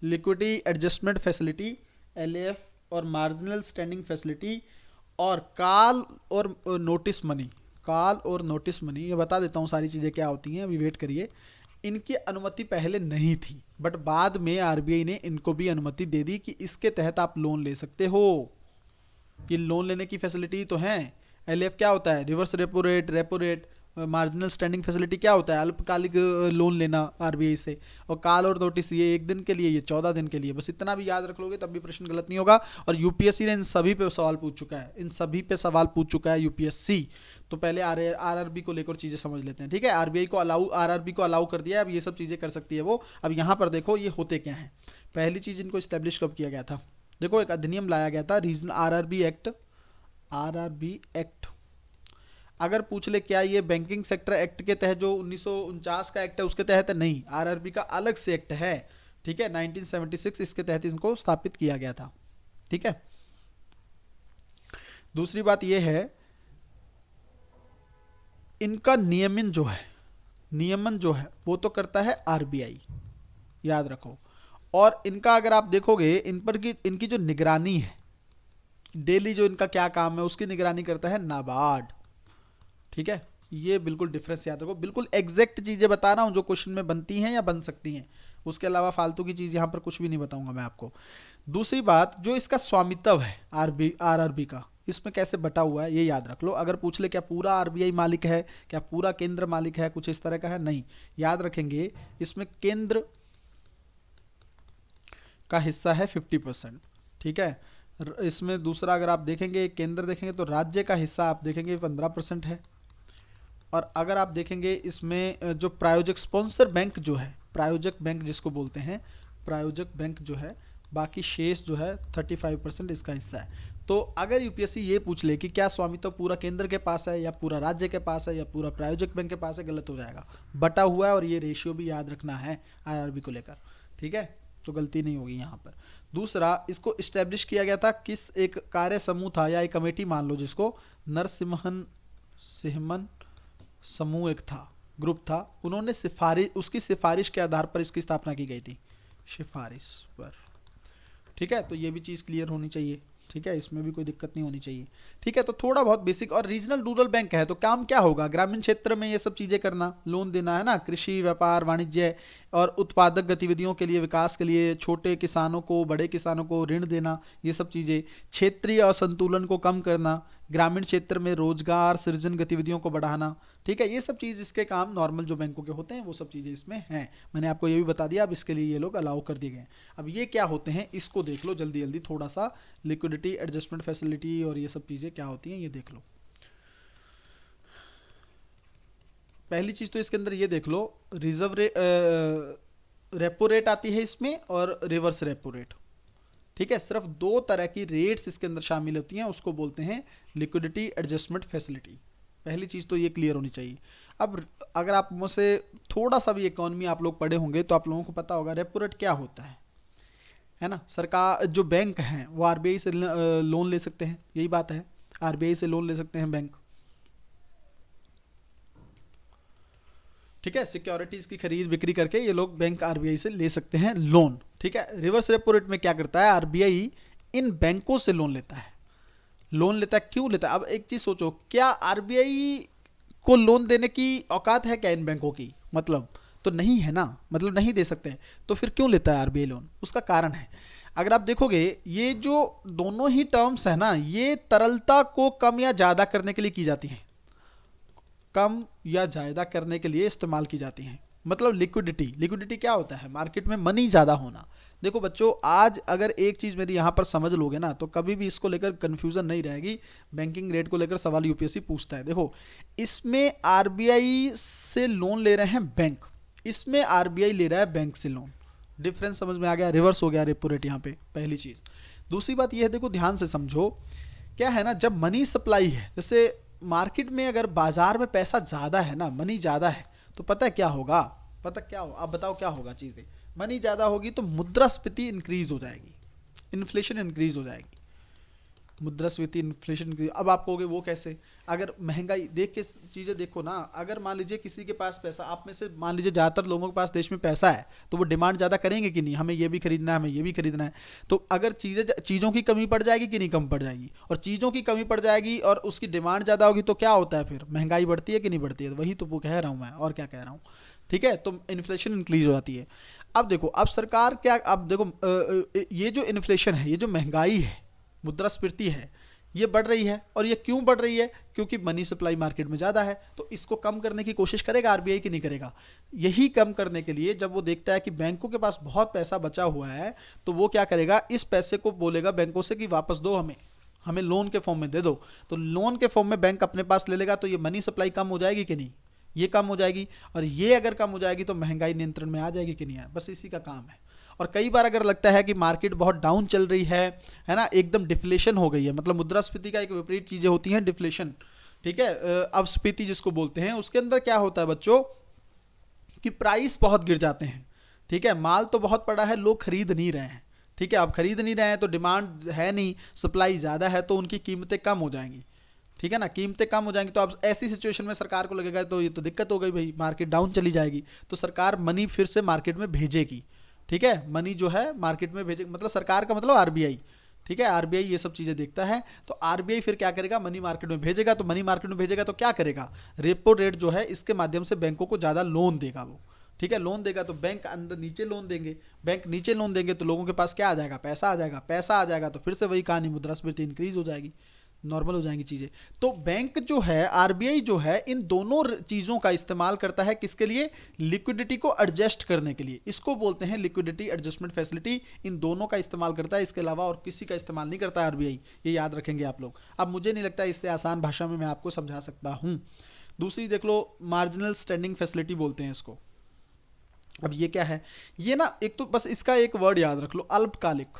liquidity adjustment facility, LAF और मार्जिनल स्टैंडिंग फैसिलिटी, और कॉल और नोटिस मनी, ये बता देता हूँ सारी चीज़ें क्या होती हैं, अभी वेट करिए। इनकी अनुमति पहले नहीं थी, बट बाद में आरबीआई ने इनको भी अनुमति दे दी कि इसके तहत आप लोन ले सकते हो। ये लोन लेने की फैसिलिटी तो है, एलएफ क्या होता है? Reverse repo rate, repo rate. Marginal standing facility क्या होता है? अल्पकालिक लोन लेना आरबीआई से। और कॉल और नोटिस ये 1 दिन के लिए, ये 14 दिन के लिए। बस इतना भी याद रख लोगे तब भी प्रश्न गलत नहीं होगा। और यूपीएससी ने इन सभी पे सवाल पूछ चुका है, इन सभी पे सवाल पूछ चुका है यूपीएससी। तो पहले आरआरबी को लेकर चीजें समझ लेते हैं, ठीक है। आरबीआई को अलाउ, आरआरबी को अलाउ कर दिया है, अब ये सब चीजें कर सकती है वो। अब यहाँ पर देखो ये होते क्या है। पहली चीज इनको स्टैब्लिश कब किया गया था? देखो एक अधिनियम लाया गया था, region RRB act. RRB act अगर पूछ ले क्या ये बैंकिंग सेक्टर एक्ट के तहत जो 1949 का एक्ट है उसके तहत है? नहीं, आरआरबी का अलग से एक्ट है, ठीक है। 1976 इसके तहत इनको स्थापित किया गया था, ठीक है। दूसरी बात ये है, इनका नियमन जो है वो तो करता है आरबीआई, याद रखो। और इनका अगर आप देखोगे इन पर की इनकी जो निगरानी है, डेली जो इनका क्या काम है उसकी निगरानी करता है नाबार्ड, ठीक है। ये बिल्कुल डिफरेंस याद रखो, बिल्कुल एग्जैक्ट चीजें बता रहा हूं जो क्वेश्चन में बनती हैं या बन सकती हैं, उसके अलावा फालतू की चीज यहां पर कुछ भी नहीं बताऊंगा मैं आपको। दूसरी बात, जो इसका स्वामित्व है आरआरबी का, इसमें कैसे बटा हुआ है ये याद रख लो। अगर पूछ ले क्या पूरा आरबीआई मालिक है, क्या पूरा केंद्र मालिक है, कुछ इस तरह का है, नहीं। याद रखेंगे इसमें केंद्र का हिस्सा है 50%, ठीक है। इसमें दूसरा अगर आप देखेंगे, केंद्र देखेंगे तो राज्य का हिस्सा आप देखेंगे 15% है। और अगर आप देखेंगे इसमें जो प्रायोजक स्पॉन्सर बैंक जो है, प्रायोजक बैंक जिसको बोलते हैं, प्रायोजक बैंक जो है, बाकी शेष जो है 35% इसका हिस्सा है। तो अगर यूपीएससी ये पूछ ले कि क्या स्वामित्व पूरा केंद्र के पास है या पूरा राज्य के पास है या पूरा प्रायोजक बैंक के पास है, गलत हो जाएगा, बटा हुआ है। और ये रेशियो भी याद रखना है आरआरबी को लेकर, ठीक है, तो गलती नहीं होगी यहाँ पर। दूसरा, इसको इस्टेब्लिश किया गया था किस एक कार्य समूह था या एक कमेटी मान लो जिसको सिहमन समूह एक था, ग्रुप था, उन्होंने उसकी सिफारिश के आधार पर इसकी स्थापना की गई थी, सिफारिश पर, ठीक है। तो ये भी चीज़ क्लियर होनी चाहिए, ठीक है, इसमें भी कोई दिक्कत नहीं होनी चाहिए, ठीक है। तो थोड़ा बहुत बेसिक। और रीजनल रूरल बैंक है तो काम क्या होगा? ग्रामीण क्षेत्र में ये सब चीज़ें करना, लोन देना, है ना, कृषि, व्यापार, वाणिज्य और उत्पादक गतिविधियों के लिए, विकास के लिए, छोटे किसानों को, बड़े किसानों को ऋण देना, ये सब चीज़ें। क्षेत्रीय असंतुलन को कम करना, ग्रामीण क्षेत्र में रोजगार सृजन गतिविधियों को बढ़ाना, ठीक है। ये सब चीज़ इसके काम नॉर्मल जो बैंकों के होते हैं वो सब चीज़ें इसमें हैं। मैंने आपको ये भी बता दिया, अब इसके लिए ये लोग अलाउ कर दिए गए। अब ये क्या होते हैं इसको देख लो जल्दी जल्दी थोड़ा सा। लिक्विडिटी एडजस्टमेंट फैसिलिटी और ये सब चीज़ें क्या होती हैं ये देख लो। पहली चीज़ तो इसके अंदर ये देख लो, रिजर्व रेपो रेट आती है इसमें और रिवर्स रेपो रेट, ठीक है। सिर्फ 2 तरह की रेट्स इसके अंदर शामिल होती हैं, उसको बोलते हैं लिक्विडिटी एडजस्टमेंट फैसिलिटी। पहली चीज़ तो ये क्लियर होनी चाहिए। अब अगर आप मुझसे थोड़ा सा भी इकोनॉमी आप लोग पढ़े होंगे तो आप लोगों को पता होगा रेपो रेट क्या होता है ना। सरकार जो बैंक हैं वो आरबीआई से लोन ले सकते हैं, यही बात है, आरबीआई से लोन ले सकते हैं बैंक, ठीक है। सिक्योरिटीज की खरीद बिक्री करके ये लोग बैंक आरबीआई से ले सकते हैं लोन, ठीक है। रिवर्स रेपो रेट में क्या करता है, आरबीआई इन बैंकों से लोन लेता है। लोन लेता है, क्यों लेता है? अब एक चीज सोचो, क्या आरबीआई को लोन देने की औकात है क्या इन बैंकों की? मतलब तो नहीं है ना, मतलब नहीं दे सकते हैं, तो फिर क्यों लेता है आरबीआई लोन? उसका कारण है, अगर आप देखोगे ये जो दोनों ही टर्म्स है ना, ये तरलता को कम या ज्यादा करने के लिए की जाती हैं, कम या ज्यादा करने के लिए इस्तेमाल की जाती हैं। मतलब लिक्विडिटी क्या होता है? मार्केट में मनी ज्यादा होना। देखो बच्चों, आज अगर एक चीज मेरी यहां पर समझ लोगे ना तो कभी भी इसको लेकर कंफ्यूजन नहीं रहेगी। बैंकिंग रेट को लेकर सवाल यूपीएससी पूछता है। देखो, इसमें आरबीआई से लोन ले रहे हैं बैंक, इसमें आरबीआई ले रहा है बैंक से लोन। डिफरेंस समझ में आ गया? रिवर्स हो गया रेपो रेट यहाँ पे, पहली चीज। दूसरी बात यह है, देखो ध्यान से समझो, क्या है ना, जब मनी सप्लाई है, जैसे मार्केट में अगर बाजार में पैसा ज्यादा है ना, मनी ज्यादा है, तो पता है क्या होगा? पता क्या हो? आप बताओ क्या होगा? चीजें मनी ज्यादा होगी तो मुद्रास्फीति इंक्रीज हो जाएगी, इन्फ्लेशन इंक्रीज हो जाएगी, मुद्रास्फीति इन्फ्लेशन इंक्रीज। अब आप कहोगे वो कैसे? अगर महंगाई देख के चीजें देखो ना, अगर मान लीजिए किसी के पास पैसा, आप में से मान लीजिए ज्यादातर लोगों के पास देश में पैसा है, तो वो डिमांड ज्यादा करेंगे कि नहीं, हमें ये भी खरीदना है, हमें ये भी खरीदना है। तो अगर चीजों की कमी पड़ जाएगी कि नहीं, कम पड़ जाएगी, और चीजों की कमी पड़ जाएगी और उसकी डिमांड ज्यादा होगी तो क्या होता है? फिर महंगाई बढ़ती है कि नहीं बढ़ती है? वही तो वो कह रहा हूं मैं, और क्या कह रहा हूं, ठीक है। तो इन्फ्लेशन इंक्रीज हो जाती है। अब देखो, अब सरकार क्या, अब देखो ये जो इन्फ्लेशन है, ये जो महंगाई है, मुद्रास्फीति है, ये बढ़ रही है। और ये क्यों बढ़ रही है? क्योंकि मनी सप्लाई मार्केट में ज़्यादा है। तो इसको कम करने की कोशिश करेगा आरबीआई कि नहीं करेगा? यही कम करने के लिए जब वो देखता है कि बैंकों के पास बहुत पैसा बचा हुआ है, तो वो क्या करेगा, इस पैसे को बोलेगा बैंकों से कि वापस दो, हमें लोन के फॉर्म में दे दो। तो लोन के फॉर्म में बैंक अपने पास ले लेगा, तो ये मनी सप्लाई कम हो जाएगी कि नहीं? ये कम हो जाएगी। और ये अगर कम हो जाएगी तो महंगाई नियंत्रण में आ जाएगी कि नहीं? बस इसी का काम है। और कई बार अगर लगता है कि मार्केट बहुत डाउन चल रही है ना, एकदम डिफ्लेशन हो गई है, मतलब मुद्रास्फीति का एक विपरीत चीजें होती हैं, डिफ्लेशन, ठीक है, अपस्फीति जिसको बोलते हैं, उसके अंदर क्या होता है बच्चों कि प्राइस बहुत गिर जाते हैं। ठीक है, माल तो बहुत पड़ा है, लोग खरीद नहीं रहे हैं। ठीक है, अब खरीद नहीं रहे हैं तो डिमांड है नहीं, सप्लाई ज़्यादा है, तो उनकी कीमतें कम हो जाएंगी। ठीक है ना, कीमतें कम हो जाएंगी। तो अब ऐसी सिचुएशन में सरकार को लगेगा तो ये तो दिक्कत हो गई भाई, मार्केट डाउन चली जाएगी, तो सरकार मनी फिर से मार्केट में भेजेगी। ठीक है, मनी जो है मार्केट में भेजेगी, मतलब सरकार का मतलब आरबीआई। ठीक है, आरबीआई ये सब चीज़ें देखता है। तो आरबीआई फिर क्या करेगा, मनी मार्केट में भेजेगा। तो मनी मार्केट में भेजेगा तो क्या करेगा, रेपो रेट जो है इसके माध्यम से बैंकों को ज़्यादा लोन देगा वो। ठीक है, लोन देगा तो बैंक अंदर नीचे लोन देंगे, बैंक नीचे लोन देंगे तो लोगों के पास क्या आ जाएगा, पैसा आ जाएगा। पैसा आ जाएगा तो फिर से वही कहानी, मुद्रास्फीति इंक्रीज हो जाएगी, नॉर्मल हो जाएंगी चीज़ें। तो बैंक जो है, आरबीआई जो है, इन दोनों चीज़ों का इस्तेमाल करता है किसके लिए, लिक्विडिटी को एडजस्ट करने के लिए। इसको बोलते हैं लिक्विडिटी एडजस्टमेंट फैसिलिटी। इन दोनों का इस्तेमाल करता है, इसके अलावा और किसी का इस्तेमाल नहीं करता आरबीआई। ये याद रखेंगे आप लोग। अब मुझे नहीं लगता इससे आसान भाषा में मैं आपको समझा सकता हूँ। दूसरी देख लो, मार्जिनल स्टैंडिंग फैसिलिटी बोलते हैं इसको। अब ये क्या है, ये ना एक तो बस इसका एक वर्ड याद रख लो, अल्पकालिक।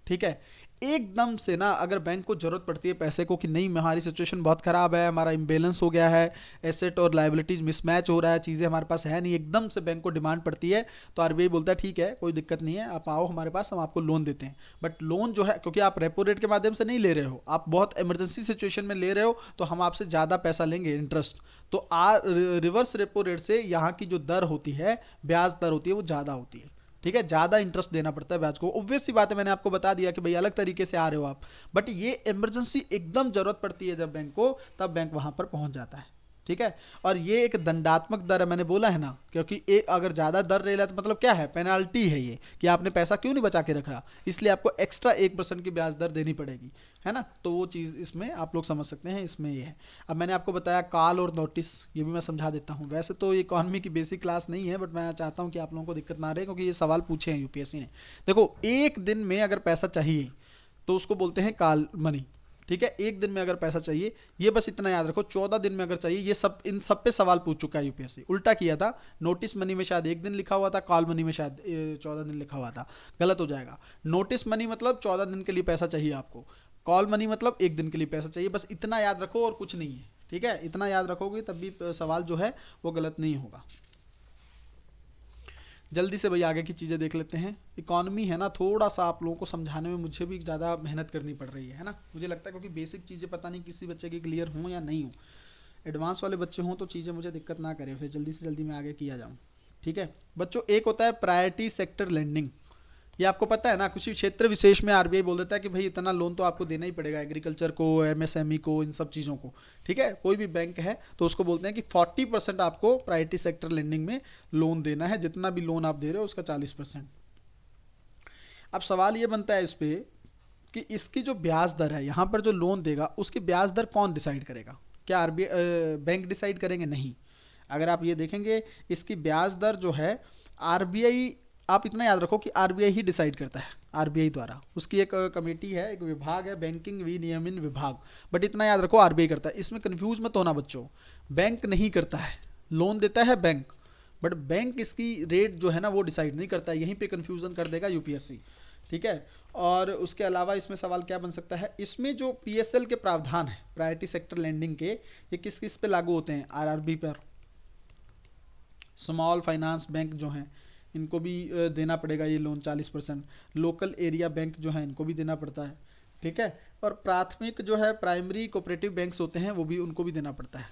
ठीक है, एकदम से ना अगर बैंक को जरूरत पड़ती है पैसे को कि नहीं हमारी सिचुएशन बहुत खराब है, हमारा इम्बेलेंस हो गया है, एसेट और लायबिलिटीज मिसमैच हो रहा है, चीज़ें हमारे पास है नहीं, एकदम से बैंक को डिमांड पड़ती है, तो आरबीआई बोलता है ठीक है कोई दिक्कत नहीं है, आप आओ हमारे पास, हम आपको लोन देते हैं। बट लोन जो है, क्योंकि आप रेपो रेट के माध्यम से नहीं ले रहे हो, आप बहुत इमरजेंसी सिचुएशन में ले रहे हो, तो हम आपसे ज़्यादा पैसा लेंगे, इंटरेस्ट। तो रिवर्स रेपो रेट से यहाँ की जो दर होती है, ब्याज दर होती है, वो ज़्यादा होती है। ठीक है, ज़्यादा इंटरेस्ट देना पड़ता है ब्याज को। ऑब्वियस सी बात है, मैंने आपको बता दिया कि भाई अलग तरीके से आ रहे हो आप, बट ये इमरजेंसी एकदम जरूरत पड़ती है जब बैंक को, तब बैंक वहां पर पहुंच जाता है। ठीक है, और ये एक दंडात्मक दर है, मैंने बोला है ना, क्योंकि एक अगर ज़्यादा दर ले लिया तो मतलब क्या है, पेनाल्टी है ये, कि आपने पैसा क्यों नहीं बचा के रखा, इसलिए आपको एक्स्ट्रा 1% की ब्याज दर देनी पड़ेगी, है ना। तो वो चीज़ इसमें आप लोग समझ सकते हैं, इसमें ये है। अब मैंने आपको बताया कॉल और नोटिस, ये भी मैं समझा देता हूँ। वैसे तो ये इकॉनमी की बेसिक क्लास नहीं है, बट मैं चाहता हूँ कि आप लोगों को दिक्कत ना रहे, क्योंकि ये सवाल पूछे हैं यूपीएससी ने। देखो, एक दिन में अगर पैसा चाहिए तो उसको बोलते हैं कॉल मनी। ठीक है, एक दिन में अगर पैसा चाहिए, ये बस इतना याद रखो, 14 दिन में अगर चाहिए, ये सब इन सब पे सवाल पूछ चुका है यूपीएससी। उल्टा किया था, नोटिस मनी में शायद एक दिन लिखा हुआ था, कॉल मनी में शायद 14 दिन लिखा हुआ था, गलत हो जाएगा। नोटिस मनी मतलब 14 दिन के लिए पैसा चाहिए आपको, कॉल मनी मतलब एक दिन के लिए पैसा चाहिए, बस इतना याद रखो और कुछ नहीं है। ठीक है, इतना याद रखोगे तब भी सवाल जो है वो गलत नहीं होगा। जल्दी से भाई आगे की चीज़ें देख लेते हैं। इकॉनमी है ना, थोड़ा सा आप लोगों को समझाने में मुझे भी ज़्यादा मेहनत करनी पड़ रही है ना, मुझे लगता है, क्योंकि बेसिक चीज़ें पता नहीं किसी बच्चे की क्लियर हों या नहीं हो। एडवांस वाले बच्चे हों तो चीज़ें मुझे दिक्कत ना करें, फिर जल्दी से जल्दी मैं आगे किया जाऊँ। ठीक है बच्चों, एक होता है प्रायोरिटी सेक्टर लेंडिंग। ये आपको पता है ना, किसी क्षेत्र विशेष में आरबीआई बोल देता है कि भाई इतना लोन तो आपको देना ही पड़ेगा, एग्रीकल्चर को, एमएसएमई को, इन सब चीज़ों को। ठीक है, कोई भी बैंक है तो उसको बोलते हैं कि 40% आपको प्रायोरिटी सेक्टर लेंडिंग में लोन देना है, जितना भी लोन आप दे रहे हो उसका 40%। अब सवाल ये बनता है इस पर कि इसकी जो ब्याज दर है, यहाँ पर जो लोन देगा उसकी ब्याज दर कौन डिसाइड करेगा? क्या आरबीआई बैंक डिसाइड करेंगे? नहीं। अगर आप ये देखेंगे, इसकी ब्याज दर जो है आरबीआई, आप इतना याद रखो कि आरबीआई ही डिसाइड करता है, आरबीआई द्वारा। उसकी एक कमेटी है, एक विभाग है, बैंकिंग विनियमन विभाग, बट इतना याद रखो आरबीआई करता है। इसमें कंफ्यूज मत होना बच्चों, बैंक नहीं करता है, लोन देता है बैंक, बट बैंक इसकी रेट जो है ना वो डिसाइड नहीं करता है। यहीं पे कंफ्यूजन कर देगा यूपीएससी। ठीक है, और उसके अलावा इसमें सवाल क्या बन सकता है, इसमें जो पीएसएल के प्रावधान है प्रायोरिटी सेक्टर लेंडिंग के, ये किस किस पे लागू होते हैं? आरआरबी पर, स्मॉल फाइनेंस बैंक जो हैं इनको भी देना पड़ेगा ये लोन 40%। लोकल एरिया बैंक जो है इनको भी देना पड़ता है। ठीक है, और प्राथमिक जो है प्राइमरी कोऑपरेटिव बैंक्स होते हैं वो भी, उनको भी देना पड़ता है।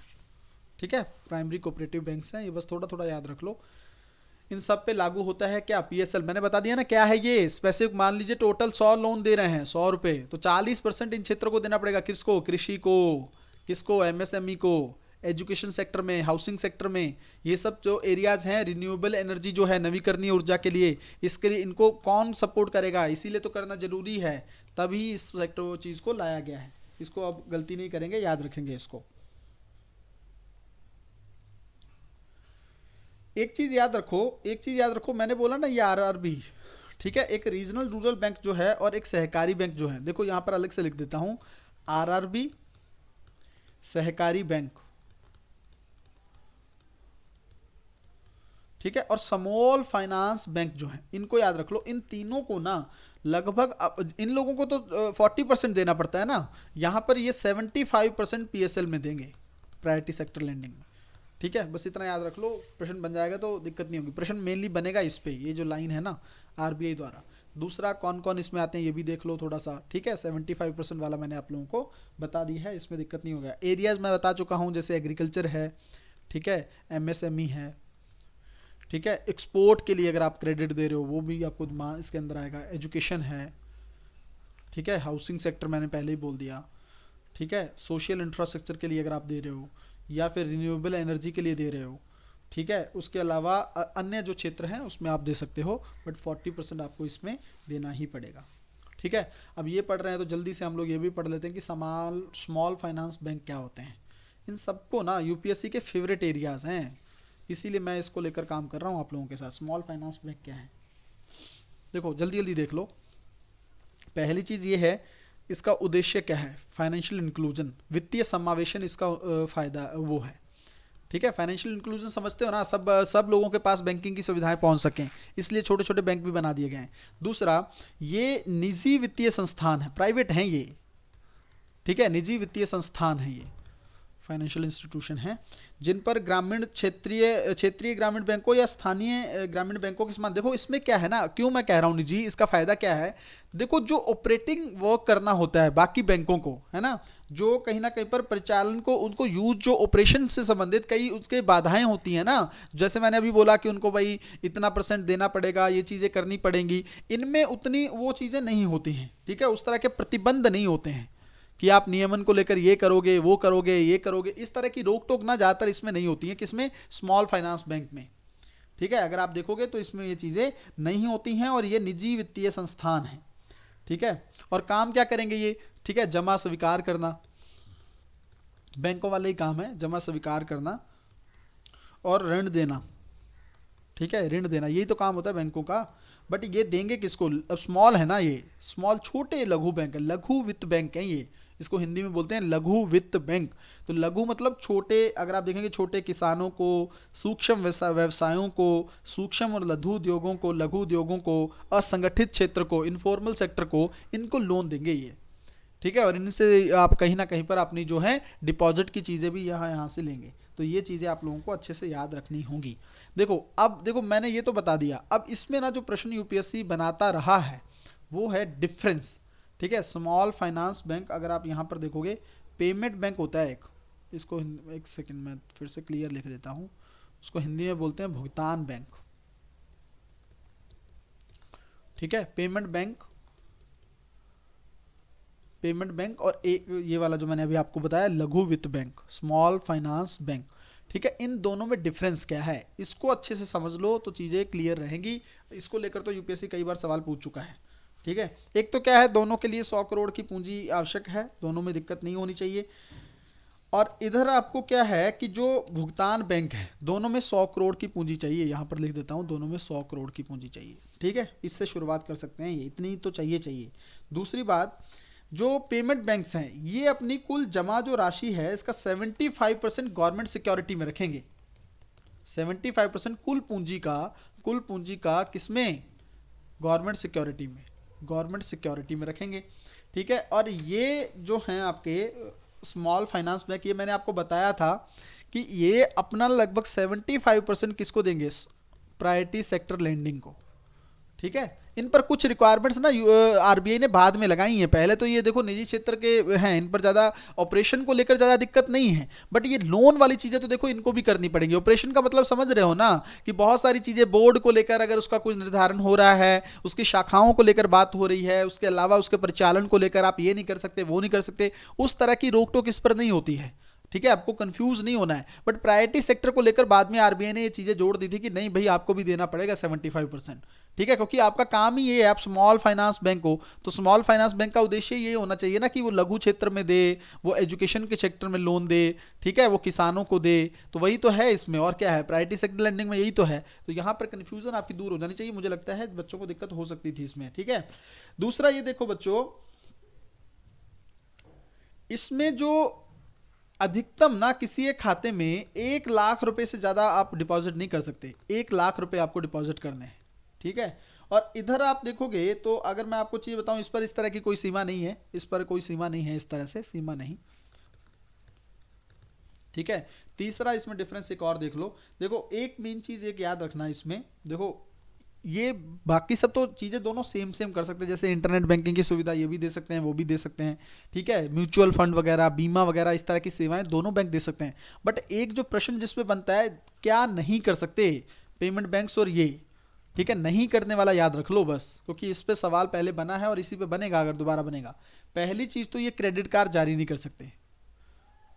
ठीक है, प्राइमरी कोऑपरेटिव बैंक्स हैं, ये बस थोड़ा थोड़ा याद रख लो। इन सब पे लागू होता है क्या? पीएसएल। मैंने बता दिया ना क्या है ये स्पेसिफिक। मान लीजिए टोटल 100 लोन दे रहे हैं, 100 रुपये, तो 40% इन क्षेत्रों को देना पड़ेगा। किसको? कृषि को, किसको? एमएसएमई को, एजुकेशन सेक्टर में, हाउसिंग सेक्टर में। ये सब जो एरियाज हैं, रिन्यूएबल एनर्जी जो है, नवीकरणीय ऊर्जा के लिए, इसके लिए इनको कौन सपोर्ट करेगा? इसीलिए तो करना जरूरी है, तभी इस सेक्टर चीज़ को लाया गया है। इसको अब गलती नहीं करेंगे, याद रखेंगे इसको। एक चीज याद रखो, मैंने बोला ना ये आरआरबी, ठीक है, एक रीजनल रूरल बैंक जो है और एक सहकारी बैंक जो है, देखो यहां पर अलग से लिख देता हूं, आरआरबी, सहकारी बैंक, ठीक है, और स्मॉल फाइनेंस बैंक जो है, इनको याद रख लो। इन तीनों को ना लगभग इन लोगों को तो 40% देना पड़ता है ना, यहां पर ये 75% पीएसएल में देंगे, प्रायोरिटी सेक्टर लैंडिंग में, ठीक है। बस इतना याद रख लो, प्रश्न बन जाएगा तो दिक्कत नहीं होगी। प्रश्न मेनली बनेगा इस पे, ये जो लाइन है ना आरबीआई द्वारा। दूसरा कौन कौन इसमें आते हैं ये भी देख लो थोड़ा सा, ठीक है। 75% वाला मैंने आप लोगों को बता दी है, इसमें दिक्कत नहीं होगा। एरियाज मैं बता चुका हूँ, जैसे एग्रीकल्चर है, ठीक है, एमएसएमई है, ठीक है, एक्सपोर्ट के लिए अगर आप क्रेडिट दे रहे हो वो भी आपको इसके अंदर आएगा, एजुकेशन है, ठीक है, हाउसिंग सेक्टर मैंने पहले ही बोल दिया, ठीक है, सोशल इंफ्रास्ट्रक्चर के लिए अगर आप दे रहे हो या फिर रिन्यूएबल एनर्जी के लिए दे रहे हो, ठीक है। उसके अलावा अन्य जो क्षेत्र हैं उसमें आप दे सकते हो, बट 40% आपको इसमें देना ही पड़ेगा, ठीक है। अब ये पढ़ रहे हैं तो जल्दी से हम लोग ये भी पढ़ लेते हैं कि स्मॉल फाइनेंस बैंक क्या होते हैं। इन सबको ना यूपीएससी के फेवरेट एरियाज हैं, इसीलिए मैं इसको लेकर काम कर रहा हूँ आप लोगों के साथ। स्मॉल फाइनेंस बैंक क्या है, देखो जल्दी जल्दी देख लो। पहली चीज ये है, इसका उद्देश्य क्या है, फाइनेंशियल इंक्लूजन, वित्तीय समावेशन इसका फायदा वो है, ठीक है। फाइनेंशियल इंक्लूजन समझते हो ना, सब लोगों के पास बैंकिंग की सुविधाएं पहुंच सकें, इसलिए छोटे छोटे बैंक भी बना दिए गए हैं। दूसरा, ये निजी वित्तीय संस्थान है, प्राइवेट हैं ये, ठीक है, निजी वित्तीय संस्थान है, ये फाइनेंशियल इंस्टीट्यूशन है, जिन पर ग्रामीण क्षेत्रीय ग्रामीण बैंकों या स्थानीय ग्रामीण बैंकों के समान। देखो इसमें क्या है ना, क्यों मैं कह रहा हूँ निजी, इसका फायदा क्या है, देखो जो ऑपरेटिंग वर्क करना होता है बाकी बैंकों को, है ना, जो कहीं ना कहीं पर परिचालन को, उनको यूज, जो ऑपरेशन से संबंधित कई उसके बाधाएं होती हैं ना, जैसे मैंने अभी बोला कि उनको भाई इतना % देना पड़ेगा, ये चीजें करनी पड़ेंगी, इनमें उतनी वो चीजें नहीं होती हैं, ठीक है, उस तरह के प्रतिबंध नहीं होते हैं कि आप नियमन को लेकर ये करोगे, वो करोगे, ये करोगे, इस तरह की रोक टोक ना ज़्यादातर इसमें नहीं होती है। किसमें, स्मॉल फाइनेंस बैंक में, ठीक है। अगर आप देखोगे तो इसमें ये चीज़ें नहीं होती हैं, और ये निजी वित्तीय संस्थान है, ठीक है। और काम क्या करेंगे ये, ठीक है, जमा स्वीकार करना, बैंकों वाले ही काम है, जमा स्वीकार करना और ऋण देना, ठीक है, ऋण देना, यही तो काम होता है बैंकों का। बट ये देंगे किसको, अब स्मॉल है ना, ये स्मॉल छोटे लघु बैंक है, लघु वित्त बैंक है ये, इसको हिंदी में बोलते हैं लघु वित्त बैंक। तो लघु मतलब छोटे, अगर आप देखेंगे छोटे किसानों को, सूक्ष्म व्यवसायों को, सूक्ष्म और लघु उद्योगों को, लघु उद्योगों को, असंगठित क्षेत्र को, इनफॉर्मल सेक्टर को, इनको लोन देंगे ये, ठीक है। और इनसे आप कहीं ना कहीं पर अपनी जो है डिपॉजिट की चीज़ें भी यहाँ से लेंगे। तो ये चीज़ें आप लोगों को अच्छे से याद रखनी होंगी। देखो अब देखो, मैंने ये तो बता दिया, अब इसमें ना जो प्रश्न यूपीएससी बनाता रहा है वो है डिफरेंस, ठीक है। स्मॉल फाइनेंस बैंक, अगर आप यहाँ पर देखोगे, पेमेंट बैंक होता है एक, इसको एक सेकंड में फिर से क्लियर लिख देता हूँ, उसको हिंदी में बोलते हैं भुगतान बैंक, ठीक है, पेमेंट बैंक, और एक ये वाला जो मैंने अभी आपको बताया लघु वित्त बैंक, स्मॉल फाइनेंस बैंक, ठीक है। इन दोनों में डिफरेंस क्या है, इसको अच्छे से समझ लो तो चीज़ें क्लियर रहेंगी। इसको लेकर तो यूपीएससी कई बार सवाल पूछ चुका है, ठीक है। एक तो क्या है, दोनों के लिए 100 करोड़ की पूंजी आवश्यक है, दोनों में दिक्कत नहीं होनी चाहिए। और इधर आपको क्या है कि जो भुगतान बैंक है, दोनों में 100 करोड़ की पूंजी चाहिए, यहाँ पर लिख देता हूँ, दोनों में 100 करोड़ की पूंजी चाहिए, ठीक है। इससे शुरुआत कर सकते हैं, ये इतनी तो चाहिए। दूसरी बात, जो पेमेंट बैंक्स हैं ये अपनी कुल जमा जो राशि है इसका 75% गवर्नमेंट सिक्योरिटी में रखेंगे, 75% कुल पूंजी का किसमें, गवर्नमेंट सिक्योरिटी में रखेंगे, ठीक है। और ये जो हैं आपके स्मॉल फाइनेंस बैंक, ये मैंने आपको बताया था कि ये अपना लगभग 75% किसको देंगे, प्रायोरिटी सेक्टर लैंडिंग को, ठीक है। इन पर कुछ रिक्वायरमेंट्स ना आरबीआई ने बाद में लगाई हैं, पहले तो ये देखो निजी क्षेत्र के हैं, इन पर ज़्यादा ऑपरेशन को लेकर ज़्यादा दिक्कत नहीं है, बट ये लोन वाली चीज़ें तो देखो इनको भी करनी पड़ेंगी। ऑपरेशन का मतलब समझ रहे हो ना, कि बहुत सारी चीज़ें बोर्ड को लेकर अगर उसका कुछ निर्धारण हो रहा है, उसकी शाखाओं को लेकर बात हो रही है, उसके अलावा उसके परिचालन को लेकर आप ये नहीं कर सकते, वो नहीं कर सकते, उस तरह की रोक टोक इस पर नहीं होती है। ठीक है, आपको कंफ्यूज नहीं होना है। बट प्रायोरिटी सेक्टर को लेकर बाद में आरबीआई ने ये चीजें जोड़ दी थी कि नहीं भाई आपको भी देना पड़ेगा 75%। ठीक है, क्योंकि आपका काम ही ये है, आप स्मॉल फाइनेंस बैंक हो, तो स्मॉल फाइनेंस बैंक का उद्देश्य ये होना चाहिए ना कि वो लघु क्षेत्र में दे, वो एजुकेशन के सेक्टर में लोन दे, ठीक है, वो किसानों को दे। तो वही तो है इसमें, और क्या है, प्रायोरिटी सेक्टर लेंडिंग में यही तो है। तो यहाँ पर कंफ्यूजन आपकी दूर हो जानी चाहिए, मुझे लगता है बच्चों को दिक्कत हो सकती थी इसमें। ठीक है, दूसरा ये देखो बच्चों, इसमें जो अधिकतम ना किसी एक खाते में 1 लाख रुपए से ज्यादा आप डिपॉजिट नहीं कर सकते, 1 लाख रुपए आपको डिपॉजिट करने हैं। ठीक है, और इधर आप देखोगे तो अगर मैं आपको चीज बताऊं, इस पर इस तरह की कोई सीमा नहीं है, इस पर कोई सीमा नहीं है, इस तरह से सीमा नहीं। ठीक है, तीसरा इसमें डिफरेंस एक और देख लो। देखो एक मेन चीज एक याद रखना इसमें, देखो ये बाकी सब तो चीजें दोनों सेम सेम कर सकते हैं, जैसे इंटरनेट बैंकिंग की सुविधा ये भी दे सकते हैं, वो भी दे सकते हैं। ठीक है, म्यूचुअल फंड वगैरह, बीमा वगैरह, इस तरह की सेवाएं दोनों बैंक दे सकते हैं। बट एक जो प्रश्न जिसपे बनता है, क्या नहीं कर सकते पेमेंट बैंक्स और ये, ठीक है, नहीं करने वाला याद रख लो बस, क्योंकि इस पे सवाल पहले बना है और इसी पे बनेगा अगर दोबारा बनेगा। पहली चीज तो ये क्रेडिट कार्ड जारी नहीं कर सकते।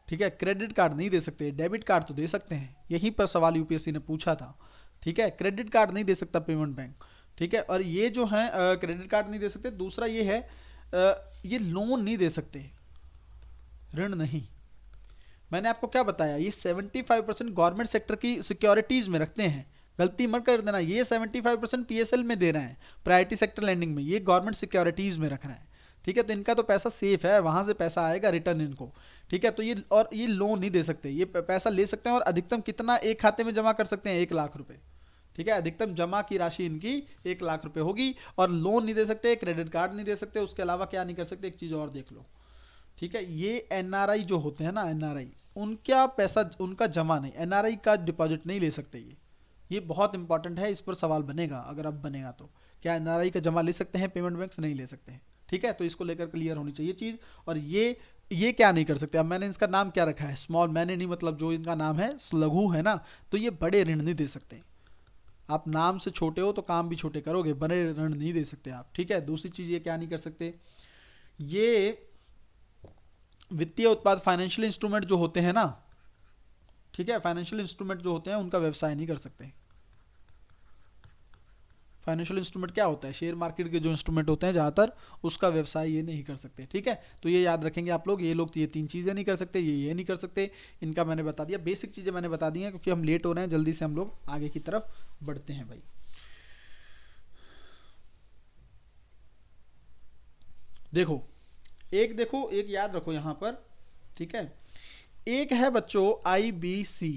ठीक है, क्रेडिट कार्ड नहीं दे सकते, डेबिट कार्ड तो दे सकते हैं, यहीं पर सवाल यूपीएससी ने पूछा था। ठीक है, क्रेडिट कार्ड नहीं दे सकता पेमेंट बैंक। ठीक है, और ये जो है क्रेडिट कार्ड नहीं दे सकते। दूसरा ये है ये लोन नहीं दे सकते, ऋण नहीं। मैंने आपको क्या बताया, ये 75% गवर्नमेंट सेक्टर की सिक्योरिटीज में रखते हैं, गलती मत कर देना। ये 75% पीएसएल में दे रहे हैं, प्रायोरिटी सेक्टर लैंडिंग में, ये गवर्नमेंट सिक्योरिटीज में रख रहे हैं। ठीक है, तो इनका तो पैसा सेफ है, वहां से पैसा आएगा रिटर्न इनको। ठीक है, तो ये, और ये लोन नहीं दे सकते, ये पैसा ले सकते हैं और अधिकतम कितना एक खाते में जमा कर सकते हैं, 1 लाख रुपए। ठीक है, अधिकतम जमा की राशि इनकी 1 लाख रुपए होगी, और लोन नहीं दे सकते, क्रेडिट कार्ड नहीं दे सकते, उसके अलावा क्या नहीं कर सकते, एक चीज और देख लो। ठीक है, ये एनआरआई जो होते हैं ना, एनआरआई, उनका पैसा उनका जमा नहीं, एनआरआई का डिपॉजिट नहीं ले सकते। ये बहुत इंपॉर्टेंट है, इस पर सवाल बनेगा अगर अब बनेगा तो। क्या एनआरआई का जमा ले सकते हैं पेमेंट बैंक्स? नहीं ले सकते हैं। ठीक है, तो इसको लेकर क्लियर होनी चाहिए चीज। और ये क्या नहीं कर सकते, अब मैंने इसका नाम क्या रखा है, स्मॉल, मैंने नहीं, मतलब जो इनका नाम है लघु है ना, तो ये बड़े ऋण नहीं दे सकते। आप नाम से छोटे हो तो काम भी छोटे करोगे, बड़े ऋण नहीं दे सकते आप। ठीक है, दूसरी चीज ये क्या नहीं कर सकते, ये वित्तीय उत्पाद, फाइनेंशियल इंस्ट्रूमेंट जो होते हैं ना, ठीक है, फाइनेंशियल इंस्ट्रूमेंट जो होते हैं उनका व्यवसाय नहीं कर सकते। फाइनेंशियल इंस्ट्रूमेंट क्या होता है, शेयर मार्केट के जो इंस्ट्रूमेंट होते हैं ज्यादातर, उसका व्यवसाय ये नहीं कर सकते। ठीक है, तो ये याद रखेंगे आप लोग, ये लोग ये 3 चीजें नहीं कर सकते, ये नहीं कर सकते। इनका मैंने बता दिया, बेसिक चीजें मैंने बता दी हैं, क्योंकि हम लेट हो रहे हैं, जल्दी से हम लोग आगे की तरफ बढ़ते हैं भाई। देखो एक याद रखो यहां पर। ठीक है, एक है बच्चों आईबीसी,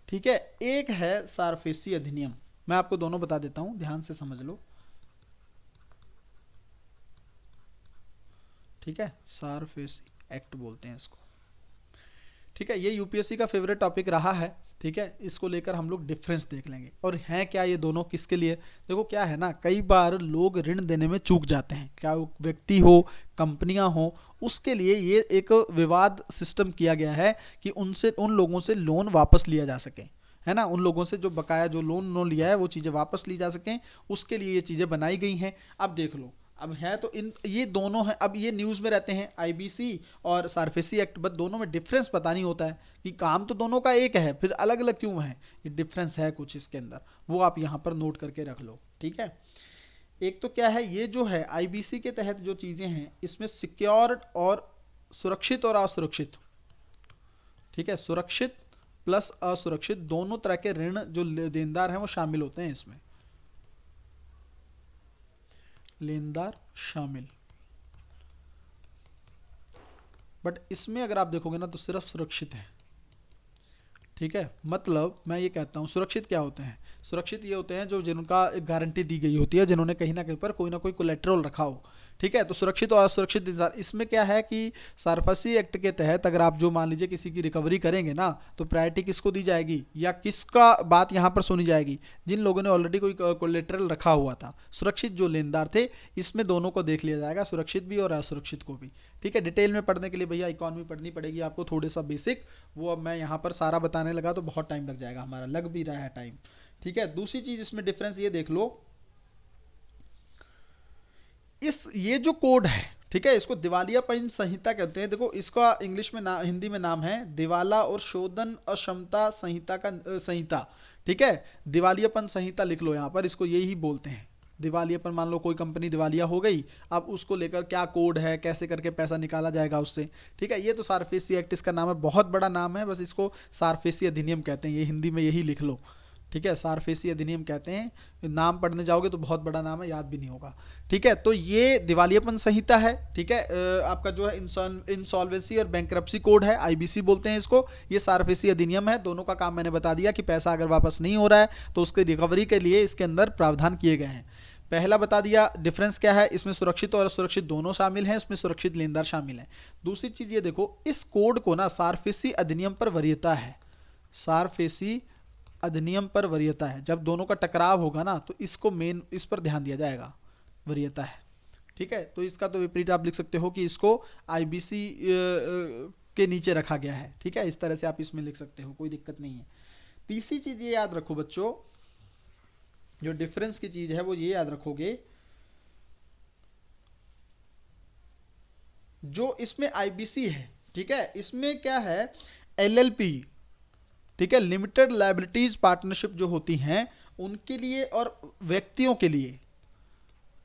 ठीक है, एक है सारफेसी अधिनियम। मैं आपको दोनों बता देता हूं, ध्यान से समझ लो। ठीक है, सारफेसी एक्ट बोलते हैं इसको। ठीक है, ये यूपीएससी का फेवरेट टॉपिक रहा है। ठीक है, इसको लेकर हम लोग डिफरेंस देख लेंगे, और हैं क्या ये दोनों, किसके लिए। देखो क्या है ना, कई बार लोग ऋण देने में चूक जाते हैं, क्या वो व्यक्ति हो, कंपनियां हो, उसके लिए ये एक विवाद सिस्टम किया गया है कि उनसे, उन लोगों से लोन वापस लिया जा सके, है ना, उन लोगों से जो बकाया जो लोन लिया है वो चीज़ें वापस ली जा सकें, उसके लिए ये चीज़ें बनाई गई हैं। अब देख लो, अब है तो इन ये दोनों हैं, अब ये न्यूज़ में रहते हैं आईबीसी और सारफेसी एक्ट, बट दोनों में डिफरेंस पता नहीं होता है कि काम तो दोनों का एक है, फिर अलग अलग क्यों है, ये डिफरेंस है कुछ इसके अंदर, वो आप यहाँ पर नोट करके रख लो। ठीक है, एक तो क्या है, ये जो है आईबीसी के तहत जो चीज़ें हैं, इसमें सिक्योर्ड और सुरक्षित और असुरक्षित, ठीक है, सुरक्षित प्लस असुरक्षित दोनों तरह के ऋण जो देनदार हैं वो शामिल होते हैं इसमें, लेनदार शामिल। बट इसमें अगर आप देखोगे ना तो सिर्फ सुरक्षित है। ठीक है, मतलब मैं ये कहता हूँ, सुरक्षित क्या होते हैं, सुरक्षित ये होते हैं जो जिनका एक गारंटी दी गई होती है, जिन्होंने कहीं ना कहीं पर कोई ना कोई कोलेट्रल रखा हो। ठीक है, तो सुरक्षित और असुरक्षित इंतजार, इसमें क्या है कि सारफसी एक्ट के तहत अगर आप जो मान लीजिए किसी की रिकवरी करेंगे ना, तो प्रायोरिटी किसको दी जाएगी, या किसका बात यहाँ पर सुनी जाएगी, जिन लोगों ने ऑलरेडी कोई कोलेट्रल रखा हुआ था। सुरक्षित जो लेनदार थे, इसमें दोनों को देख लिया जाएगा, सुरक्षित भी और असुरक्षित को भी। ठीक है, डिटेल में पढ़ने के लिए भैया इकोनॉमी पढ़नी पड़ेगी आपको, थोड़े सा बेसिक, वो अब मैं यहाँ पर सारा बताने लगा तो बहुत टाइम लग जाएगा, हमारा लग भी रहा है टाइम। ठीक है, दूसरी चीज इसमें डिफरेंस ये देख लो, ये जो कोड है, ठीक है, इसको दिवालियापन संहिता कहते हैं। देखो इसका इंग्लिश में हिंदी में नाम है दिवाला और शोधन अक्षमता संहिता का संहिता। ठीक है, दिवालियापन संहिता लिख लो यहाँ पर, इसको यही बोलते हैं दिवालियापन। मान लो कोई कंपनी दिवालिया हो गई, अब उसको लेकर क्या कोड है, कैसे करके पैसा निकाला जाएगा उससे। ठीक है, ये तो सारफेसी एक्ट इसका नाम है, बहुत बड़ा नाम है, बस इसको सारफेसी अधिनियम कहते हैं, ये हिंदी में यही लिख लो। ठीक है, सारफेसी अधिनियम कहते हैं, नाम पढ़ने जाओगे तो बहुत बड़ा नाम है, याद भी नहीं होगा। ठीक है, तो ये दिवालियापन संहिता है। ठीक है, आपका जो है इंसॉल्वेंसी और बैंक्रप्सी कोड है, आईबीसी बोलते हैं इसको। ये सारफेसी अधिनियम है, दोनों का काम मैंने बता दिया कि पैसा अगर वापस नहीं हो रहा है तो उसके रिकवरी के लिए इसके अंदर प्रावधान किए गए हैं। पहला बता दिया डिफरेंस क्या है, इसमें सुरक्षित और असुरक्षित दोनों शामिल हैं, इसमें सुरक्षित लेनदार शामिल हैं। दूसरी चीज ये देखो, इस कोड को ना सारफेसी अधिनियम पर वरीयता है, सारफेसी अधिनियम पर वरीयता है। जब दोनों का टकराव होगा ना तो इसको मेन इस पर ध्यान दिया जाएगा, वरीयता है। ठीक है, तो इसका तो विपरीत आप लिख सकते हो कि इसको आईबीसी के नीचे रखा गया है। ठीक है, इस तरह से आप इसमें लिख सकते हो, कोई दिक्कत नहीं है। तीसरी चीज ये याद रखो बच्चों, जो डिफरेंस की चीज है वो ये याद रखोगे, जो इसमें आईबीसी है, ठीक है, इसमें क्या है, एलएलपी, ठीक है, लिमिटेड लायबिलिटीज पार्टनरशिप जो होती हैं उनके लिए और व्यक्तियों के लिए,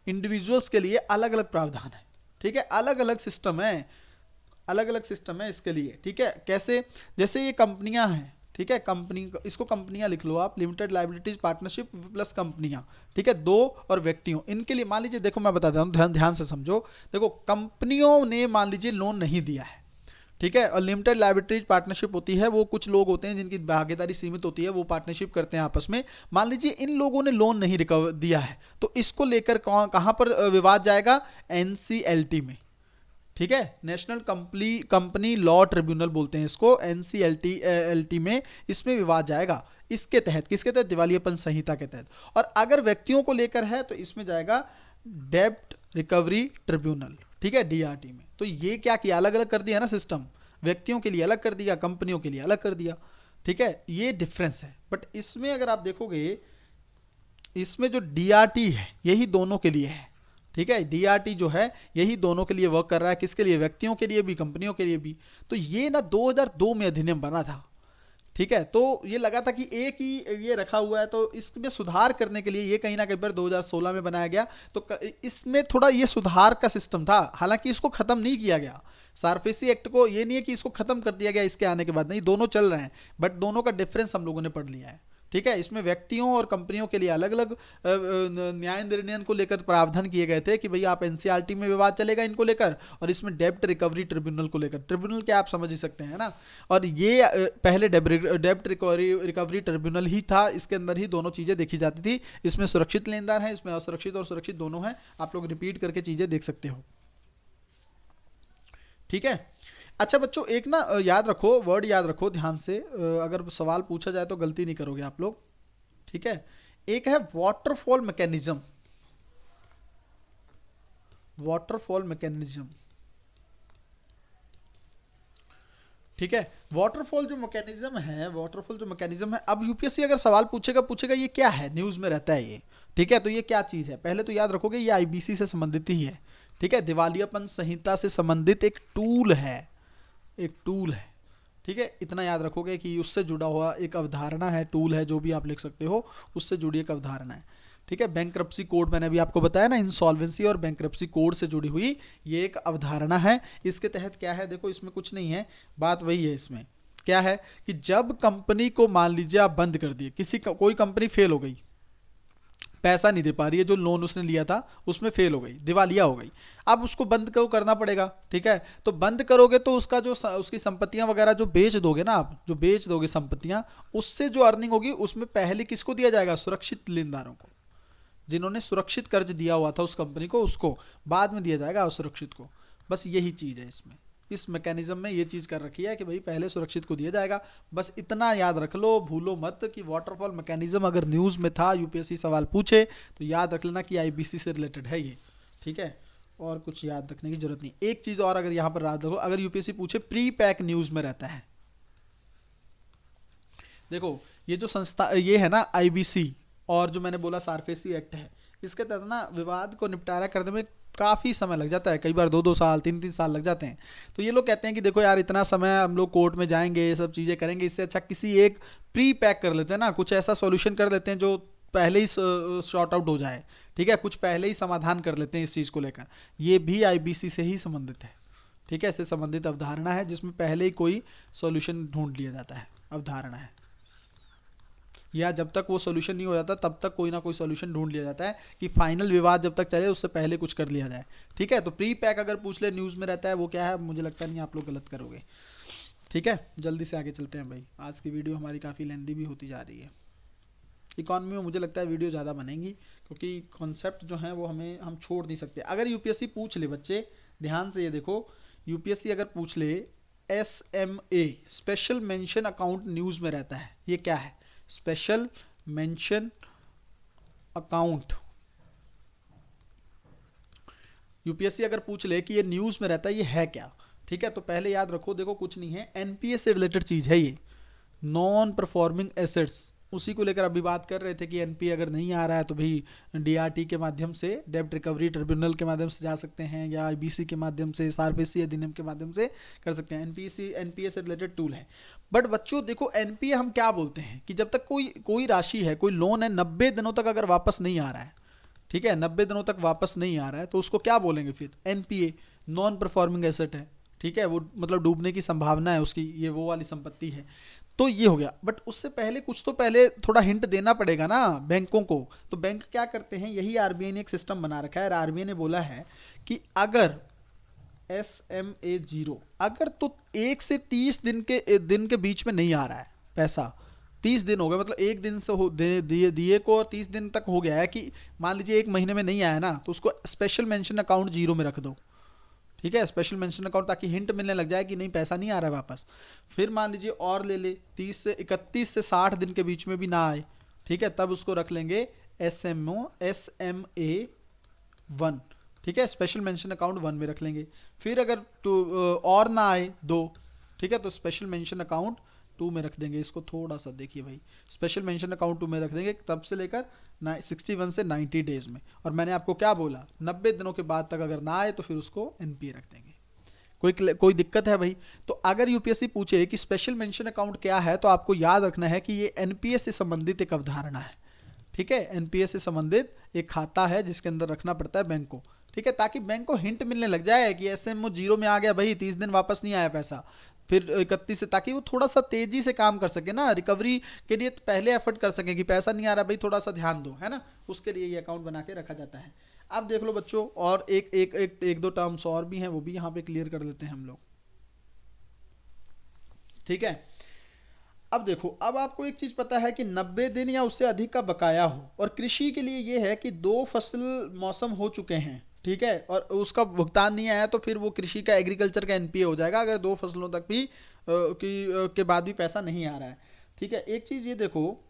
इंडिविजुअल्स के लिए अलग अलग प्रावधान है। ठीक है, अलग अलग सिस्टम है, अलग अलग सिस्टम है इसके लिए। ठीक है, कैसे, जैसे ये कंपनियां हैं, ठीक है, कंपनी, इसको कंपनियां लिख लो आप, लिमिटेड लायबिलिटीज पार्टनरशिप प्लस कंपनियां। ठीक है, दो और व्यक्तियों, इनके लिए मान लीजिए, देखो मैं बताता हूं, ध्यान से समझो। देखो कंपनियों ने मान लीजिए लोन नहीं दिया है, ठीक है, और लिमिटेड लायबिलिटीज पार्टनरशिप होती है, वो कुछ लोग होते हैं जिनकी भागीदारी सीमित होती है, वो पार्टनरशिप करते हैं आपस में। मान लीजिए इन लोगों ने लोन नहीं रिकवर दिया है, तो इसको लेकर कहां पर विवाद जाएगा, एनसीएलटी में। ठीक है, नेशनल कंपनी लॉ ट्रिब्यूनल बोलते हैं इसको, एनसीएलटी में इसमें विवाद जाएगा। इसके तहत, किसके तहत, दिवालियापन संहिता के तहत। और अगर व्यक्तियों को लेकर है तो इसमें जाएगा डेब्ट रिकवरी ट्रिब्यूनल। ठीक है, डीआरटी में। तो ये क्या किया, अलग अलग कर दिया ना सिस्टम, व्यक्तियों के लिए अलग कर दिया, कंपनियों के लिए अलग कर दिया। ठीक है, ये डिफरेंस है। बट इसमें अगर आप देखोगे, इसमें जो डीआरटी है यही दोनों के लिए है। ठीक है, डीआरटी जो है यही दोनों के लिए वर्क कर रहा है, किसके लिए, व्यक्तियों के लिए भी, कंपनियों के लिए भी। तो ये ना 2002 में अधिनियम बना था। ठीक है, तो ये लगा था कि एक ही ये रखा हुआ है, तो इसमें सुधार करने के लिए ये कहीं ना कहीं पर 2016 में बनाया गया। तो इसमें थोड़ा ये सुधार का सिस्टम था, हालांकि इसको खत्म नहीं किया गया। सारफेसी एक्ट को ये नहीं है कि इसको खत्म कर दिया गया इसके आने के बाद, नहीं, दोनों चल रहे हैं, बट दोनों का डिफरेंस हम लोगों ने पढ़ लिया है। ठीक है, इसमें व्यक्तियों और कंपनियों के लिए अलग अलग न्याय निर्णय को लेकर प्रावधान किए गए थे कि भैया आप एनसीआरटी में विवाद चलेगा इनको लेकर, और इसमें डेब्ट रिकवरी ट्रिब्यूनल को लेकर। ट्रिब्यूनल क्या आप समझ ही सकते हैं ना, और ये पहले डेब्ट रिकवरी ट्रिब्यूनल ही था, इसके अंदर ही दोनों चीजें देखी जाती थी। इसमें सुरक्षित लेनदार है, इसमें असुरक्षित और सुरक्षित दोनों हैं। आप लोग रिपीट करके चीजें देख सकते हो। ठीक है, अच्छा बच्चों, एक ना याद रखो, वर्ड याद रखो ध्यान से, अगर सवाल पूछा जाए तो गलती नहीं करोगे आप लोग। ठीक है, एक है वाटरफॉल मैकेनिज्म, वाटरफॉल मैकेनिज्म। ठीक है, वाटरफॉल जो मैकेनिज्म है, वाटरफॉल जो मैकेनिज्म है, अब यूपीएससी अगर सवाल पूछेगा ये क्या है, न्यूज में रहता है ये। ठीक है, तो ये क्या चीज है, पहले तो याद रखोगे ये आईबीसी से संबंधित ही है। ठीक है, दिवालियापन संहिता से संबंधित एक टूल है, एक टूल है। ठीक है, इतना याद रखोगे कि उससे जुड़ा हुआ एक अवधारणा है, टूल है, जो भी आप लिख सकते हो, उससे जुड़ी एक अवधारणा है। ठीक है, बैंक्रप्सी कोड मैंने अभी आपको बताया ना, इंसॉल्वेंसी और बैंक्रप्सी कोड से जुड़ी हुई ये एक अवधारणा है। इसके तहत क्या है, देखो इसमें कुछ नहीं है, बात वही है। इसमें क्या है कि जब कंपनी को मान लीजिए आप बंद कर दिए, कोई कंपनी फेल हो गई, पैसा नहीं दे पा रही है, जो लोन उसने लिया था उसमें फेल हो गई, दिवालिया हो गई, अब उसको बंद करना पड़ेगा। ठीक है, तो बंद करोगे तो उसका जो उसकी संपत्तियां वगैरह जो बेच दोगे ना, आप जो बेच दोगे संपत्तियां, उससे जो अर्निंग होगी उसमें पहले किसको दिया जाएगा, सुरक्षित लेनदारों को, जिन्होंने सुरक्षित कर्ज दिया हुआ था उस कंपनी को, उसको बाद में दिया जाएगा असुरक्षित को। बस यही चीज है इसमें, इस मैकेनिज्म में ये चीज कर रखी है कि भाई पहले सुरक्षित को दिया जाएगा। बस इतना याद रख लो, भूलो मत कि वाटरफॉल मैकेनिज्म अगर न्यूज में था, यूपीएससी सवाल पूछे तो याद रख लेना कि आईबीसी से रिलेटेड है ये। ठीक है, और कुछ याद रखने की जरूरत नहीं। एक चीज और अगर यहां पर याद रखो, अगर यूपीएससी पूछे, प्री पैक न्यूज में रहता है। देखो ये जो संस्था ये है ना आईबीसी, और जो मैंने बोला सारफेसी एक्ट है, इसके तहत ना विवाद को निपटारा करने में काफ़ी समय लग जाता है, कई बार 2-2 साल 3-3 साल लग जाते हैं। तो ये लोग कहते हैं कि देखो यार इतना समय हम लोग कोर्ट में जाएंगे, ये सब चीज़ें करेंगे, इससे अच्छा किसी एक प्री पैक कर लेते हैं ना, कुछ ऐसा सॉल्यूशन कर लेते हैं जो पहले ही शॉर्ट आउट हो जाए, ठीक है, कुछ पहले ही समाधान कर लेते हैं इस चीज़ को लेकर। ये भी आईबीसी से ही संबंधित है, ठीक है, इससे संबंधित अवधारणा है जिसमें पहले ही कोई सॉल्यूशन ढूंढ लिया जाता है, अवधारणा है, या जब तक वो सॉल्यूशन नहीं हो जाता तब तक कोई ना कोई सॉल्यूशन ढूंढ लिया जाता है कि फाइनल विवाद जब तक चले उससे पहले कुछ कर लिया जाए, ठीक है। तो प्री पैक अगर पूछ ले न्यूज़ में रहता है, वो क्या है मुझे लगता नहीं आप लोग गलत करोगे, ठीक है। जल्दी से आगे चलते हैं भाई, आज की वीडियो हमारी काफ़ी लेंदी भी होती जा रही है। इकॉनमी में मुझे लगता है वीडियो ज़्यादा बनेंगी क्योंकि कॉन्सेप्ट जो है वो हम छोड़ नहीं सकते। अगर यूपीएससी पूछ ले बच्चे, ध्यान से ये देखो, यूपीएससी अगर पूछ ले SMA special mention account news में रहता है, ये क्या है, स्पेशल मेंशन अकाउंट, यूपीएससी अगर पूछ ले कि ये न्यूज़ में रहता है, ये है क्या, ठीक है। तो पहले याद रखो, देखो कुछ नहीं है, एनपीए से रिलेटेड चीज़ है ये, नॉन परफॉर्मिंग एसेट्स, उसी को लेकर अभी बात कर रहे थे कि एनपीए अगर नहीं आ रहा है तो भाई डीआरटी के माध्यम से, डेब्ट रिकवरी ट्रिब्यूनल के माध्यम से जा सकते हैं, या आईबीसी के माध्यम से, सार्फेसी अधिनियम के माध्यम से कर सकते हैं। एनपीए से रिलेटेड टूल है। बट बच्चों देखो, एनपीए हम क्या बोलते हैं कि जब तक कोई राशि है, कोई लोन है, 90 दिनों तक अगर वापस नहीं आ रहा है, ठीक है, 90 दिनों तक वापस नहीं आ रहा है, तो उसको क्या बोलेंगे फिर, एनपीए, नॉन परफॉर्मिंग एसेट है, ठीक है, वो मतलब डूबने की संभावना है उसकी, ये वो वाली संपत्ति है। तो ये हो गया। बट उससे पहले कुछ तो पहले थोड़ा हिंट देना पड़ेगा ना बैंकों को। तो बैंक क्या करते हैं, यही आरबीआई ने एक सिस्टम बना रखा है। आरबीआई ने बोला है कि अगर SMA0, अगर तो 1 से 30 दिन के बीच में नहीं आ रहा है पैसा, 30 दिन हो गए, मतलब एक दिन से दिए को और 30 दिन तक हो गया है, कि मान लीजिए 1 महीने में नहीं आया ना, तो उसको स्पेशल मेंशन अकाउंट 0 में रख दो, ठीक है, स्पेशल मेंशन अकाउंट, ताकि हिंट मिलने लग जाए कि नहीं पैसा नहीं आ रहा है वापस। फिर मान लीजिए और ले ले, 31 से 60 दिन के बीच में भी ना आए, ठीक है, तब उसको रख लेंगे SMA1, ठीक है, स्पेशल मेंशन अकाउंट 1 में रख लेंगे। फिर अगर और ना आए 2, ठीक है, तो स्पेशल मेंशन अकाउंट 2 में रख देंगे। इसको थोड़ा सा देखिए भाई, स्पेशल मेंशन अकाउंट 2 में रख देंगे, तब से लेकर 61 से 90 डेज में। और मैंने आपको क्या बोला, 90 दिनों के बाद तक अगर ना आए तो फिर उसको एनपीए रख देंगे। कोई दिक्कत है भाई? तो अगर यूपीएससी पूछे कि स्पेशल मेंशन अकाउंट क्या है, तो आपको याद रखना है कि ये एनपीए से संबंधित एक अवधारणा है, ठीक है, एनपीए से संबंधित एक खाता है जिसके अंदर रखना पड़ता है बैंक को, ठीक है, ताकि बैंक को हिंट मिलने लग जाए कि एसएमओ 0 में आ गया भाई, 30 दिन वापस नहीं आया पैसा, फिर 31 से, ताकि वो थोड़ा सा तेजी से काम कर सके ना, रिकवरी के लिए पहले एफर्ट कर सके कि पैसा नहीं आ रहा भाई, थोड़ा सा ध्यान दो, है ना, उसके लिए ये अकाउंट बना के रखा जाता है। अब देख लो बच्चों, और एक दो टर्म्स और भी हैं, वो भी यहाँ पे क्लियर कर लेते हैं हम लोग, ठीक है। अब देखो, अब आपको एक चीज पता है कि 90 दिन या उससे अधिक का बकाया हो, और कृषि के लिए ये है कि 2 फसल मौसम हो चुके हैं, ठीक है, और उसका भुगतान नहीं आया, तो फिर वो कृषि का, एग्रीकल्चर का एनपीए हो जाएगा, अगर 2 फसलों तक भी के बाद भी पैसा नहीं आ रहा है, ठीक है। एक चीज ये देखो,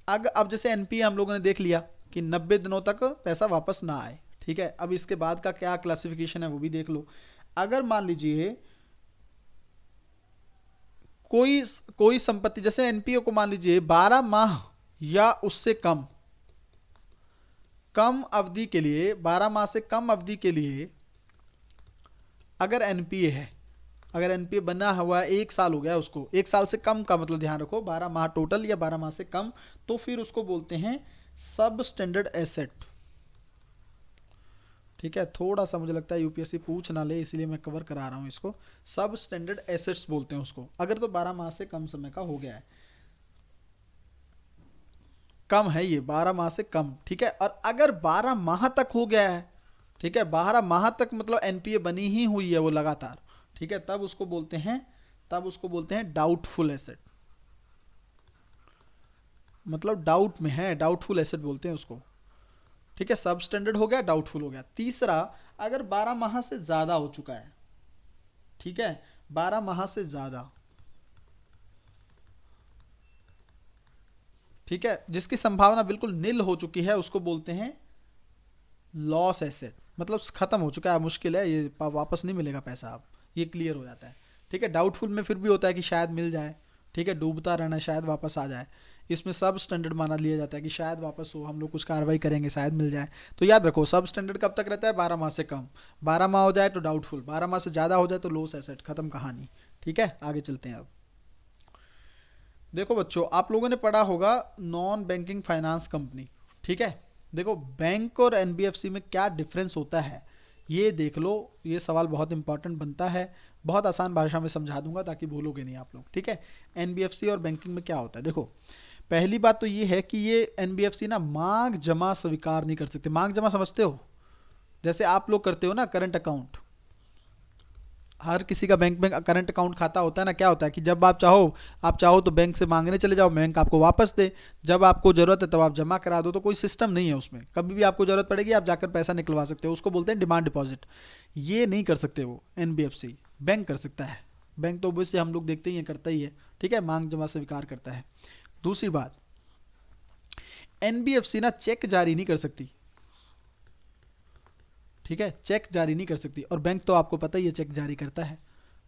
अब जैसे एनपीए हम लोगों ने देख लिया कि 90 दिनों तक पैसा वापस ना आए, ठीक है। अब इसके बाद का क्या क्लासिफिकेशन है वो भी देख लो। अगर मान लीजिए कोई संपत्ति, जैसे एनपीए को मान लीजिए 12 माह या उससे कम अवधि के लिए, 12 माह से कम अवधि के लिए अगर एनपीए है, अगर एनपीए बना हुआ है, 1 साल हो गया उसको, 1 साल से कम का मतलब ध्यान रखो, 12 माह टोटल या 12 माह से कम, तो फिर उसको बोलते हैं सब स्टैंडर्ड एसेट, ठीक है। थोड़ा सा मुझे लगता है यूपीएससी पूछ ना ले, इसलिए मैं कवर करा रहा हूं इसको। सब स्टैंडर्ड एसेट्स बोलते हैं उसको, अगर तो 12 माह से कम समय का हो गया है, कम है ये 12 माह से कम, ठीक है। और अगर 12 माह तक हो गया है, ठीक है, 12 माह तक मतलब एनपीए बनी ही हुई है वो लगातार, ठीक है, तब उसको बोलते हैं डाउटफुल एसेट, मतलब डाउट में है, डाउटफुल एसेट बोलते हैं उसको, ठीक है। सब स्टैंडर्ड हो गया, डाउटफुल हो गया। तीसरा, अगर 12 माह से ज्यादा हो चुका है, ठीक है, 12 माह से ज्यादा, ठीक है, जिसकी संभावना बिल्कुल निल हो चुकी है, उसको बोलते हैं लॉस एसेट, मतलब खत्म हो चुका है, मुश्किल है, ये वापस नहीं मिलेगा पैसा, अब ये क्लियर हो जाता है, ठीक है। डाउटफुल में फिर भी होता है कि शायद मिल जाए, ठीक है, डूबता रहना, शायद वापस आ जाए। इसमें सब स्टैंडर्ड माना लिया जाता है कि शायद वापस हो, हम लोग कुछ कार्रवाई करेंगे, शायद मिल जाए। तो याद रखो सब स्टैंडर्ड कब तक रहता है, 12 माह से कम, 12 माह हो जाए तो डाउटफुल, 12 माह से ज़्यादा हो जाए तो लॉस एसेट, खत्म कहानी। ठीक है, आगे चलते हैं। अब देखो बच्चों, आप लोगों ने पढ़ा होगा नॉन बैंकिंग फाइनेंस कंपनी। ठीक है, देखो बैंक और एनबीएफसी में क्या डिफरेंस होता है ये देख लो। ये सवाल बहुत इंपॉर्टेंट बनता है, बहुत आसान भाषा में समझा दूंगा ताकि भूलोगे नहीं आप लोग। ठीक है, एनबीएफसी और बैंकिंग में क्या होता है, देखो पहली बात तो ये है कि ये एनबीएफसी ना मांग जमा स्वीकार नहीं कर सकते। मांग जमा समझते हो, जैसे आप लोग करते हो ना करंट अकाउंट, हर किसी का बैंक में करंट अकाउंट खाता होता है ना। क्या होता है कि जब आप चाहो तो बैंक से मांगने चले जाओ, बैंक आपको वापस दे, जब आपको जरूरत है तब आप जमा करा दो। तो कोई सिस्टम नहीं है उसमें, कभी भी आपको जरूरत पड़ेगी आप जाकर पैसा निकलवा सकते हो, उसको बोलते हैं डिमांड डिपॉजिट। ये नहीं कर सकते वो एनबीएफसी, बैंक कर सकता है। बैंक तो वैसे हम लोग देखते ही हैं, करता ही है। ठीक है, मांग जमा स्वीकार करता है। दूसरी बात, एनबीएफसी ना चेक जारी नहीं कर सकती। ठीक है, चेक जारी नहीं कर सकती, और बैंक तो आपको पता ही है चेक जारी करता है।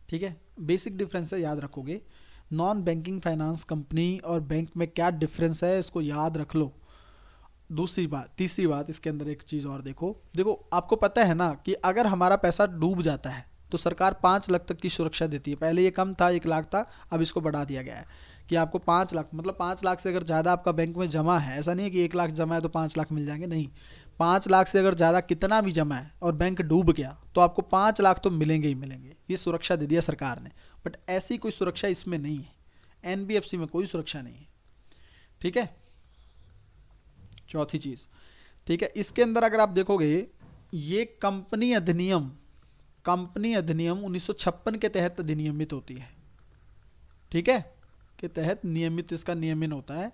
ठीक है, बेसिक डिफरेंस है, याद रखोगे। नॉन बैंकिंग फाइनेंस कंपनी और बैंक में क्या डिफरेंस है इसको याद रख लो। दूसरी बात, तीसरी बात, इसके अंदर एक चीज़ और देखो। आपको पता है ना कि अगर हमारा पैसा डूब जाता है तो सरकार 5 लाख तक की सुरक्षा देती है। पहले ये कम था, 1 लाख था, अब इसको बढ़ा दिया गया है कि आपको 5 लाख, मतलब 5 लाख से अगर ज़्यादा आपका बैंक में जमा है, ऐसा नहीं है कि 1 लाख जमा है तो 5 लाख मिल जाएंगे, नहीं। 5 लाख से अगर ज़्यादा कितना भी जमा है और बैंक डूब गया तो आपको 5 लाख तो मिलेंगे ही मिलेंगे। ये सुरक्षा दे दिया सरकार ने, बट ऐसी कोई सुरक्षा इसमें नहीं है। एनबीएफसी में कोई सुरक्षा नहीं है। ठीक है, चौथी चीज़। ठीक है, इसके अंदर अगर आप देखोगे, ये कंपनी अधिनियम 1956 के तहत अधिनियमित होती है। ठीक है, के तहत नियमित, इसका नियमन होता है,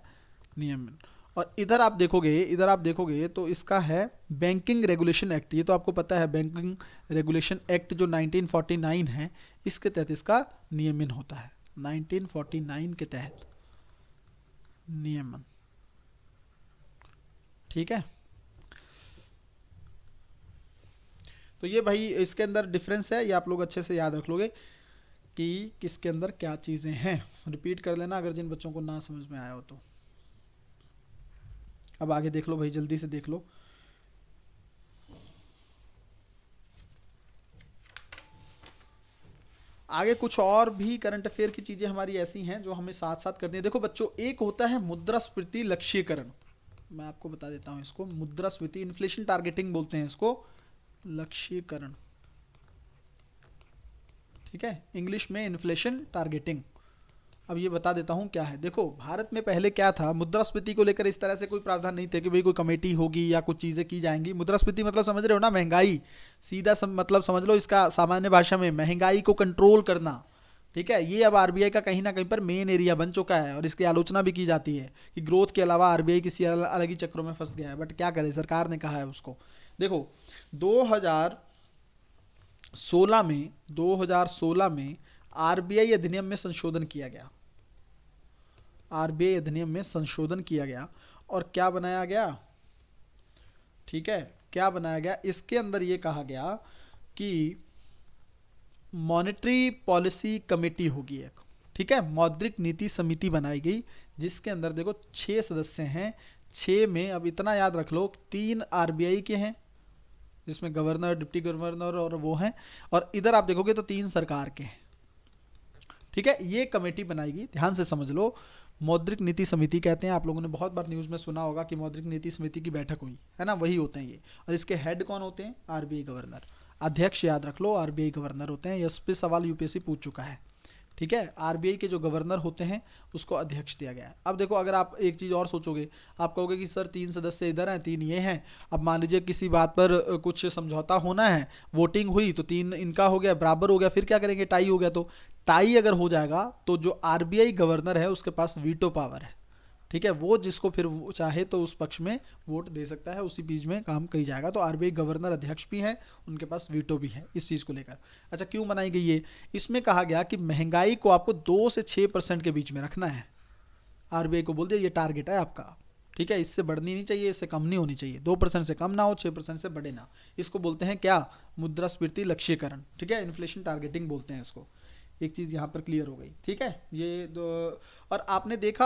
नियमन। और इधर आप देखोगे तो इसका है बैंकिंग रेगुलेशन एक्ट। ये तो आपको पता है, बैंकिंग रेगुलेशन एक्ट जो 1949 है, इसके तहत इसका नियमन होता है। 1949 के तहत नियमन। ठीक है, तो ये भाई इसके अंदर डिफरेंस है, ये आप लोग अच्छे से याद रख लोगे कि किसके अंदर क्या चीज़ें हैं। रिपीट कर लेना अगर जिन बच्चों को ना समझ में आया हो तो। अब आगे देख लो भाई, जल्दी से देख लो। आगे कुछ और भी करंट अफेयर की चीज़ें हमारी ऐसी हैं जो हमें साथ साथ करनी है। देखो बच्चों, एक होता है मुद्रास्फीति लक्ष्यीकरण, मैं आपको बता देता हूं इसको। मुद्रास्फीति, इन्फ्लेशन टारगेटिंग बोलते हैं इसको, लक्ष्यीकरण। ठीक है, इंग्लिश में इन्फ्लेशन टारगेटिंग। अब ये बता देता हूँ क्या है। देखो भारत में पहले क्या था, मुद्रास्फीति को लेकर इस तरह से कोई प्रावधान नहीं थे कि भाई कोई कमेटी होगी या कुछ चीज़ें की जाएंगी। मुद्रास्फीति मतलब समझ रहे हो ना, महंगाई, सीधा मतलब समझ लो इसका सामान्य भाषा में, महंगाई को कंट्रोल करना। ठीक है, ये अब आरबीआई का कहीं ना कहीं पर मेन एरिया बन चुका है, और इसकी आलोचना भी की जाती है कि ग्रोथ के अलावा आरबीआई किसी अलग ही चक्रों में फंस गया है। बट क्या करे, सरकार ने कहा है उसको। देखो 2016 में आरबीआई अधिनियम में संशोधन किया गया। आरबीआई अधिनियम में संशोधन किया गया और क्या बनाया गया, ठीक है, क्या बनाया गया, इसके अंदर ये कहा गया कि मॉनेटरी पॉलिसी कमेटी होगी एक। ठीक है, मौद्रिक नीति समिति बनाई गई, जिसके अंदर देखो 6 सदस्य हैं। 6 में अब इतना याद रख लो, 3 आरबीआई के हैं जिसमें गवर्नर, डिप्टी गवर्नर और वो हैं, और इधर आप देखोगे तो 3 सरकार के हैं। ठीक है, ये कमेटी बनाई गई, ध्यान से समझ लो। मौद्रिक नीति समिति कहते हैं, आप लोगों ने बहुत बार न्यूज़ में सुना होगा कि मौद्रिक नीति समिति की बैठक हुई है ना, वही होते हैं ये। और इसके हेड कौन होते हैं, आरबीआई गवर्नर। अध्यक्ष याद रख लो, आरबीआई गवर्नर होते हैं। इस पे सवाल यूपीएससी पूछ चुका है। ठीक है, आरबीआई के जो गवर्नर होते हैं उसको अध्यक्ष दिया गया है। अब देखो, अगर आप एक चीज़ और सोचोगे, आप कहोगे कि सर 3 सदस्य इधर हैं, 3 ये हैं। अब मान लीजिए किसी बात पर कुछ समझौता होना है, वोटिंग हुई तो 3 इनका हो गया, बराबर हो गया, फिर क्या करेंगे, टाई हो गया। तो टाई अगर हो जाएगा तो जो आरबीआई गवर्नर है उसके पास वीटो पावर है। ठीक है, वो जिसको फिर वो चाहे तो उस पक्ष में वोट दे सकता है, उसी बीच में काम कही जाएगा। तो आरबीआई गवर्नर अध्यक्ष भी हैं, उनके पास वीटो भी है इस चीज़ को लेकर। अच्छा, क्यों बनाई गई ये, इसमें कहा गया कि महंगाई को आपको 2 से 6% के बीच में रखना है। आरबीआई को बोल दिया ये टारगेट है आपका। ठीक है, इससे बढ़नी नहीं चाहिए, इससे कम नहीं होनी चाहिए, 2% से कम ना हो, 6% से बढ़े ना। इसको बोलते हैं क्या, मुद्रास्फीति लक्ष्यीकरण। ठीक है, इन्फ्लेशन टारगेटिंग बोलते हैं इसको। एक चीज़ यहाँ पर क्लियर हो गई, ठीक है। ये दो, और आपने देखा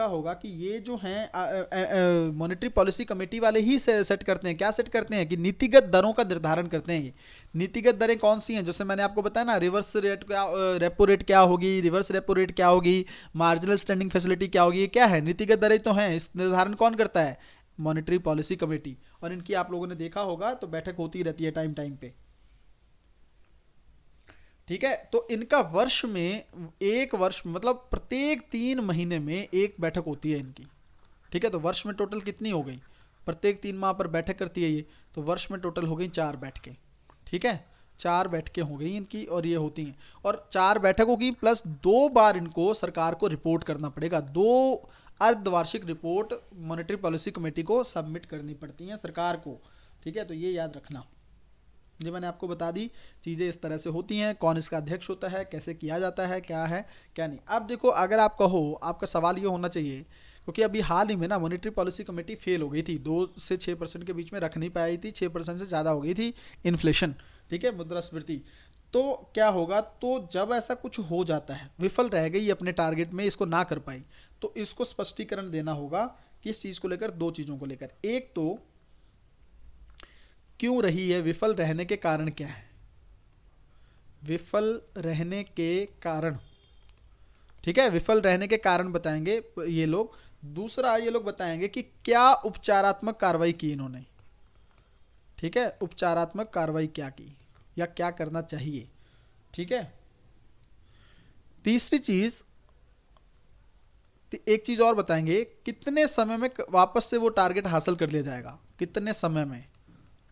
होगा कि ये जो हैं मॉनेटरी पॉलिसी कमेटी वाले ही सेट करते हैं, क्या सेट करते हैं कि नीतिगत दरों का निर्धारण करते हैं। ये नीतिगत दरें कौन सी हैं, जैसे मैंने आपको बताया ना, रिवर्स रेट क्या, रेपो रेट क्या होगी, रिवर्स रेपो रेट क्या होगी, मार्जिनल स्टैंडिंग फैसिलिटी क्या होगी, ये क्या है, नीतिगत दरें तो हैं। इस निर्धारण कौन करता है, मॉनेटरी पॉलिसी कमेटी। और इनकी आप लोगों ने देखा होगा तो बैठक होती रहती है टाइम टाइम पे, ठीक है। तो इनका वर्ष में, एक वर्ष मतलब प्रत्येक 3 महीने में एक बैठक होती है इनकी, ठीक है। तो वर्ष में टोटल कितनी हो गई, प्रत्येक 3 माह पर बैठक करती है ये, तो वर्ष में टोटल हो गई 4 बैठकें, ठीक है। 4 बैठकें हो गई इनकी, और ये होती हैं। और 4 बैठकों की प्लस 2 बार इनको सरकार को रिपोर्ट करना पड़ेगा, 2 अर्धवार्षिक रिपोर्ट मॉनेटरी पॉलिसी कमेटी को सबमिट करनी पड़ती हैं सरकार को, ठीक है। तो ये याद रखना, ये मैंने आपको बता दी, चीज़ें इस तरह से होती हैं, कौन इसका अध्यक्ष होता है, कैसे किया जाता है क्या नहीं। अब देखो, अगर आप कहो, आपका सवाल ये होना चाहिए, क्योंकि अभी हाल ही में ना मॉनेटरी पॉलिसी कमेटी फेल हो गई थी, 2 से 6% के बीच में रख नहीं पाई थी, 6% से ज़्यादा हो गई थी इन्फ्लेशन, ठीक है, मुद्रास्फीति। तो क्या होगा, तो जब ऐसा कुछ हो जाता है, विफल रह गई अपने टारगेट में, इसको ना कर पाई, तो इसको स्पष्टीकरण देना होगा, किस चीज़ को लेकर, 2 चीज़ों को लेकर। एक तो क्यों रही है, विफल रहने के कारण क्या है, विफल रहने के कारण, ठीक है, विफल रहने के कारण बताएंगे ये लोग। दूसरा, ये लोग बताएंगे कि क्या उपचारात्मक कार्रवाई की इन्होंने, ठीक है, उपचारात्मक कार्रवाई क्या की या क्या करना चाहिए, ठीक है। तीसरी चीज, एक चीज और बताएंगे, कितने समय में वापस से वो टारगेट हासिल कर लिया जाएगा, कितने समय में,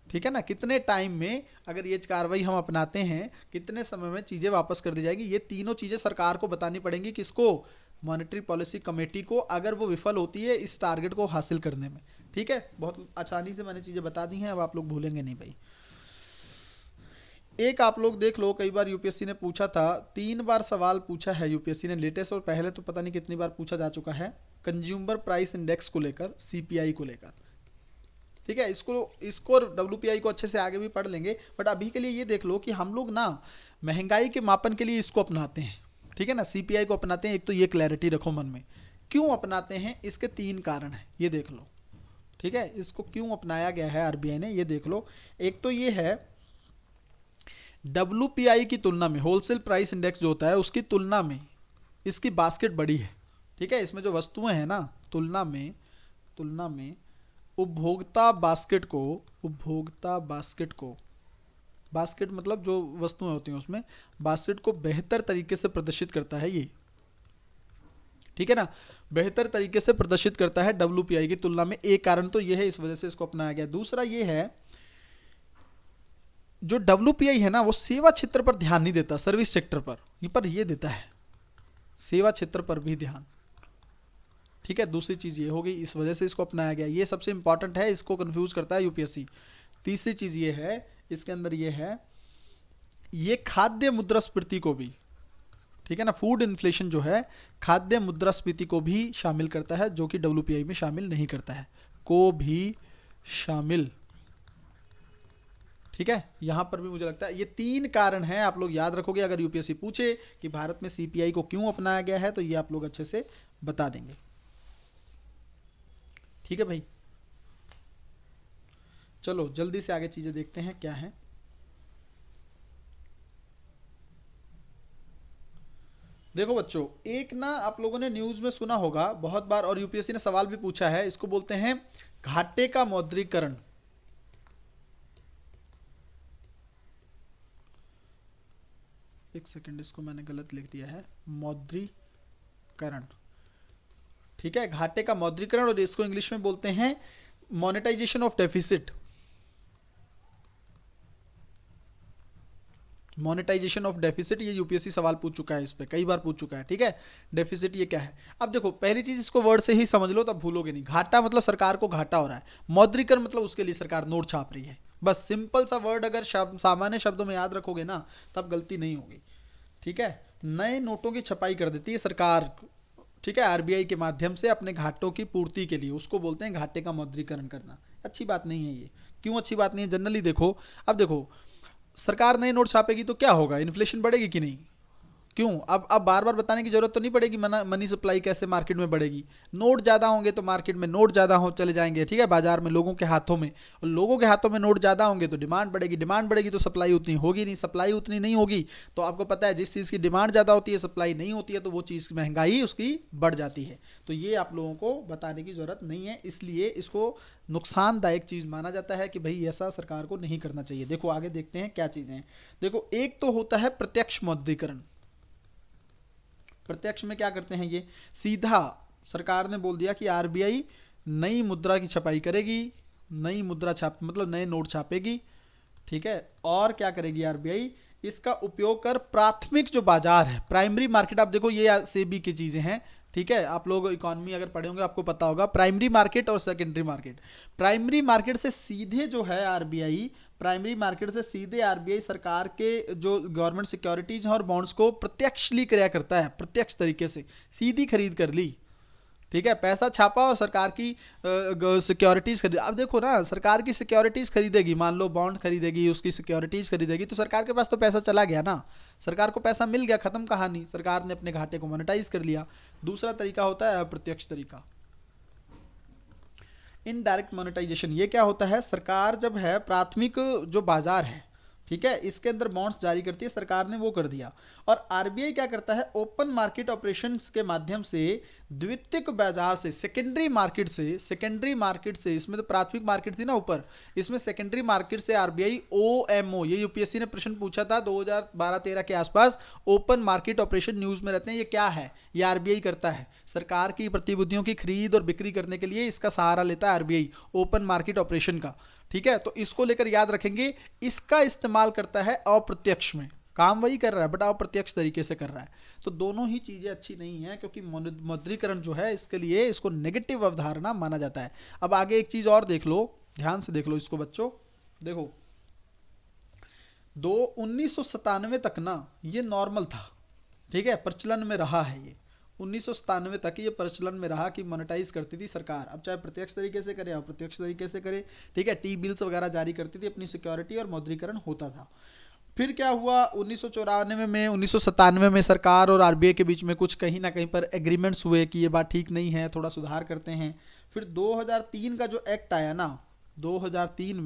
ठीक है ना, कितने टाइम में अगर ये कार्रवाई हम अपनाते हैं, कितने समय में चीजें वापस कर दी जाएगी। ये तीनों चीजें सरकार को बतानी पड़ेंगी, किसको, मॉनेटरी पॉलिसी कमेटी को, अगर वो विफल होती है इस टारगेट को हासिल करने में, ठीक है। बहुत आसानी से मैंने चीजें बता दी हैं, अब आप लोग भूलेंगे नहीं भाई। एक आप लोग देख लो, कई बार यूपीएससी ने पूछा था, 3 बार सवाल पूछा है यूपीएससी ने लेटेस्ट, और पहले तो पता नहीं कितनी बार पूछा जा चुका है, कंज्यूमर प्राइस इंडेक्स को लेकर, सीपीआई को लेकर, ठीक है। इसको डब्ल्यूपीआई को अच्छे से आगे भी पढ़ लेंगे, बट अभी के लिए ये देख लो कि हम लोग ना महंगाई के मापन के लिए इसको अपनाते हैं, ठीक है ना, सीपीआई को अपनाते हैं। एक तो ये क्लैरिटी रखो मन में, क्यों अपनाते हैं, इसके 3 कारण हैं, ये देख लो, ठीक है। इसको क्यों अपनाया गया है आरबीआई ने, ये देख लो। एक तो ये है, डब्ल्यूपीआई की तुलना में, होलसेल प्राइस इंडेक्स जो होता है उसकी तुलना में इसकी बास्केट बड़ी है, ठीक है। इसमें जो वस्तुएं हैं ना, तुलना में उपभोक्ता बास्केट को, बास्केट मतलब जो वस्तुएं होती हैं उसमें, बास्केट को बेहतर तरीके से प्रदर्शित करता है ये, ठीक है ना, बेहतर तरीके से प्रदर्शित करता है डब्ल्यूपीआई की तुलना में। एक कारण तो ये है, इस वजह से इसको अपनाया गया। दूसरा ये है, जो डब्ल्यूपीआई है ना, वो सेवा क्षेत्र पर ध्यान नहीं देता, सर्विस सेक्टर पर ये देता है, सेवा क्षेत्र पर भी ध्यान, ठीक है। दूसरी चीज ये हो गई, इस वजह से इसको अपनाया गया, ये सबसे इंपॉर्टेंट है, इसको कंफ्यूज करता है यूपीएससी। तीसरी चीज ये है, इसके अंदर ये है, ये खाद्य मुद्रास्फीति को भी, ठीक है ना, फूड इन्फ्लेशन जो है, खाद्य मुद्रास्फीति को भी शामिल करता है, जो कि डब्ल्यूपीआई में शामिल नहीं करता है, को भी शामिल, ठीक है। यहां पर भी मुझे लगता है ये 3 कारण हैं, आप लोग याद रखोगे। अगर यूपीएससी पूछे कि भारत में सीपीआई को क्यों अपनाया गया है, तो ये आप लोग अच्छे से बता देंगे, ठीक है भाई। चलो जल्दी से आगे चीजें देखते हैं क्या है। देखो बच्चों, एक ना आप लोगों ने न्यूज में सुना होगा बहुत बार, और यूपीएससी ने सवाल भी पूछा है, इसको बोलते हैं घाटे का मौद्रीकरण। एक सेकंड, इसको मैंने गलत लिख दिया है, मौद्रीकरण, ठीक है, घाटे का मौद्रीकरण, और इसको इंग्लिश में बोलते हैं monetisation of deficit, monetisation of deficit. ये यूपीएससी सवाल पूछ चुका है, इस पे कई बार पूछ चुका है, ठीक है। डेफिसिट ये क्या है, अब देखो, पहली चीज इसको वर्ड से ही समझ लो, तब भूलोगे नहीं। घाटा मतलब सरकार को घाटा हो रहा है, मौद्रीकरण मतलब उसके लिए सरकार नोट छाप रही है, बस सिंपल सा वर्ड अगर सामान्य शब्दों में याद रखोगे ना, तब गलती नहीं होगी, ठीक है। नए नोटों की छपाई कर देती है सरकार, ठीक है, आरबीआई के माध्यम से अपने घाटों की पूर्ति के लिए, उसको बोलते हैं घाटे का मौद्रीकरण करना। अच्छी बात नहीं है ये, क्यों अच्छी बात नहीं है, जनरली देखो, अब देखो, सरकार नए नोट छापेगी तो क्या होगा, इन्फ्लेशन बढ़ेगी कि नहीं, क्यों? अब बार बार बताने की जरूरत तो नहीं पड़ेगी मनी सप्लाई कैसे मार्केट में बढ़ेगी। नोट ज़्यादा होंगे तो मार्केट में नोट ज़्यादा हो चले जाएंगे, ठीक है, बाजार में लोगों के हाथों में, और लोगों के हाथों में नोट ज़्यादा होंगे तो डिमांड बढ़ेगी, डिमांड बढ़ेगी तो सप्लाई उतनी होगी नहीं, सप्लाई उतनी नहीं होगी तो आपको पता है जिस चीज़ की डिमांड ज़्यादा होती है सप्लाई नहीं होती है तो वो चीज़ महंगाई उसकी बढ़ जाती है। तो ये आप लोगों को बताने की ज़रूरत नहीं है, इसलिए इसको नुकसानदायक चीज़ माना जाता है कि भाई ऐसा सरकार को नहीं करना चाहिए। देखो आगे देखते हैं क्या चीज़ें हैं। देखो एक तो होता है प्रत्यक्ष मौद्रीकरण। प्रत्यक्ष में क्या करते हैं, ये सीधा सरकार ने बोल दिया कि आरबीआई नई मुद्रा की छपाई करेगी, नई मुद्रा छाप मतलब नए नोट छापेगी, ठीक है, और क्या करेगी आरबीआई, इसका उपयोग कर प्राथमिक जो बाजार है, प्राइमरी मार्केट, आप देखो ये सेबी की चीजें हैं, ठीक है, आप लोग इकोनॉमी अगर पढ़े होंगे आपको पता होगा, प्राइमरी मार्केट और सेकेंडरी मार्केट। प्राइमरी मार्केट से सीधे जो है आरबीआई, प्राइमरी मार्केट से सीधे आरबीआई सरकार के जो गवर्नमेंट सिक्योरिटीज हैं और बॉन्ड्स को प्रत्यक्षली क्रय करता है, प्रत्यक्ष तरीके से सीधी खरीद कर ली, ठीक है, पैसा छापा और सरकार की सिक्योरिटीज खरीद। अब देखो ना, सरकार की सिक्योरिटीज खरीदेगी, मान लो बॉन्ड खरीदेगी, उसकी सिक्योरिटीज खरीदेगी, तो सरकार के पास तो पैसा चला गया ना, सरकार को पैसा मिल गया, खत्म कहानी, सरकार ने अपने घाटे को मोनेटाइज कर लिया। दूसरा तरीका होता है अप्रत्यक्ष तरीका, इनडायरेक्ट मोनेटाइजेशन। ये क्या होता है, सरकार जब है प्राथमिक जो बाजार है, ठीक है, इसके अंदर बॉन्ड्स जारी करती है, सरकार ने वो कर दिया, और आरबीआई क्या करता है, ओपन मार्केट ऑपरेशंस के माध्यम से द्वितीयक बाजार से, सेकेंडरी मार्केट से, इसमें तो प्राथमिक मार्केट थी ना ऊपर, इसमें सेकेंडरी मार्केट से आरबीआई ओएमओ, ये यूपीएससी ने प्रश्न पूछा था 2012-13 के आसपास, ओपन मार्केट ऑपरेशन न्यूज में रहते हैं, ये क्या है, ये आरबीआई करता है, सरकार की प्रतिभूतियों की खरीद और बिक्री करने के लिए इसका सहारा लेता है आरबीआई, ओपन मार्केट ऑपरेशन का, ठीक है, तो इसको लेकर याद रखेंगे, इसका इस्तेमाल करता है अप्रत्यक्ष में, काम वही कर रहा है बट अप्रत्यक्ष तरीके से कर रहा है। तो दोनों ही चीजें अच्छी नहीं है, क्योंकि मौद्रीकरण जो है इसके लिए इसको नेगेटिव अवधारणा माना जाता है। अब आगे एक चीज और देख लो, ध्यान से देख लो इसको बच्चों, देखो 1997 तक ना ये नॉर्मल था, ठीक है, प्रचलन में रहा है, ये 1997 तक ये प्रचलन में रहा कि मोनेटाइज करती थी सरकार, अब चाहे प्रत्यक्ष तरीके से करे अप्रत्यक्ष तरीके से करे, ठीक है, टी बिल्स वगैरह जारी करती थी, अपनी सिक्योरिटी और मौद्रीकरण होता था। फिर क्या हुआ, 1997 में सरकार और आरबीआई के बीच में कुछ कहीं ना कहीं पर एग्रीमेंट्स हुए कि ये बात ठीक नहीं है, थोड़ा सुधार करते हैं। फिर 2003 का जो एक्ट आया ना, 2003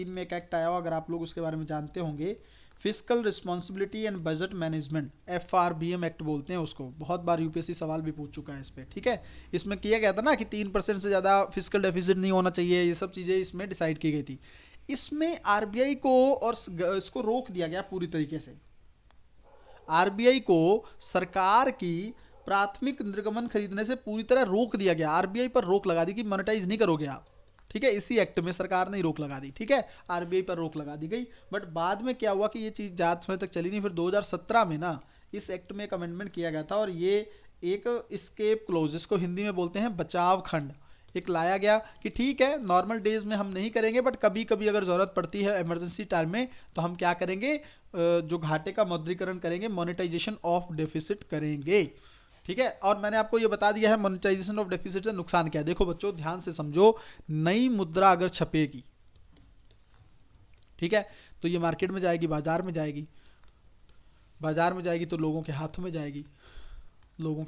में एक एक्ट आया, अगर आप लोग उसके बारे में जानते होंगे, physical responsibility and budget management, FRBM act बोलते हैं उसको, बहुत बार यूपीएससी सवाल भी पूछ चुका है इस पर, ठीक है। इसमें किया गया था ना कि 3% से ज़्यादा फिजिकल डेफिसिट नहीं होना चाहिए, ये सब चीज़ें इसमें डिसाइड की गई थी। इसमें आरबीआई को और इसको रोक दिया गया पूरी तरीके से, आरबीआई को सरकार की प्राथमिक निर्गमन खरीदने से पूरी तरह रोक दिया गया, आरबीआई पर रोक लगा दी कि मोनेटाइज नहीं करोगे आप, ठीक है, इसी एक्ट में सरकार ने रोक लगा दी, ठीक है, आरबीआई पर रोक लगा दी गई। बट बाद में क्या हुआ कि ये चीज़ ज़्यादा समय तक चली नहीं, फिर 2017 में ना इस एक्ट में एक अमेंडमेंट किया गया था, और ये एक स्केप क्लोज, जिसको हिंदी में बोलते हैं बचाव खंड, एक लाया गया कि ठीक है नॉर्मल डेज में हम नहीं करेंगे, बट कभी कभी अगर ज़रूरत पड़ती है इमरजेंसी टाइम में तो हम क्या करेंगे, जो घाटे का मौद्रीकरण करेंगे, मोनेटाइजेशन ऑफ डेफिसिट करेंगे, ठीक है। और मैंने आपको ये बता दिया है मोनेटाइजेशन ऑफ डेफिसिट से नुकसान क्या है। देखो बच्चों ध्यान से समझो, नई मुद्रा अगर छपेगी, ठीक है, तो ये मार्केट में जाएगी, बाजार में जाएगी, बाजार में जाएगी तो लोगों के हाथों में जाएगी, लोगों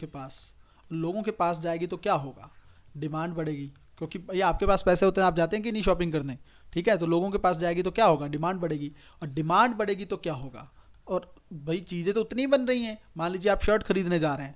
के पास जाएगी तो क्या होगा, डिमांड बढ़ेगी, क्योंकि ये आपके पास पैसे होते हैं, आप जाते हैं कि नहीं शॉपिंग करने, ठीक है, तो लोगों के पास जाएगी तो क्या होगा, डिमांड बढ़ेगी, और डिमांड बढ़ेगी तो क्या होगा, और भाई चीज़ें तो उतनी बन रही हैं, मान लीजिए आप शर्ट खरीदने जा रहे हैं,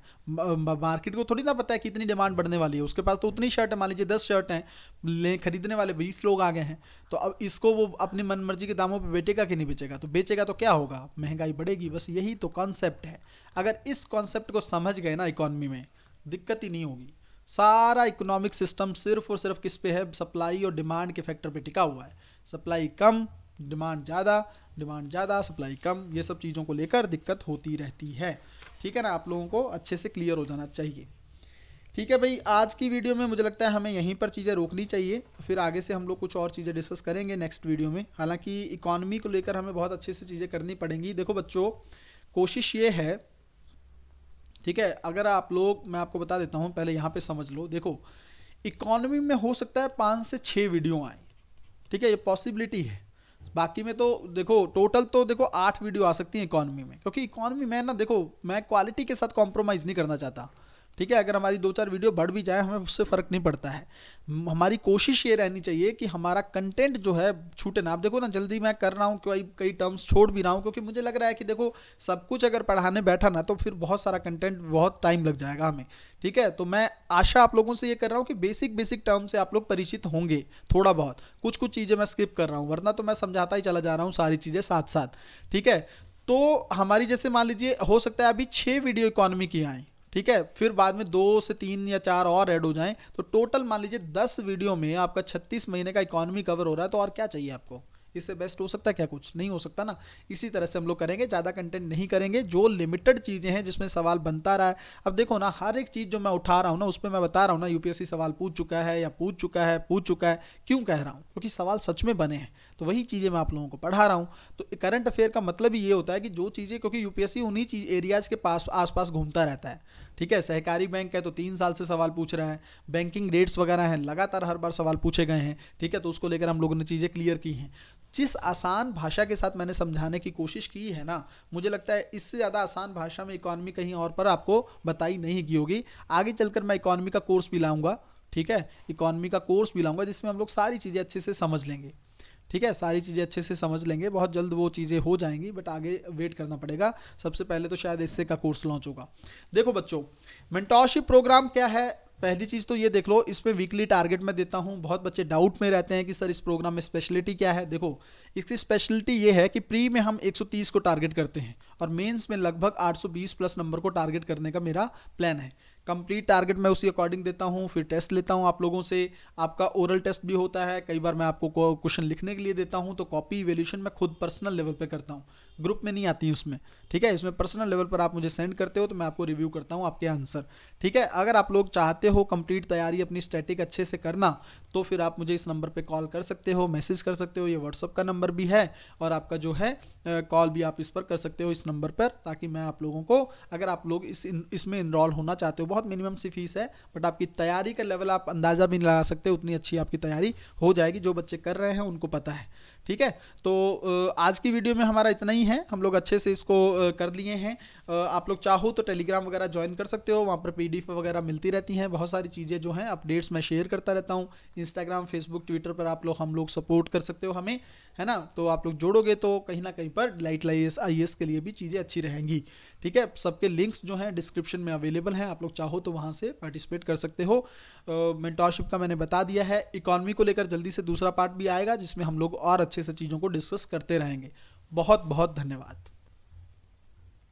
मार्केट को थोड़ी ना पता है कितनी डिमांड बढ़ने वाली है, उसके पास तो उतनी शर्ट है, मान लीजिए 10 शर्ट हैं, खरीदने वाले 20 लोग आ गए हैं, तो अब इसको वो अपनी मन मर्जी के दामों पे बेचेगा कि नहीं बेचेगा, तो बेचेगा तो क्या होगा, महंगाई बढ़ेगी, बस यही तो कॉन्सेप्ट है। अगर इस कॉन्सेप्ट को समझ गए ना इकोनॉमी में, दिक्कत ही नहीं होगी। सारा इकोनॉमिक सिस्टम सिर्फ और सिर्फ किस पे है, सप्लाई और डिमांड के फैक्टर पे टिका हुआ है, सप्लाई कम डिमांड ज़्यादा सप्लाई कम, ये सब चीज़ों को लेकर दिक्कत होती रहती है, ठीक है ना, आप लोगों को अच्छे से क्लियर हो जाना चाहिए। ठीक है भाई, आज की वीडियो में मुझे लगता है हमें यहीं पर चीज़ें रोकनी चाहिए, फिर आगे से हम लोग कुछ और चीज़ें डिस्कस करेंगे नेक्स्ट वीडियो में। हालांकि इकॉनमी को लेकर हमें बहुत अच्छे से चीज़ें करनी पड़ेंगी। देखो बच्चों, कोशिश ये है, ठीक है, अगर आप लोग, मैं आपको बता देता हूँ, पहले यहाँ पे समझ लो। देखो इकोनॉमी में हो सकता है 5 से 6 वीडियो आए, ठीक है, ये पॉसिबिलिटी है, बाकी में तो देखो टोटल तो देखो 8 वीडियो आ सकती हैं इकोनॉमी में, क्योंकि इकोनॉमी में ना देखो मैं क्वालिटी के साथ कॉम्प्रोमाइज़ नहीं करना चाहता। ठीक है, अगर हमारी 2-4 वीडियो बढ़ भी जाए हमें उससे फ़र्क नहीं पड़ता है। हमारी कोशिश ये रहनी चाहिए कि हमारा कंटेंट जो है छूटे ना। आप देखो ना, जल्दी मैं कर रहा हूँ, कई कई टर्म्स छोड़ भी रहा हूँ, क्योंकि मुझे लग रहा है कि देखो सब कुछ अगर पढ़ाने बैठा ना तो फिर बहुत सारा कंटेंट बहुत टाइम लग जाएगा हमें। ठीक है, तो मैं आशा आप लोगों से ये कर रहा हूँ कि बेसिक बेसिक टर्म से आप लोग परिचित होंगे थोड़ा बहुत। कुछ कुछ चीज़ें मैं स्किप कर रहा हूँ, वरना तो मैं समझाता ही चला जा रहा हूँ सारी चीज़ें साथ साथ। ठीक है, तो हमारी जैसे मान लीजिए हो सकता है अभी 6 वीडियो इकोनॉमी की आए, ठीक है, फिर बाद में 2 से 3 या 4 और ऐड हो जाएं, तो टोटल मान लीजिए 10 वीडियो में आपका 36 महीने का इकोनॉमी कवर हो रहा है। तो और क्या चाहिए आपको? इससे बेस्ट हो सकता है क्या? कुछ नहीं हो सकता ना। इसी तरह से हम लोग करेंगे, ज़्यादा कंटेंट नहीं करेंगे, जो लिमिटेड चीज़ें हैं जिसमें सवाल बनता रहा है। अब देखो ना, हर एक चीज़ जो मैं उठा रहा हूँ ना उस पर मैं बता रहा हूँ ना यूपीएससी सवाल पूछ चुका है या पूछ चुका है। क्यों कह रहा हूँ? क्योंकि सवाल सच में बने हैं, तो वही चीज़ें मैं आप लोगों को पढ़ा रहा हूँ। तो करंट अफेयर का मतलब ही ये होता है कि जो चीज़ें, क्योंकि यूपीएससी उन्हीं चीज एरियाज़ के पास आसपास घूमता रहता है। ठीक है, सहकारी बैंक है तो 3 साल से सवाल पूछ रहा है, बैंकिंग रेट्स वगैरह हैं लगातार हर बार सवाल पूछे गए हैं। ठीक है, तो उसको लेकर हम लोगों ने चीज़ें क्लियर की हैं। जिस आसान भाषा के साथ मैंने समझाने की कोशिश की है ना, मुझे लगता है इससे ज़्यादा आसान भाषा में इकोनॉमी कहीं और पर आपको बताई नहीं की होगी। आगे चलकर मैं इकोनॉमी का कोर्स भी लाऊंगा। ठीक है, इकोनॉमी का कोर्स भी लाऊंगा जिसमें हम लोग सारी चीज़ें अच्छे से समझ लेंगे। ठीक है, सारी चीज़ें अच्छे से समझ लेंगे, बहुत जल्द वो चीज़ें हो जाएंगी, बट आगे वेट करना पड़ेगा। सबसे पहले तो शायद इससे का कोर्स लॉन्च होगा। देखो बच्चों, मेंटोरशिप प्रोग्राम क्या है? पहली चीज़ तो ये देख लो, इसमें वीकली टारगेट मैं देता हूँ। बहुत बच्चे डाउट में रहते हैं कि सर इस प्रोग्राम में स्पेशलिटी क्या है। देखो, इसकी स्पेशलिटी ये है कि प्री में हम 130 को टारगेट करते हैं और मेंस में लगभग 820 प्लस नंबर को टारगेट करने का मेरा प्लान है। कंप्लीट टारगेट मैं उसी अकॉर्डिंग देता हूँ। फिर टेस्ट लेता हूँ आप लोगों से, आपका ओरल टेस्ट भी होता है, कई बार मैं आपको क्वेश्चन लिखने के लिए देता हूँ। तो कॉपी इवेल्यूशन मैं खुद पर्सनल लेवल पे करता हूँ, ग्रुप में नहीं आती उसमें। ठीक है, इसमें पर्सनल लेवल पर आप मुझे सेंड करते हो तो मैं आपको रिव्यू करता हूँ आपके आंसर। ठीक है, अगर आप लोग चाहते हो कंप्लीट तैयारी अपनी स्टैटिक अच्छे से करना, तो फिर आप मुझे इस नंबर पे कॉल कर सकते हो, मैसेज कर सकते हो, ये व्हाट्सअप का नंबर भी है, और आपका जो है कॉल भी आप इस पर कर सकते हो इस नंबर पर, ताकि मैं आप लोगों को, अगर आप लोग इसमें इनरोल होना चाहते हो, बहुत मिनिमम सी फीस है, बट आपकी तैयारी का लेवल आप अंदाज़ा भी नहीं लगा सकते, उतनी अच्छी आपकी तैयारी हो जाएगी। जो बच्चे कर रहे हैं उनको पता है। ठीक है, तो आज की वीडियो में हमारा इतना ही है, हम लोग अच्छे से इसको कर लिए हैं। आप लोग चाहो तो टेलीग्राम वगैरह ज्वाइन कर सकते हो, वहाँ पर पीडीएफ वगैरह मिलती रहती हैं, बहुत सारी चीज़ें जो हैं अपडेट्स मैं शेयर करता रहता हूँ। इंस्टाग्राम, फेसबुक, ट्विटर पर आप लोग हम लोग सपोर्ट कर सकते हो हमें, है ना। तो आप लोग जोड़ोगे तो कहीं ना कहीं पर लाइट IAS के लिए भी चीज़ें अच्छी रहेंगी। ठीक है, सबके लिंक्स जो हैं डिस्क्रिप्शन में अवेलेबल हैं, आप लोग चाहो तो वहाँ से पार्टिसिपेट कर सकते हो। मेंटोरशिप का मैंने बता दिया है। इकोनॉमी को लेकर जल्दी से दूसरा पार्ट भी आएगा जिसमें हम लोग और अच्छे से चीज़ों को डिस्कस करते रहेंगे। बहुत बहुत धन्यवाद।